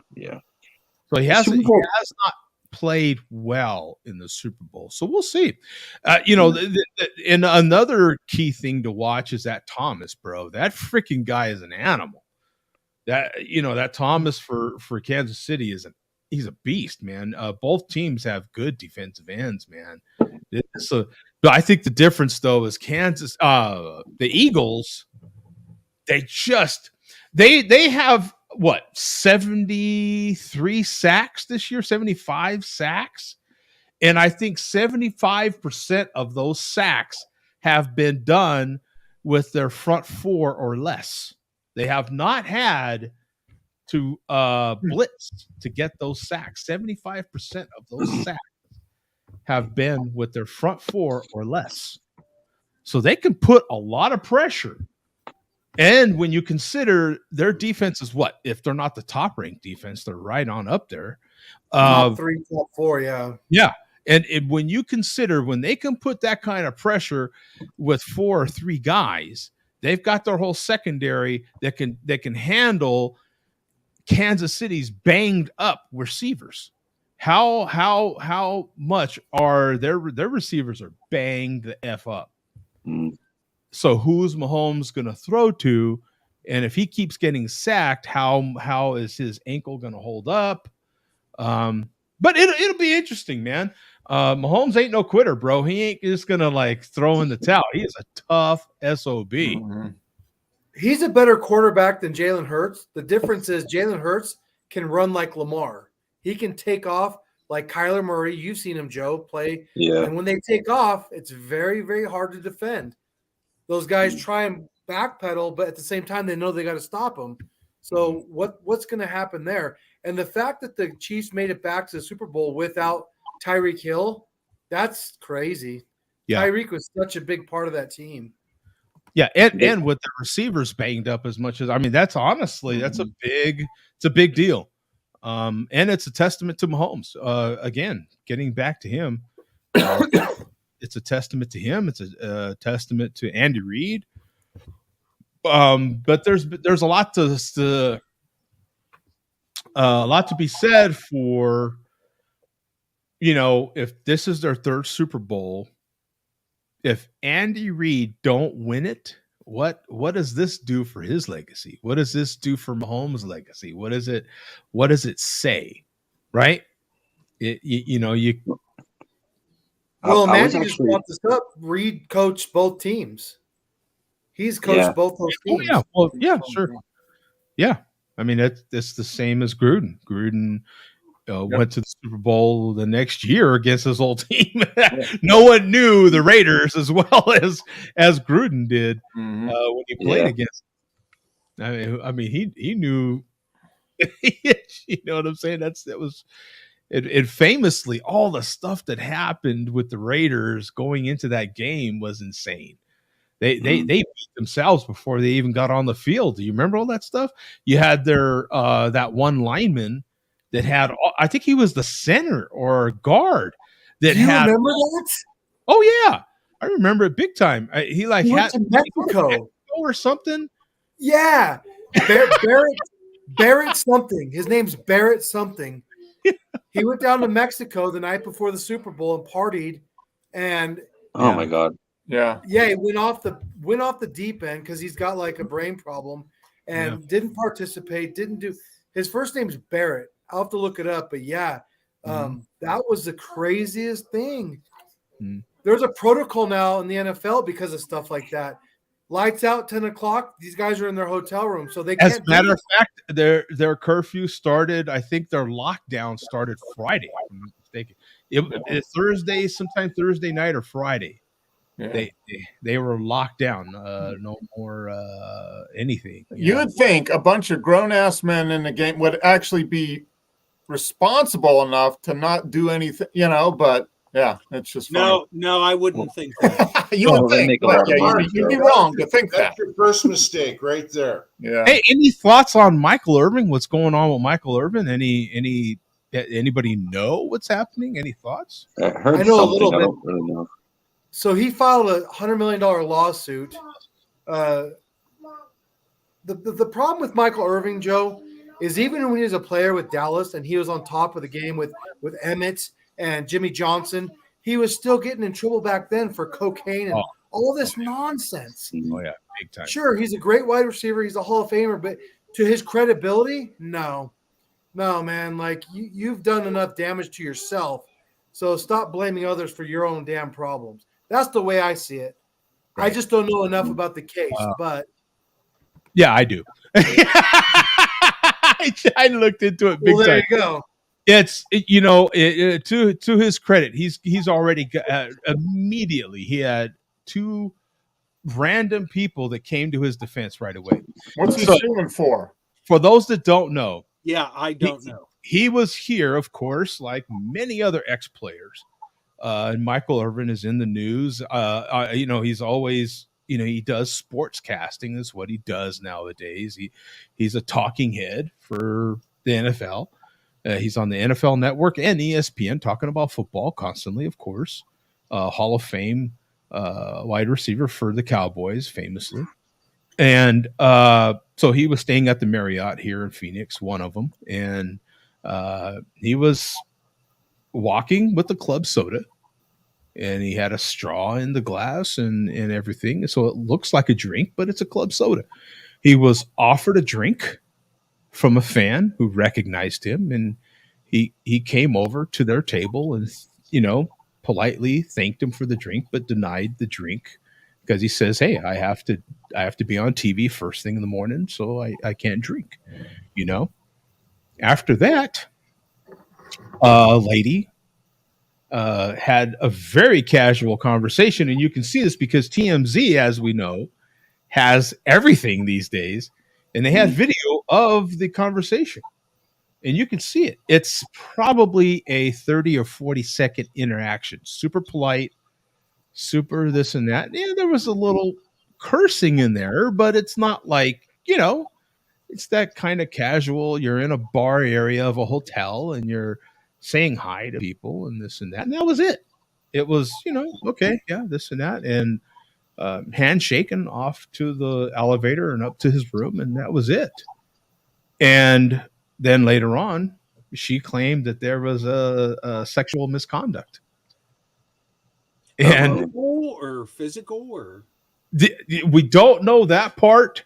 So he has not played well in the Super Bowl. So we'll see. And another key thing to watch is that Thomas, bro. That freaking guy is an animal. That Thomas for Kansas City he's a beast, man. Both teams have good defensive ends, man. But I think the difference though is Kansas, the Eagles, they have what, 73 sacks this year, 75 sacks. And I think 75% of those sacks have been done with their front 4 or less. They have not had to blitz to get those sacks. 75% of those sacks have been with their front 4 or less. So they can put a lot of pressure. And when you consider their defense is what? If they're not the top ranked defense, they're right on up there. Top 3, top 4, yeah. Yeah. And when you consider when they can put that kind of pressure with 4 or 3 guys, they've got their whole secondary that can handle Kansas City's banged up receivers. How much are their receivers are banged the F up? Mm. So who's Mahomes going to throw to? And if he keeps getting sacked, how is his ankle going to hold up? But it'll be interesting, man. Mahomes ain't no quitter, bro. He ain't just going to like throw in the towel. He is a tough SOB. Mm-hmm. He's a better quarterback than Jalen Hurts. The difference is Jalen Hurts can run like Lamar. He can take off like Kyler Murray. You've seen him, Joe, play. Yeah. And when they take off, it's very, very hard to defend. Those guys try and backpedal, but at the same time, they know they got to stop them. So what's going to happen there? And the fact that the Chiefs made it back to the Super Bowl without Tyreek Hill, that's crazy. Yeah. Tyreek was such a big part of that team. Yeah, and with the receivers banged up as much as that's honestly it's a big deal. And it's a testament to Mahomes. Again, getting back to him, it's a testament to him. It's a testament to Andy Reid. But there's a lot to be said for, if this is their 3rd Super Bowl, if Andy Reid don't win it, what does this do for his legacy? What does this do for Mahomes' legacy? What does it say? Right? Well, Mandy just brought this up. Reid coached both teams. He's coached both those teams. Oh, yeah. Well, yeah, sure. Yeah. It's the same as Gruden. Gruden went to the Super Bowl the next year against his old team. No one knew the Raiders as well as Gruden did when he played against them. He knew. You know what I'm saying? it famously, all the stuff that happened with the Raiders going into that game was insane. They beat themselves before they even got on the field. Do you remember all that stuff? You had their that one lineman that had, I think he was the center or guard that Do you had. remember that? Oh yeah, I remember it big time. He like He had went to Mexico. or something. Yeah, Barrett something. His name's Barrett something. He went down to Mexico the night before the Super Bowl and partied, and Oh my God. Yeah. yeah, he went off the deep end because he's got like a brain problem and didn't participate. Didn't do. His first name's Barrett. I'll have to look it up, but yeah, that was the craziest thing. There's a protocol now in the NFL because of stuff like that. Lights out, 10 o'clock. These guys are in their hotel room, so they can't. As a matter of fact, their curfew started. I think their lockdown started Friday. If I'm not mistaken. It Thursday, sometime Thursday night or Friday. Yeah. They were locked down. No more anything. You would think a bunch of grown ass men in the game would actually be responsible enough to not do anything, but yeah, it's just funny. No, I wouldn't think that. You would think, but you'd be wrong to think that. That's your first mistake right there. Yeah. Hey, any thoughts on Michael Irvin? What's going on with Michael Irvin? Anybody know what's happening? Any thoughts? I heard I know a something. little I bit. don't really know. So he filed a $100 million lawsuit. The problem with Michael Irvin, Joe, is even when he was a player with Dallas and he was on top of the game with Emmett and Jimmy Johnson, he was still getting in trouble back then for cocaine and all this nonsense. Oh yeah, big time. Sure, he's a great wide receiver. He's a Hall of Famer, but to his credibility, no, man. Like you've done enough damage to yourself, so stop blaming others for your own damn problems. That's the way I see it. Right. I just don't know enough about the case, but yeah, I do. I looked into it big well, there time. you go. It's to his credit, he's already immediately he had two random people that came to his defense right away. What's he suing for? For those that don't know, Yeah, I don't know. he was here, of course, like many other ex-players. And Michael Irvin is in the news. He's always, he does sports casting. Is what he does nowadays. He's a talking head for the NFL. He's on the NFL Network and ESPN talking about football constantly, of course. Hall of Fame wide receiver for the Cowboys, famously. And so he was staying at the Marriott here in Phoenix, one of them. And he was walking with the club soda. And he had a straw in the glass and everything. So it looks like a drink, but it's a club soda. He was offered a drink from a fan who recognized him, and he came over to their table and politely thanked him for the drink, but denied the drink because he says, "Hey, I have to be on TV first thing in the morning, so I can't drink." After that, a lady had a very casual conversation, and you can see this because TMZ, as we know, has everything these days. And they had video of the conversation, and you can see it. It's probably a 30 or 40-second interaction. Super polite, super this and that. Yeah, there was a little cursing in there, but it's not like, it's that kind of casual. You're in a bar area of a hotel, and you're saying hi to people and this and that. And that was it. It was, okay, yeah, this and that. And handshaking off to the elevator and up to his room, and that was it. And then later on, she claimed that there was a sexual misconduct. And or physical, or we don't know that part,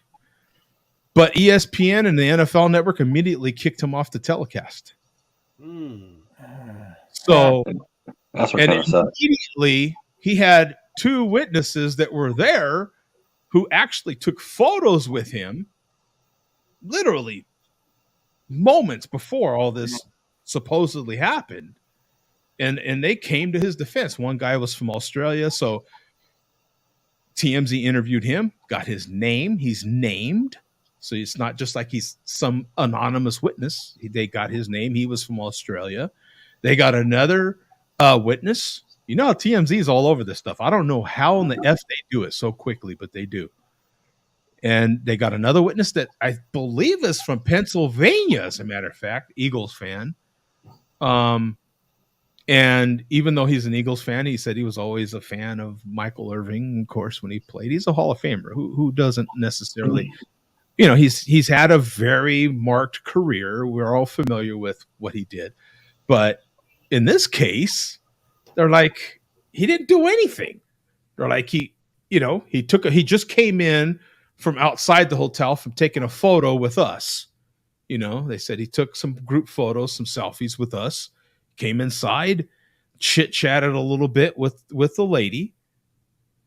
but ESPN and the NFL Network immediately kicked him off the telecast. So that's what kind of sucks. Immediately he had two witnesses that were there who actually took photos with him literally moments before all this supposedly happened. And they came to his defense. One guy was from Australia, so TMZ interviewed him, got his name. He's named. So it's not just like he's some anonymous witness. They got his name. He was from Australia. They got another witness. You know how TMZ is all over this stuff. I don't know how in the F they do it so quickly, but they do. And they got another witness that I believe is from Pennsylvania, as a matter of fact, Eagles fan. And even though he's an Eagles fan, he said he was always a fan of Michael Irving. Of course, when he played, he's a Hall of Famer. Who doesn't necessarily, he's had a very marked career. We're all familiar with what he did, but in this case, they're like, he didn't do anything. They're like, he just came in from outside the hotel from taking a photo with us. They said he took some group photos, some selfies with us, came inside, chit-chatted a little bit with the lady.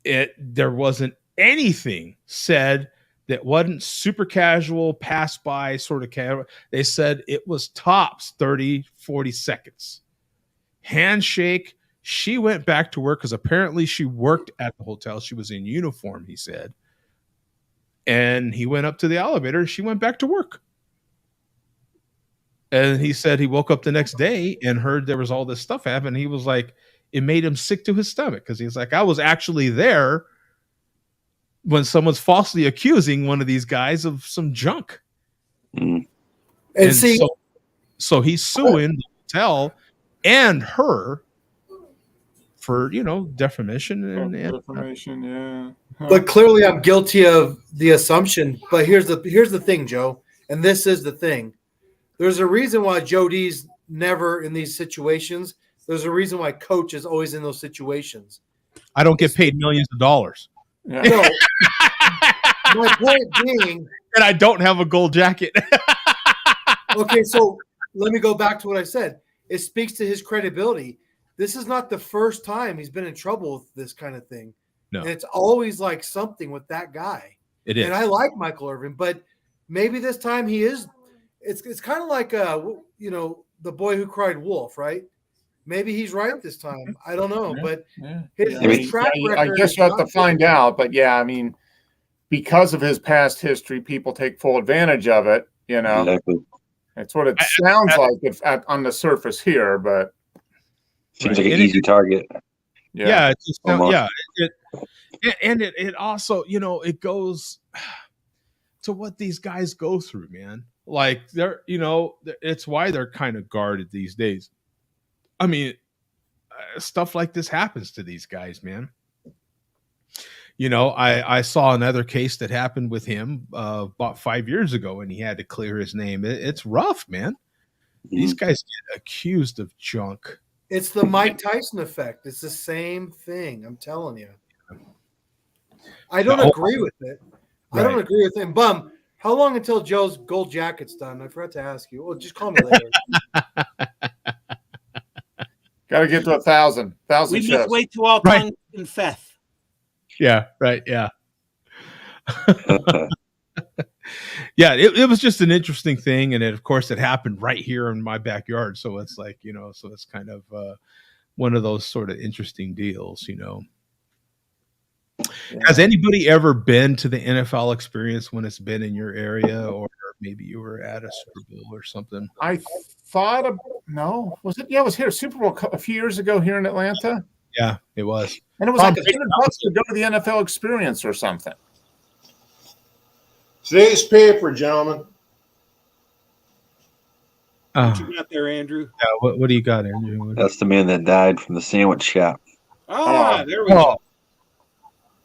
There wasn't anything said that wasn't super casual, pass by sort of casual. They said it was tops 30, 40 seconds. Handshake. She went back to work because apparently she worked at the hotel. She was in uniform, he said. And he went up to the elevator. She went back to work. And he said he woke up the next day and heard there was all this stuff happening. He was like, it made him sick to his stomach because he's like, I was actually there when someone's falsely accusing one of these guys of some junk. And see, so he's suing the hotel and her for, defamation and defamation, yeah. but clearly I'm guilty of the assumption. But here's the thing, Joe, and this is the thing. There's a reason why Jody's never in these situations. There's a reason why Coach is always in those situations. I don't get paid millions of dollars. Yeah. No, my point being, and I don't have a gold jacket. Okay, so let me go back to what I said. It speaks to his credibility. This is not the first time he's been in trouble with this kind of thing. No. And it's always like something with that guy. It is. And I like Michael Irvin, but maybe this time he is. It's kind of like the boy who cried wolf, right? Maybe he's right this time. I don't know, but his track record. I guess you have to find out. But yeah, I mean, because of his past history, people take full advantage of it. Exactly. That's what it sounds like on the surface here, but seems like an easy target. Yeah, it just, it also, it goes to what these guys go through, man. Like they're, it's why they're kind of guarded these days. I mean, stuff like this happens to these guys, man. I saw another case that happened with him about 5 years ago, and he had to clear his name. It's rough, man. These guys get accused of junk. It's the Mike Tyson effect. It's the same thing. I'm telling you. I don't agree with it. Right. I don't agree with him. Bum, how long until Joe's gold jacket's done? I forgot to ask you. Well, just call me later. Got to get to 1,000. We just wait till all tongues confess. Yeah, right. Yeah. Yeah, it was just an interesting thing. And of course, it happened right here in my backyard. So it's like, so it's kind of one of those sort of interesting deals, Yeah. Has anybody ever been to the NFL experience when it's been in your area, or maybe you were at a Super Bowl or something? I thought no. Was it? Yeah, it was here. Super Bowl a few years ago here in Atlanta. Yeah, it was. And it was like $100 to go to the NFL experience or something. Today's paper, gentlemen. What you got there, Andrew? Yeah, what do you got, Andrew? That's the man that died from the sandwich shop. There we go.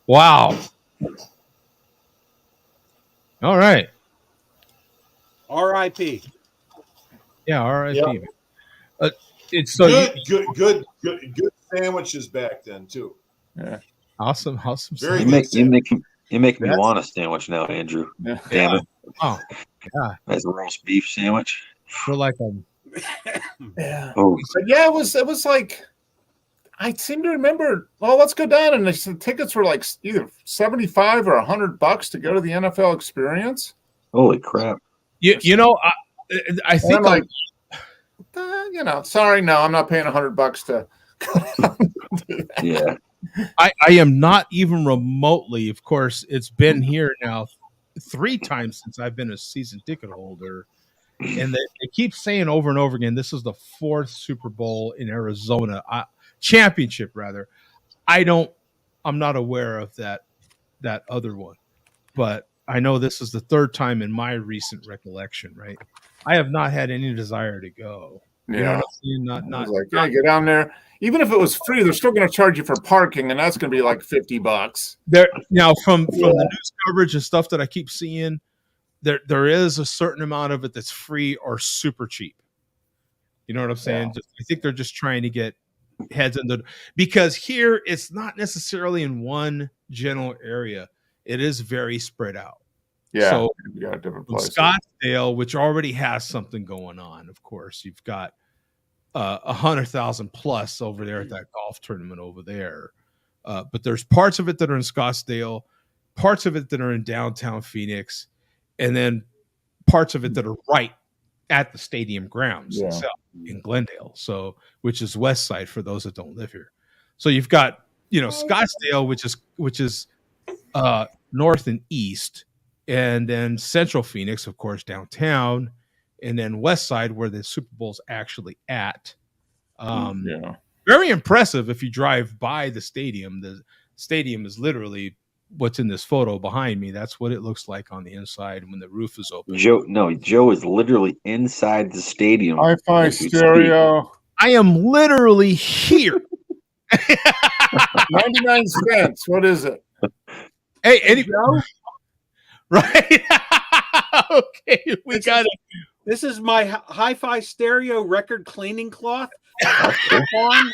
Wow. All right. R.I.P. Yeah, R.I.P. Yep. It's so good sandwiches back then too. Yeah. Awesome. You make me want a sandwich now, Andrew. Yeah. Damn it. Oh, yeah. That's a roast beef sandwich. Feel like I'm. Yeah. Oh. But yeah, it was like I seem to remember. Well, let's go down, and the tickets were like either $75 or $100 to go to the NFL experience. Holy crap! I think like, sorry, no, I'm not paying $100 to. Yeah. I am not even remotely. Of course, it's been here now 3 times since I've been a season ticket holder, And they keep saying over and over again, this is the 4th Super Bowl in Arizona, championship rather. I'm not aware of that other one, but I know this is the 3rd time in my recent recollection, right? I have not had any desire to go. You know what I'm saying? I was like, yeah, get down there. Even if it was free, they're still going to charge you for parking, and that's going to be like $50. There now from the news coverage and stuff that I keep seeing, there is a certain amount of it that's free or super cheap. You know what I'm saying? Yeah. I think they're just trying to get heads in the, because here it's not necessarily in one general area. It is very spread out. Yeah. So you got different from places. Scottsdale, which already has something going on, of course, you've got 100,000 plus over there at that golf tournament over there. But there's parts of it that are in Scottsdale, parts of it that are in downtown Phoenix, and then parts of it that are right at the stadium grounds itself in Glendale. So, which is west side for those that don't live here. So you've got, Scottsdale, which is north and east, and then central Phoenix, of course, downtown, and then west side where the Super Bowl's actually at. Very impressive if you drive by the stadium. The stadium is literally what's in this photo behind me. That's what it looks like on the inside when the roof is open. Joe is literally inside the stadium. Hi-Fi stereo. I am literally here. 99 cents. What is it? Hey, right? Okay, we got it. This is my hi-fi stereo record cleaning cloth. On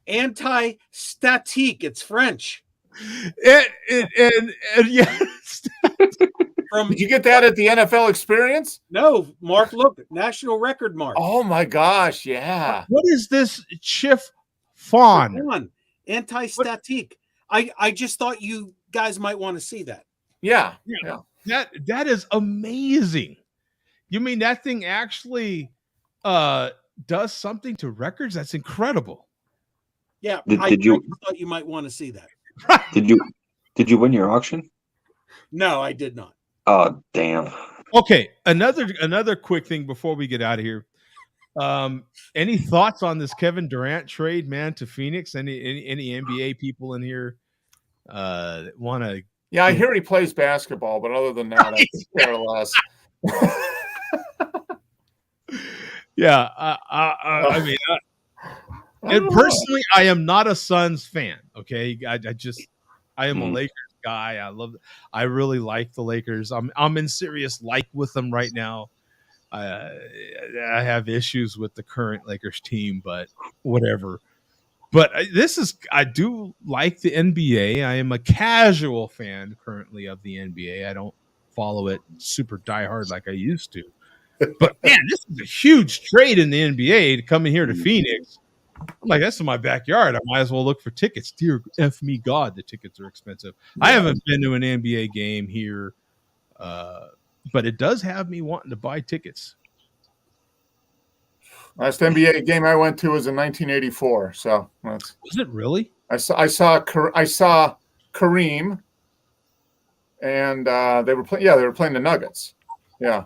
anti-statique. It's French. And yes. Did you get that at the NFL Experience? No, Mark, look, national record mark. Oh my gosh, yeah. What is this chiffon? Anti-statique. I just thought you guys might want to see that. Yeah. That is amazing. You mean that thing actually does something to records? That's incredible. Yeah, Did I you thought you might want to see that. did you win your auction? No, I did not. Oh, damn. Okay, another quick thing before we get out of here. Any thoughts on this Kevin Durant trade, man, to Phoenix? Any NBA people in here want to? Yeah, I hear he plays basketball, but other than that, I could care less. Yeah, I mean, and personally, I am not a Suns fan. Okay, I am a Lakers guy. I really like the Lakers. I'm in serious like with them right now. I have issues with the current Lakers team, but whatever. But I do like the NBA. I am a casual fan currently of the NBA. I don't follow it super diehard like I used to. But man, this is a huge trade in the NBA to come in here to Phoenix. I'm like, that's in my backyard. I might as well look for tickets. Dear F me God, the tickets are expensive. I haven't been to an NBA game here, but it does have me wanting to buy tickets. Last NBA game I went to was in 1984. So was it really? I saw Kareem, and they were playing. Yeah, they were playing the Nuggets. Yeah.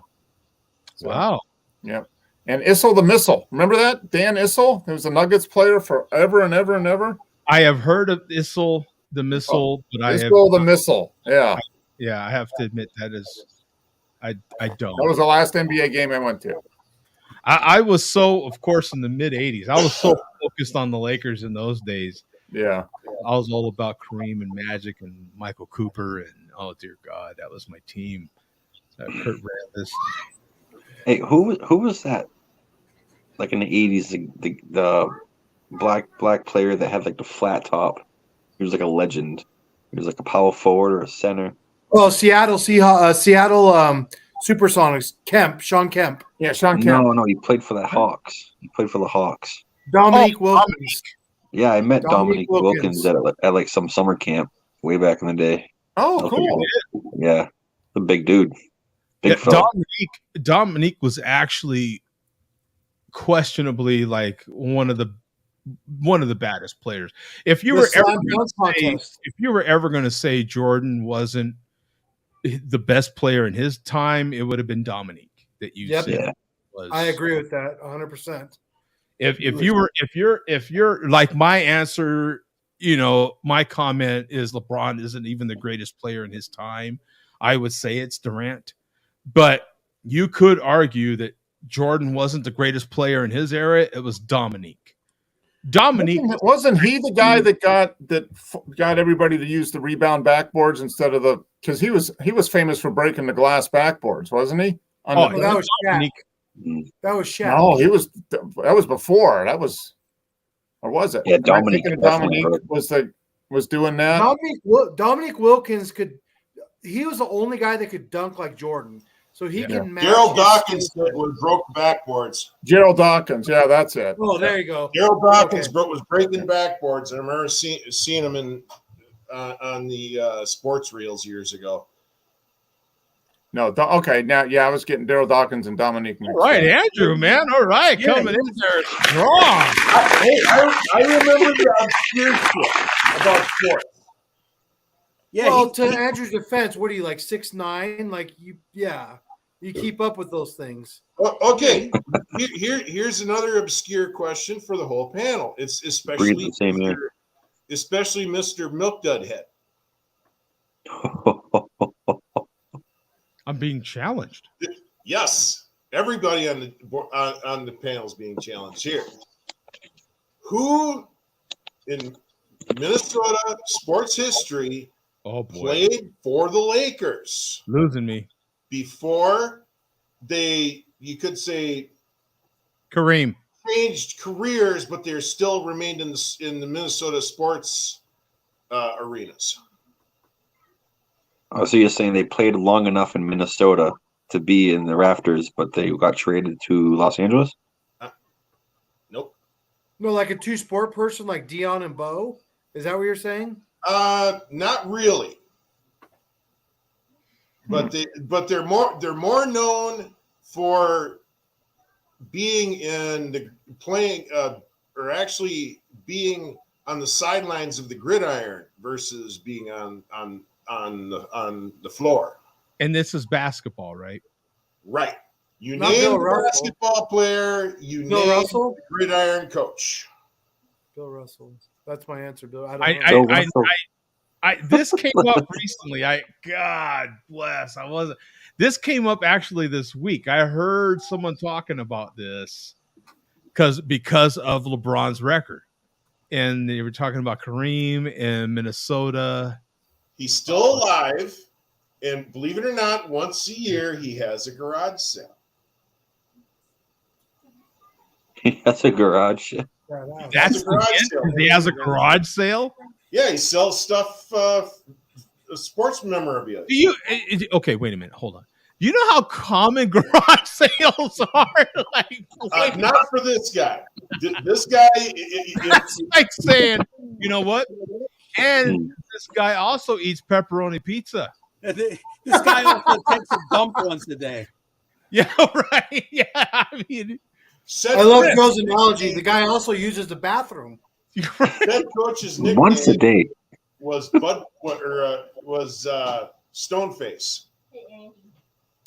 So, wow. Yeah. And Issel the Missile. Remember that? Dan Issel? He was a Nuggets player forever and ever and ever. I have heard of Issel the Missile, but I have Issel the Missile. Yeah. I have to admit that is I don't. That was the last NBA game I went to. I was so, of course, in the mid 80s. I was so focused on the Lakers in those days. Yeah. I was all about Kareem and Magic and Michael Cooper and oh dear God, that was my team. Kurt Rambis. Hey, who was that? Like in the 80s, the black player that had like the flat top. He was like a legend. He was like a power forward or a center. Oh, Seattle Supersonics. Sean Kemp. Yeah, Sean Kemp. No, he played for the Hawks. He played for the Hawks. Dominique Wilkins. Yeah, I met Dominique Wilkins at like some summer camp way back in the day. Oh, cool. Yeah, the big dude. Big fella. Dominique was actually questionably like one of the baddest players. If you were ever going to say Jordan wasn't the best player in his time, it would have been Dominique. that you Yep. said Yeah. was. I agree with that 100%. If you're like my answer, my comment is LeBron isn't even the greatest player in his time. I would say it's Durant, but you could argue that Jordan wasn't the greatest player in his era. It was Dominique. Wasn't he the guy that got everybody to use the rebound backboards instead of because he was famous for breaking the glass backboards, wasn't he? That was Shaq. That was Shaq. No, that was before. That was, or was it? Yeah, Am I Dominique thinking definitely Dominique was doing that. Dominique Wilkins he was the only guy that could dunk like Jordan. So he can match. Daryl Dawkins would broke backboards. Gerald Dawkins, yeah, that's it. Oh, there you go. Daryl Dawkins was breaking backboards, and I remember seeing him on the sports reels years ago. No, okay, now I was getting Daryl Dawkins and Dominique. All right, Andrew, man. All right, coming in there strong. I remember the obscure shit about sports. Yeah. Well, to Andrew's defense, what are you like 6'9"? Like you keep up with those things. Okay, here's another obscure question for the whole panel. It's especially Mr. Milk Dud Head. I'm being challenged. Yes, everybody on the panel is being challenged here. Who in Minnesota sports history played for the Lakers? Losing me. Before you could say Kareem changed careers, but they still remained in the Minnesota sports arenas. Oh, so you're saying they played long enough in Minnesota to be in the rafters, but they got traded to Los Angeles? Nope. No, like a two-sport person like Dion and Bo? Is that what you're saying? Not really. But they're more known for being or actually being on the sidelines of the gridiron versus being on the floor. And this is basketball, right? Right. You Not name Bill a Russell. basketball player, you Bill name Russell? the gridiron coach. Bill Russell. That's my answer, Bill. I don't know. This came up recently. God bless. This came up actually this week. I heard someone talking about this because of LeBron's record. And they were talking about Kareem in Minnesota. He's still alive, and believe it or not, once a year he has a garage sale. That's a garage. That's he has a garage sale. Yeah, he sells stuff, sports memorabilia. Okay, wait a minute, hold on. Do you know how common garage sales are? Not for this guy. This guy, that's like saying, you know what? And this guy also eats pepperoni pizza. This guy also takes a dump once a day. Yeah, right. Yeah, I mean, I love Joe's analogy. The guy also uses the bathroom. Head coach's nickname Once a day was Stoneface.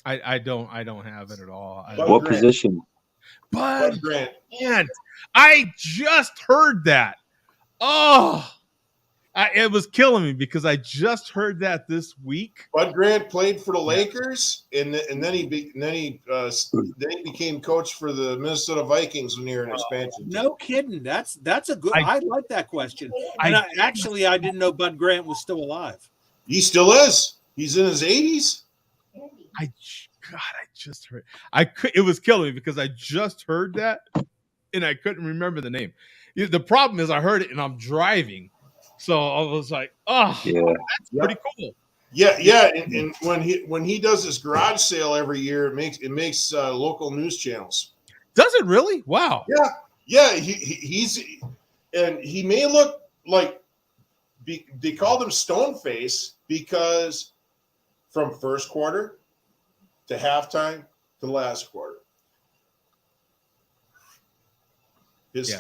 I don't have it at all. What position? Bud Grant. Man, I just heard that. Oh, it was killing me because I just heard that this week. Bud Grant played for the Lakers, and then he became coach for the Minnesota Vikings when they were in expansion. No kidding. That's a good. I like that question. And I didn't know Bud Grant was still alive. He still is. He's in his 80s. I just heard. It was killing me because I just heard that, and I couldn't remember the name. The problem is I heard it and I'm driving. So I was like, oh, yeah, that's pretty cool. Yeah. And when he does his garage sale every year, it makes local news channels. Does it really? Wow. Yeah. He may look like they called him Stoneface because from first quarter to halftime to last quarter, his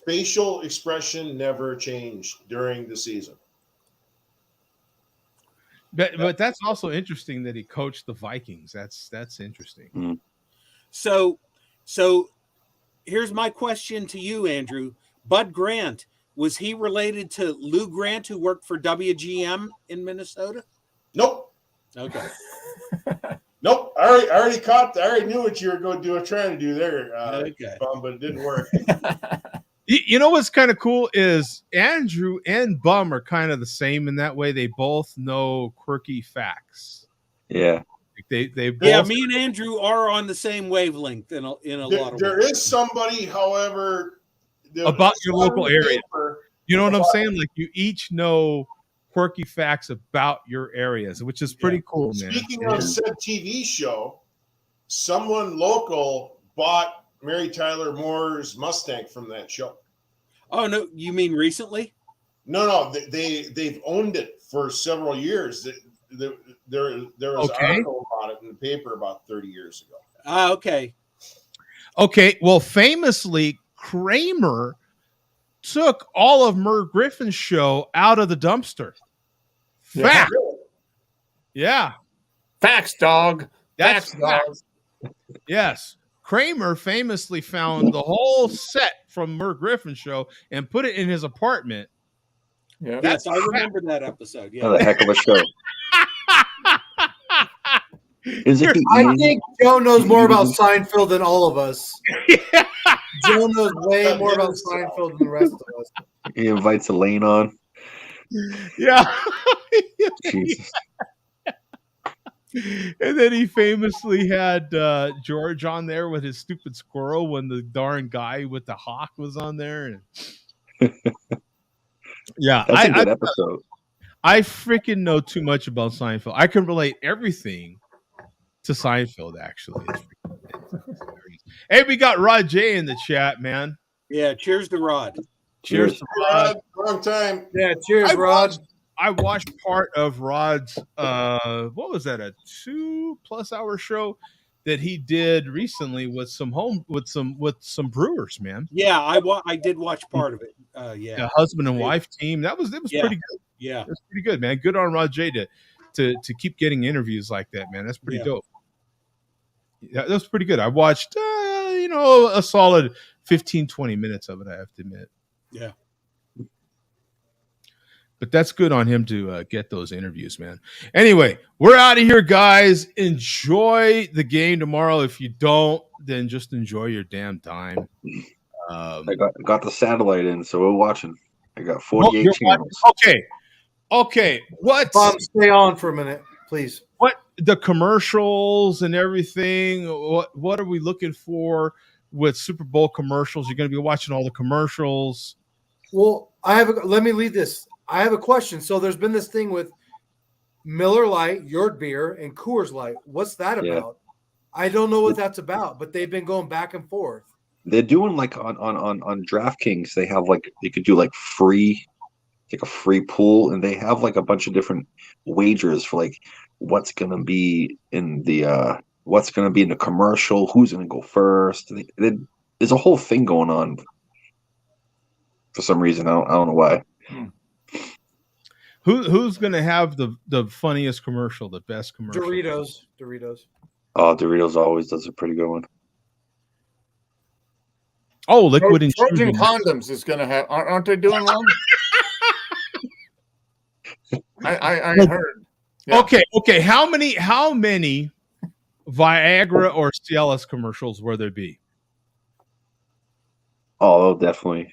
facial expression never changed during the season. But that's also interesting that he coached the Vikings. That's interesting. So here's my question to you, Andrew. Bud Grant, was he related to Lou Grant, who worked for WGM in Minnesota? Nope. Okay. Nope. I already knew what you were going to do. Trying to do there, Okay. Bum, but it didn't work. You know what's kind of cool is Andrew and Bum are kind of the same in that way. They both know quirky facts. Yeah. They both. Yeah, me and Andrew are on the same wavelength in a lot of There ways. is somebody, however, About your local area. paper, You know what I'm saying? Like you each know quirky facts about your areas, which is pretty cool, man. Speaking of said TV show, someone local bought Mary Tyler Moore's Mustang from that show. Oh no, you mean recently? No, they've owned it for several years. There was an article about it in the paper about 30 years ago. Okay. Okay, well, famously, Kramer took all of Merv Griffin's show out of the dumpster. Fact. Yeah. Facts, dog. That's Facts, dog. Yes. Kramer famously found the whole set from Merv Griffin's show and put it in his apartment. Yeah. Yes, I remember that episode. Yeah. What a heck of a show. Is it I think Joe knows more about Seinfeld than all of us. Joe knows way more about Seinfeld than the rest of us. He invites Elaine on. Yeah. Jesus. And then he famously had George on there with his stupid squirrel when the darn guy with the hawk was on there. And yeah, That's a good episode. I freaking know too much about Seinfeld. I can relate everything to Seinfeld, actually. Hey, we got Rod J in the chat, man. Yeah, cheers to Rod. Cheers to Rod. Long time. Yeah, cheers, Rod. I watched part of Rod's what was that, a 2+ hour show that he did recently with some brewers, man. Yeah, I did watch part of it. Yeah. A husband and wife team. It was pretty good. Yeah. It was pretty good, man. Good on Rod J to keep getting interviews like that, man. That's pretty dope. Yeah, that was pretty good. I watched a solid 15-20 minutes of it, I have to admit. Yeah. But that's good on him to get those interviews, man. Anyway, we're out of here, guys. Enjoy the game tomorrow. If you don't, then just enjoy your damn time. I got the satellite in, so we're watching. I got 48 channels. Okay. What? Bob, stay on for a minute, please. What the commercials and everything? What are we looking for with Super Bowl commercials? You're going to be watching all the commercials. Well, let me lead this. I have a question. So there's been this thing with Miller Lite, your beer, and Coors Light. What's that about? Yeah. I don't know what that's about, but they've been going back and forth. They're doing like on DraftKings, they have like you could do like a free pool, and they have like a bunch of different wagers for like what's gonna be in the commercial, who's gonna go first. There's a whole thing going on for some reason. I don't know why. Who's gonna have the funniest commercial, the best commercial? Doritos. Oh, Doritos always does a pretty good one. Oh, liquid and Trojan condoms is going to have. Aren't they doing one? I heard. Yeah. Okay. How many Viagra or Cialis commercials will there be? Oh, definitely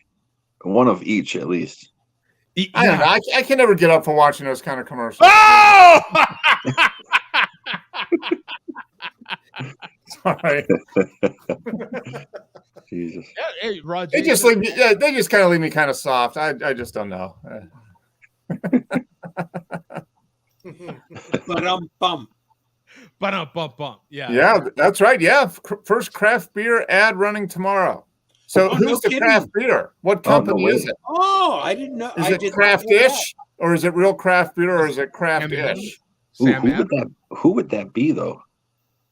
one of each at least. I don't know. I can never get up for watching those kind of commercials. Oh! Sorry. Jesus. Hey, Roger. They just kind of leave me kind of soft. I just don't know. Bum. Yeah. Yeah, that's right. Yeah, first craft beer ad running tomorrow. So who's the craft beer? What company is it? Oh, I didn't know. Is it Craft-ish, or is it real craft beer, or is it Craft-ish? Who would that be though?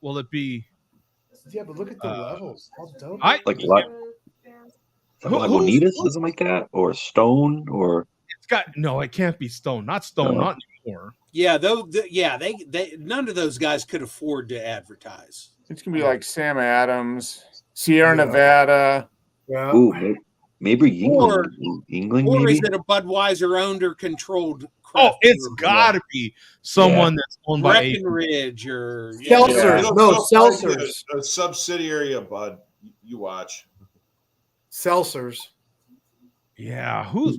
Will it be? Yeah, but look at the levels. How dope! Lagunitas, something like that, or Stone, or it can't be Stone. Not Stone. Not anymore. Yeah, they none of those guys could afford to advertise. It's gonna be like Sam Adams, Sierra Yeah. Nevada. Yeah. Ooh, maybe Or England, or maybe. is it a Budweiser owned or controlled Oh, craft it's beer? got to be someone that's owned by AB. Breckenridge or Seltzers. It'll No, probably be seltzers. a subsidiary of Bud. You watch. Seltzers. Yeah, who's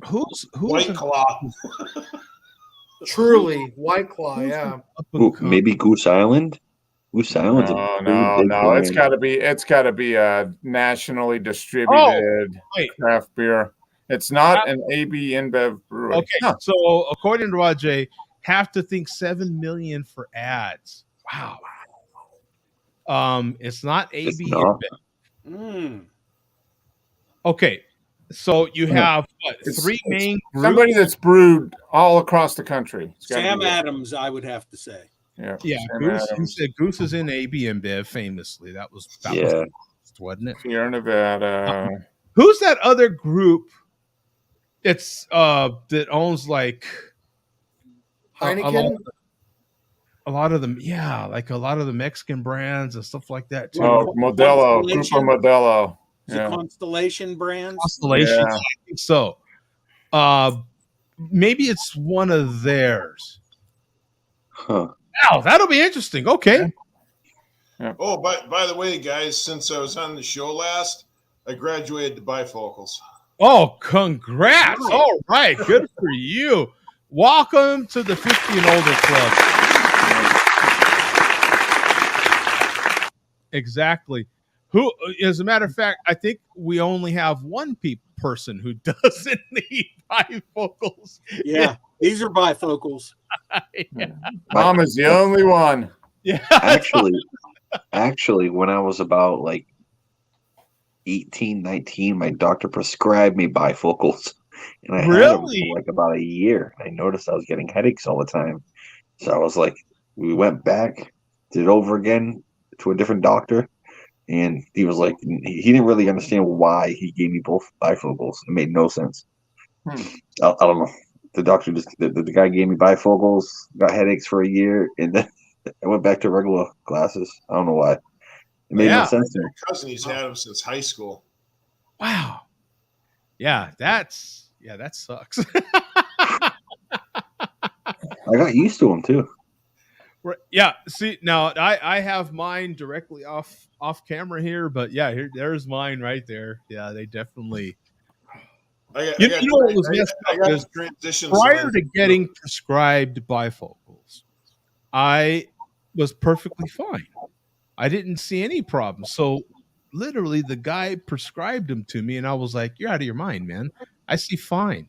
White Claw. Truly, White Claw. Yeah. Ooh, maybe Goose Island. Goose Island's a No. big It's brand. gotta be a nationally distributed wait. craft beer. It's not an AB InBev brewery. Okay, Huh. so according to Rajay, have to think 7 million for ads. Wow. It's not AB It's not. Mm. Okay, so you have what, It's- three main groups? Somebody that's brewed all across the country. It's gotta Sam be it. Adams, I would have to say. Yeah, Yeah, Sam Goose. He Adams, said Goose is in AB InBev famously. That was Yeah. wasn't it? Sierra Nevada. Who's that other group? It's that owns like Heineken. a lot of them, yeah, like a lot of the Mexican brands and stuff like that too. Oh, Modelo, Grupo Constellation? Modelo. Is it Yeah. Constellation Brands? Constellation, Yeah. I think so. Maybe it's one of theirs. Huh. Wow, that'll be interesting. Okay. Oh, by the way, guys, since I was on the show last, I graduated to bifocals. Oh, congrats. Nice. All right. Good for you. Welcome to the 50 and older club. Exactly. Who, as a matter of fact, I think we only have one person who doesn't need bifocals. Yeah, these are bifocals. Mom is the only one. Yeah. Actually, when I was about like 18, 19, my doctor prescribed me bifocals. And I had them Really? for like about a year. I noticed I was getting headaches all the time. So I was like, we went back, did it over again to a different doctor. And he was like, he didn't really understand why he gave me both bifocals. It made no sense. I don't know. The doctor the guy gave me bifocals, got headaches for a year, and then I went back to regular glasses. I don't know why. It made no sense to me. My cousin, he's had them since high school. Wow. Yeah, that sucks. I got used to them too. Right. Yeah. See, now I have mine directly off camera here, but yeah, there's mine right there. Yeah, they definitely. You know what was messed up is prior to getting prescribed bifocals, I was perfectly fine. I didn't see any problem. So literally, the guy prescribed them to me, and I was like, "You're out of your mind, man. I see fine."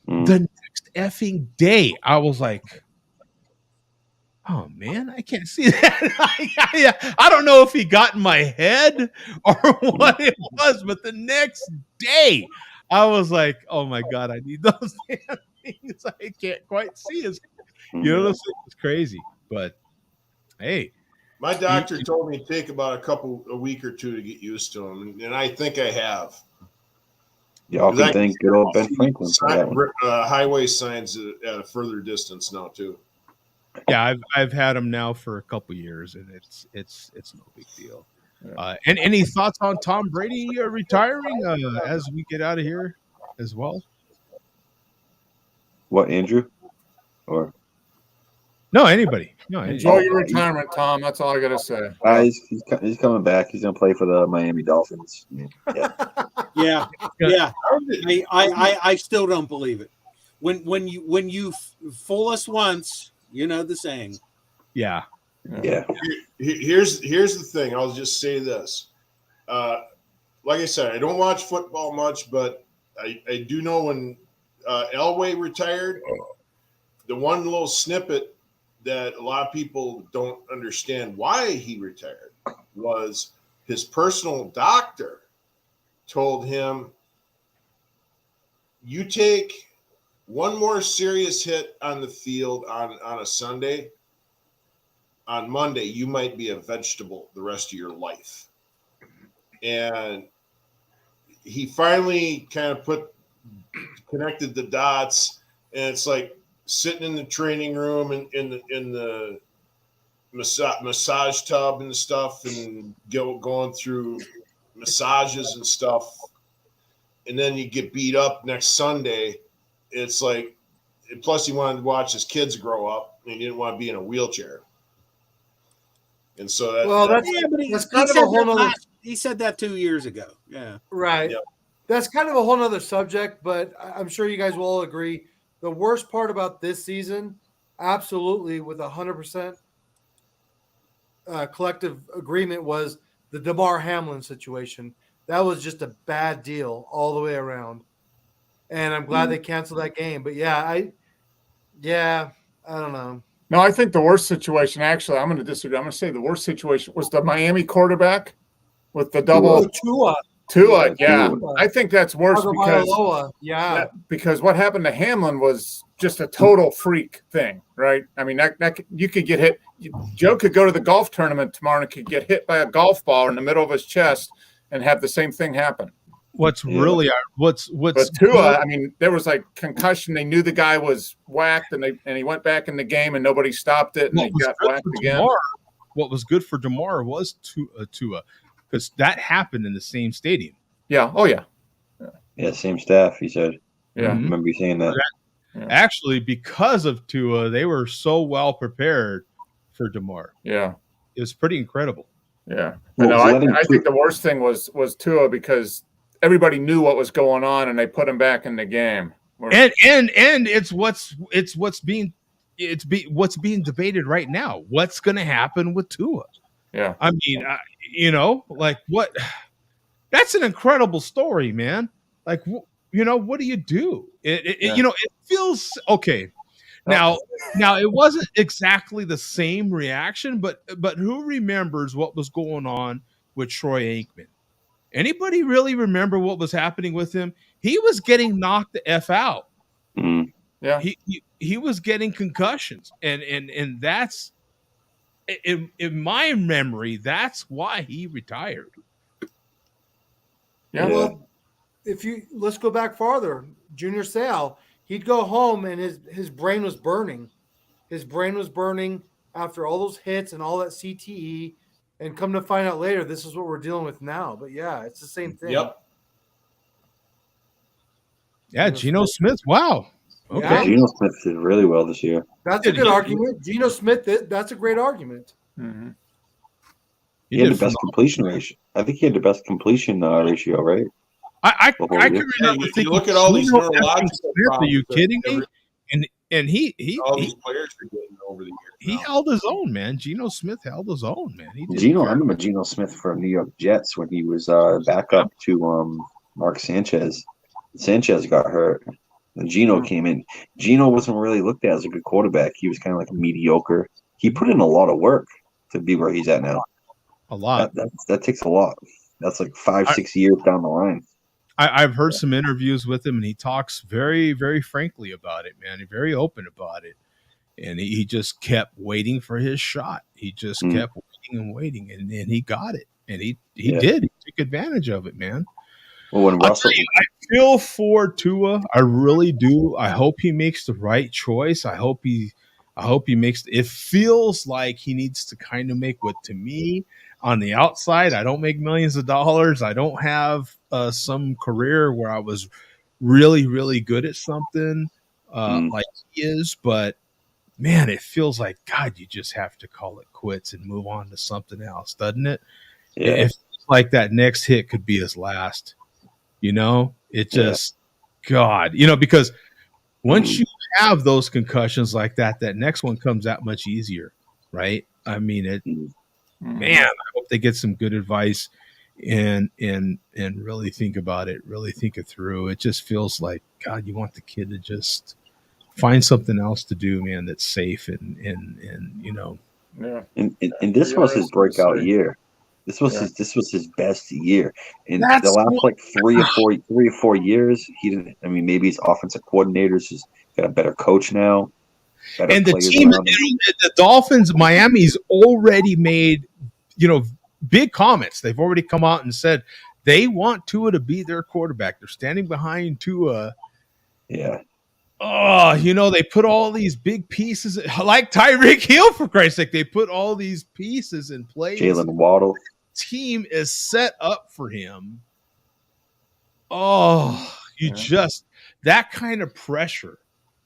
The next effing day, I was like, "Oh man, I can't see that." I don't know if he got in my head or what it was, but the next day, I was like, "Oh my god, I need those damn things. I can't quite see." It's crazy, but hey, My doctor told me to take about a week or two to get used to them, and I think I have. Y'all can thank good old Ben Franklin for that one. Highway signs at a further distance now too. Yeah, I've had them now for a couple years, and it's no big deal. And any thoughts on Tom Brady retiring as we get out of here as well? What, Andrew? Or no, anybody? No, Enjoy your retirement, Tom. That's all I gotta say. He's coming back. He's gonna play for the Miami Dolphins. Yeah. I still don't believe it. When you fool us once, you know the saying. Yeah. Here's the thing. I'll just say this. Like I said, I don't watch football much, but I do know when Elway retired, the one little snippet that a lot of people don't understand why he retired was his personal doctor told him, you take one more serious hit on the field on a Sunday, on Monday, you might be a vegetable the rest of your life. And he finally kind of connected the dots, and it's like sitting in the training room and in the massage tub and stuff, and going through massages and stuff, and then you get beat up next Sunday. It's like, and plus he wanted to watch his kids grow up, and he didn't want to be in a wheelchair. And so that's kind of a whole nother. He said that 2 years ago. Yeah. Right. Yep. That's kind of a whole nother subject, but I'm sure you guys will all agree. The worst part about this season, absolutely with 100% collective agreement, was the Damar Hamlin situation. That was just a bad deal all the way around. And I'm glad they canceled that game. But I don't know. No, I think the worst situation, actually, I'm going to disagree. I'm going to say the worst situation was the Miami quarterback with the double. Tua, yeah. I think that's worse because what happened to Hamlin was just a total freak thing, right? I mean, that you could get hit. Joe could go to the golf tournament tomorrow and could get hit by a golf ball in the middle of his chest and have the same thing happen. What's But Tua, I mean, there was like concussion. They knew the guy was whacked, and he went back in the game, and nobody stopped it, and he got whacked again. What was good for Damar was Tua, because that happened in the same stadium. Yeah. Oh yeah. Yeah. Same staff. He said. Yeah. I remember you saying that. Actually, because of Tua, they were so well prepared for Damar. Yeah. It was pretty incredible. Yeah. But no, I think the worst thing was Tua, because everybody knew what was going on, and they put him back in the game. And it's what's being debated right now. What's going to happen with Tua? Yeah. I mean, like what? That's an incredible story, man. Like, what do you do? It feels okay. Now it wasn't exactly the same reaction, but who remembers what was going on with Troy Aikman? Anybody really remember what was happening with him? He was getting knocked the F out. Mm. Yeah. He was getting concussions. And that's in my memory, that's why he retired. Yeah. Well, let's go back farther. Junior Seau, he'd go home and his brain was burning. His brain was burning after all those hits and all that CTE. And come to find out later, this is what we're dealing with now. But yeah, it's the same thing. Yep. Yeah, Geno Smith. Wow. Okay. Yeah, Geno Smith did really well this year. That's a good argument. Geno Smith, that's a great argument. Mm-hmm. He had the best completion ratio. I think he had the best completion ratio, right? I can remember thinking, look at all these neurological Smith, are you kidding me? And he all these players are getting over the years. He held his own, man. Geno Smith held his own, man. I remember Geno Smith from New York Jets when he was backup to Mark Sanchez. Sanchez got hurt. And Geno came in. Geno wasn't really looked at as a good quarterback. He was kind of like mediocre. He put in a lot of work to be where he's at now. A lot. That takes a lot. That's like 5-6 years down the line. I've heard some interviews with him, and he talks very, very frankly about it, man. He's very open about it. And he just kept waiting for his shot. He just kept waiting, and he got it. And he did. He took advantage of it, man. Well, when Russell, I feel for Tua. I really do. I hope he makes the right choice. I hope he makes. It feels like he needs to kind of make what, to me, on the outside, I don't make millions of dollars. I don't have some career where I was really, really good at something like he is. But man, it feels like, God, you just have to call it quits and move on to something else, doesn't it? Yeah. It feels like that next hit could be his last. It just, God, because once you have those concussions like that, that next one comes that much easier, right? I mean, man, I hope they get some good advice and really think about it, really think it through. It just feels like, God, you want the kid to just find something else to do, man, that's safe and Yeah. And this was his breakout year. This was his best year. In the last like three or four years, he didn't. I mean, maybe his offensive coordinators has got a better coach now. And the team, the Dolphins, Miami's already made, big comments. They've already come out and said they want Tua to be their quarterback. They're standing behind Tua. Yeah. Oh, they put all these big pieces, like Tyreek Hill, for Christ's sake. They put all these pieces in place. Jalen Waddle. Team is set up for him. Oh, that kind of pressure.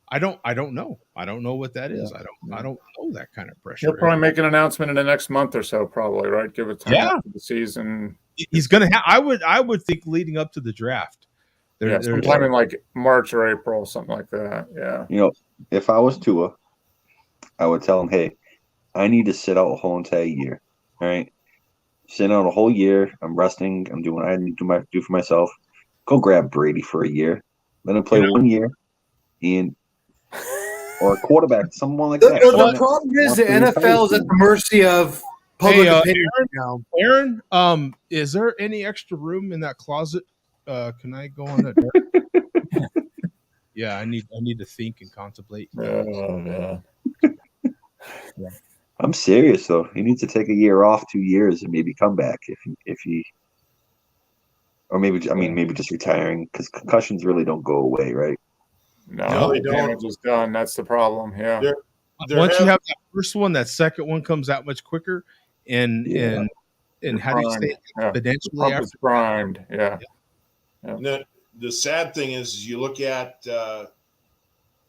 I don't know. I don't know what that is. I don't know that kind of pressure. He'll probably make an announcement in the next month or so, probably, right? Give it time after the season. He's gonna have. I would think leading up to the draft. Sometime in like March or April, something like that. Yeah. If I was Tua, I would tell him, hey, I need to sit out a whole entire year. All right. Sit out a whole year. I'm resting. I'm doing what I need to do for myself. Go grab Brady for a year. Let him play 1 year or a quarterback, someone like that. The problem is the NFL is at the mercy of public opinion now. Aaron, is there any extra room in that closet? Can I go on that? Yeah, I need to think and contemplate. Yeah. I'm serious though. He needs to take a year off, 2 years, and maybe come back if he, or maybe just retiring, because concussions really don't go away, right? No, the damage is done. That's the problem. Yeah. Once you have that first one, that second one comes out much quicker, and how do you say it? Potentially after primed. Yeah. The sad thing is, you look at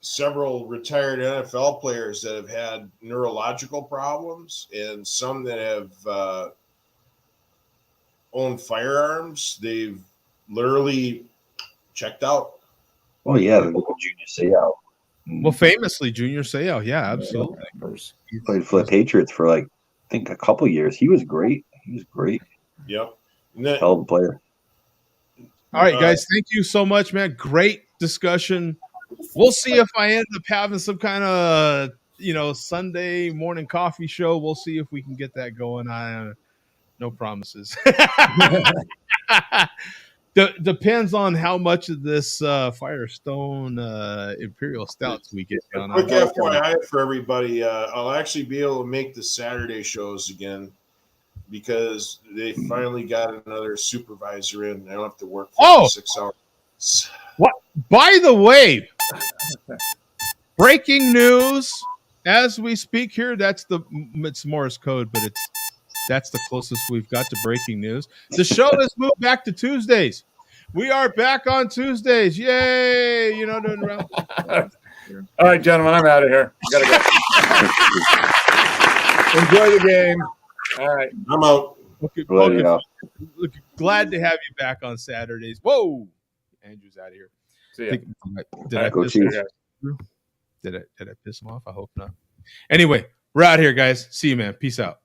several retired NFL players that have had neurological problems, and some that have owned firearms. They've literally checked out. Oh yeah, look at Junior Seau. Well, famously, Junior Seau. Yeah, absolutely. He played for the Patriots for I think a couple years. He was great. Yep. Hell of a player. All right, guys. Thank you so much, man. Great discussion. We'll see if I end up having some kind of Sunday morning coffee show. We'll see if we can get that going. No promises. Depends on how much of this Firestone Imperial Stouts we get done. Quick FYI for everybody, I'll actually be able to make the Saturday shows again because they finally got another supervisor in. I don't have to work for 6 hours. What? By the way, breaking news as we speak here. It's Morse code, but that's the closest we've got to breaking news. The show has moved back to Tuesdays. We are back on Tuesdays. Yay! Doing around. All right, gentlemen, I'm out of here. Gotta go. Enjoy the game. All right, I'm out. Okay. Glad to have you back on Saturdays. Whoa, Andrew's out of here. See ya. Did I piss him off? I hope not. Anyway, we're out here, guys. See you, man. Peace out.